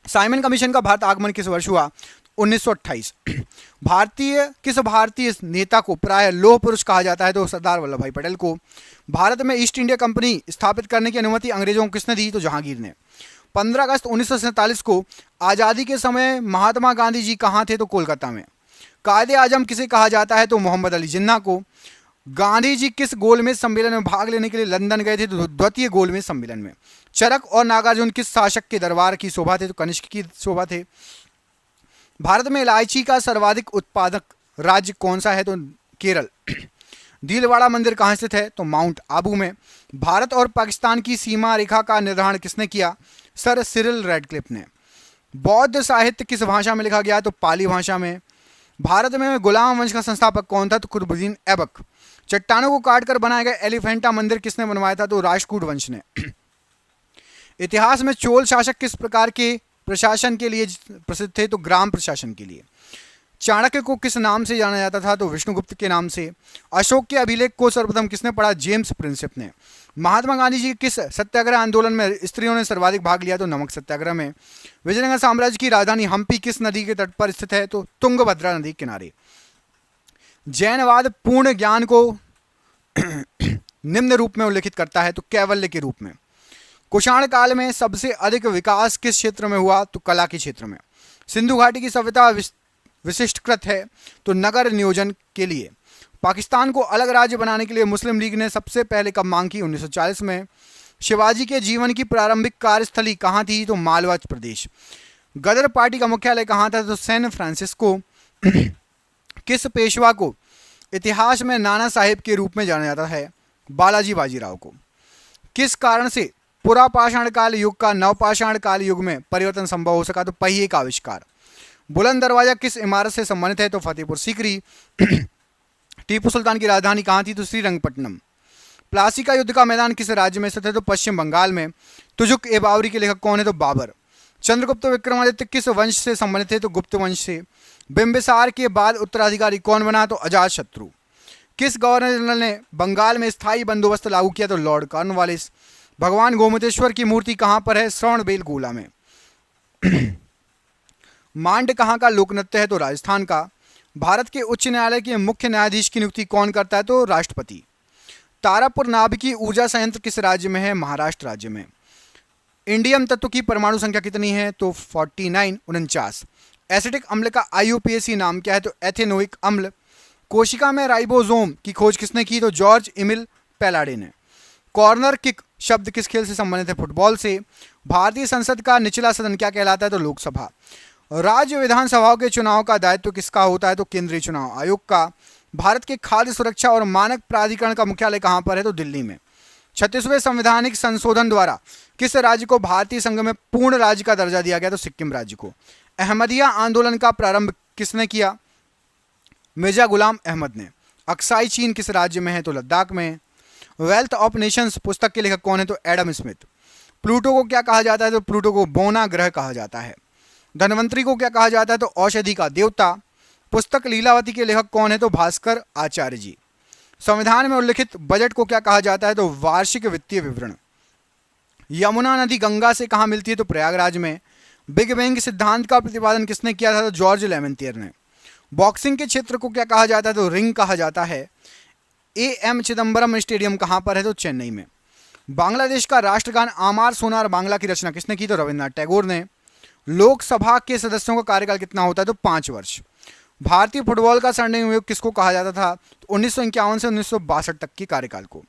साइमन कमीशन का भारत आगमन किस वर्ष हुआ? 1928। किस भारतीय नेता को प्राय लौह पुरुष कहा जाता है? तो सरदार वल्लभ भाई पटेल को। भारत में ईस्ट इंडिया कंपनी स्थापित करने की अनुमति अंग्रेजों को किसने दी? तो जहांगीर ने। 15 अगस्त 1947 को आज़ादी के समय महात्मा गांधी जी कहाँ थे? तो कोलकाता में। कायदे आजम किसे कहा जाता है? तो मोहम्मद अली जिन्ना को। गांधी जी किस गोलमेज सम्मेलन में भाग लेने के लिए लंदन गए थे? तो द्वितीय गोलमेज सम्मेलन में। चरक और नागार्जुन किस शासक के दरबार की शोभा थे? तो कनिष्क की शोभा थे। भारत में इलायची का सर्वाधिक उत्पादक राज्य कौन सा है? तो केरल। दिलवाड़ा मंदिर कहाँ स्थित है? तो माउंट आबू में। भारत और पाकिस्तान की सीमा रेखा का निर्धारण किसने किया? सर सिरिल रेडक्लिफ ने। बौद्ध साहित्य किस भाषा में लिखा गया? तो पाली भाषा में। भारत में गुलाम वंश का संस्थापक कौन था? तो कुतुबुद्दीन ऐबक। चट्टानों को काटकर बनाया गया एलिफेंटा मंदिर किसने बनवाया था? तो राष्ट्रकूट वंश ने। इतिहास में चोल शासक किस प्रकार के प्रशासन के लिए प्रसिद्ध थे? तो ग्राम प्रशासन के लिए। चाणक्य को किस नाम से जाना जाता था? तो विष्णुगुप्त के नाम से। अशोक के अभिलेख को सर्वप्रथम किसने पढ़ा? जेम्स प्रिंसेप ने। महात्मा गांधी जी किस सत्याग्रह आंदोलन में स्त्रियों ने सर्वाधिक भाग लिया? तो नमक सत्याग्रह में। विजयनगर साम्राज्य की राजधानी हम्पी किस नदी के तट पर स्थित है? तो तुंगभद्रा नदी के किनारे। जैनवाद पूर्ण ज्ञान को निम्न रूप में उल्लेखित करता है? तो कैवल्य के रूप में। कुषाण काल में सबसे अधिक विकास किस क्षेत्र में हुआ? तो कला के क्षेत्र में। सिंधु घाटी की सभ्यता विशिष्टकृत है? तो नगर नियोजन के लिए। पाकिस्तान को अलग राज्य बनाने के लिए मुस्लिम लीग ने सबसे पहले कब मांग की? 1940 में। शिवाजी के जीवन की प्रारंभिक कार्यस्थली कहाँ थी? तो मालवा प्रदेश। गदर पार्टी का मुख्यालय कहाँ था? तो सैन फ्रांसिस्को। किस पेशवा को इतिहास में नाना साहेब के रूप में जाना जाता है? बालाजी बाजीराव को। किस कारण से पुरापाषाण काल युग का नवपाषाण काल युग में परिवर्तन संभव हो सका? तो पहिए का आविष्कार। बुलंद दरवाजा किस इमारत से संबंधित है? तो फतेहपुर सीकरी। टीपू सुल्तान की राजधानी कहाँ थी? तो श्रीरंगपट्टनम। प्लासी का युद्ध का मैदान किस राज्य में स्थित है? तो पश्चिम बंगाल में। तुजुक ए बावरी के लेखक कौन है? तो बाबर। चंद्रगुप्त विक्रमादित्य किस वंश से संबंधित है? तो गुप्त वंश से। बिंबिसार के बाद उत्तराधिकारी कौन बना? तो अजातशत्रु। किस गवर्नर जनरल ने बंगाल में स्थायी बंदोबस्त लागू किया? तो लॉर्ड कॉर्नवालिस। भगवान गोमतेश्वर की मूर्ति कहाँ पर है? श्रवणबेलगोला में। मांड कहाँ का लोक नृत्य है? तो राजस्थान का। भारत के उच्च न्यायालय के मुख्य न्यायाधीश की नियुक्ति कौन करता है? तो राष्ट्रपति। तारापुर नाभिकीय ऊर्जा संयंत्र किस राज्य में है? महाराष्ट्र राज्य में। इंडियम तत्व की परमाणु संख्या कितनी है? तो 49। एसिटिक अम्ल का IUPAC नाम क्या है? तो एथेनोइक अम्ल। कोशिका में राइबोसोम की खोज किसने की? तो जॉर्ज एमिल पैलाडे ने। कॉर्नर किक शब्द किस खेल से संबंधित है? फुटबॉल से। भारतीय संसद का निचला सदन क्या कहलाता है? तो लोकसभा। राज्य विधानसभाओं के चुनाव का दायित्व किसका होता है? तो केंद्रीय चुनाव आयोग का। भारत के खाद्य सुरक्षा और मानक प्राधिकरण का मुख्यालय कहाँ पर है? तो दिल्ली में। 36वें संवैधानिक संशोधन द्वारा किस राज्य को भारतीय संघ में पूर्ण राज्य का दर्जा दिया गया? तो सिक्किम राज्य को। अहमदिया आंदोलन का प्रारंभ किसने किया? मिर्जा गुलाम अहमद ने। अक्साई चीन किस राज्य में है? तो लद्दाख में। वेल्थ ऑफ नेशंस पुस्तक के लेखक कौन है? तो एडम स्मिथ। प्लूटो को क्या कहा जाता है? तो प्लूटो को बोना ग्रह कहा जाता है। धनवंतरी को क्या कहा जाता है? तो औषधि का देवता। पुस्तक लीलावती के लेखक कौन है? तो भास्कर आचार्य जी। संविधान में उल्लिखित बजट को क्या कहा जाता है? तो वार्षिक वित्तीय विवरण। यमुना नदी गंगा से कहाँ मिलती है? तो प्रयागराज में। बिग बैंग सिद्धांत का प्रतिपादन किसने किया था? तो जॉर्ज लेमेंटियर ने। बॉक्सिंग के क्षेत्र को क्या कहा जाता है? तो रिंग कहा जाता है। एम चिदम्बरम स्टेडियम कहाँ पर है? तो चेन्नई में। बांग्लादेश का राष्ट्रगान आमार सोनार बांग्ला की रचना किसने की? तो रविन्द्रनाथ टैगोर ने। लोकसभा के सदस्यों का कार्यकाल कितना होता है? तो 5 वर्ष। भारतीय फुटबॉल का स्वर्णिम युग किसको कहा जाता था? तो 1951 से 1962 तक के कार्यकाल को।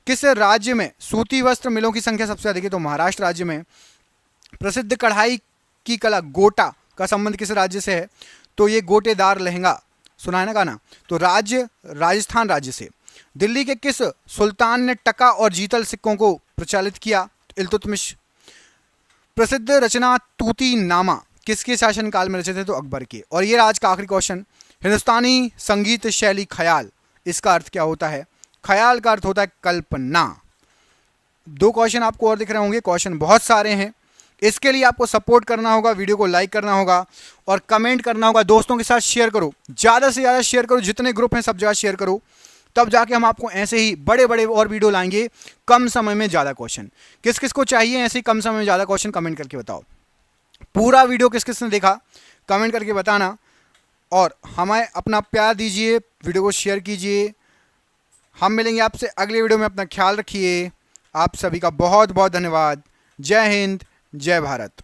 किस राज्य में सूती वस्त्र मिलों की संख्या सबसे अधिक है? तो महाराष्ट्र राज्य में। प्रसिद्ध कढ़ाई की कला गोटा का संबंध किस राज्य से है? तो ये गोटेदार लहंगा सुना है ना गाना, तो राज्य राजस्थान राज्य से। दिल्ली के किस सुल्तान ने टका और जीतल सिक्कों को प्रचलित किया? इल्तुतमिश। प्रसिद्ध रचना तूती नामा किसके शासनकाल में रचे थे? तो अकबर के। और ये आज का आखिरी क्वेश्चन, हिंदुस्तानी संगीत शैली ख्याल, इसका अर्थ क्या होता है? ख्याल का अर्थ होता है कल्पना। 2 क्वेश्चन आपको और दिख रहे होंगे, क्वेश्चन बहुत सारे हैं। इसके लिए आपको सपोर्ट करना होगा, वीडियो को लाइक करना होगा और कमेंट करना होगा। दोस्तों के साथ शेयर करो, ज़्यादा से ज़्यादा शेयर करो, जितने ग्रुप हैं सब जगह शेयर करो, तब जाके हम आपको ऐसे ही बड़े बड़े और वीडियो लाएंगे, कम समय में ज़्यादा क्वेश्चन। किस किस को चाहिए ऐसे ही कम समय में ज़्यादा क्वेश्चन? कमेंट करके बताओ। पूरा वीडियो किस किस ने देखा कमेंट करके बताना, और हमें अपना प्यार दीजिए, वीडियो को शेयर कीजिए। हम मिलेंगे आपसे अगले वीडियो में, अपना ख्याल रखिए। आप सभी का बहुत बहुत धन्यवाद। जय हिंद, जय भारत।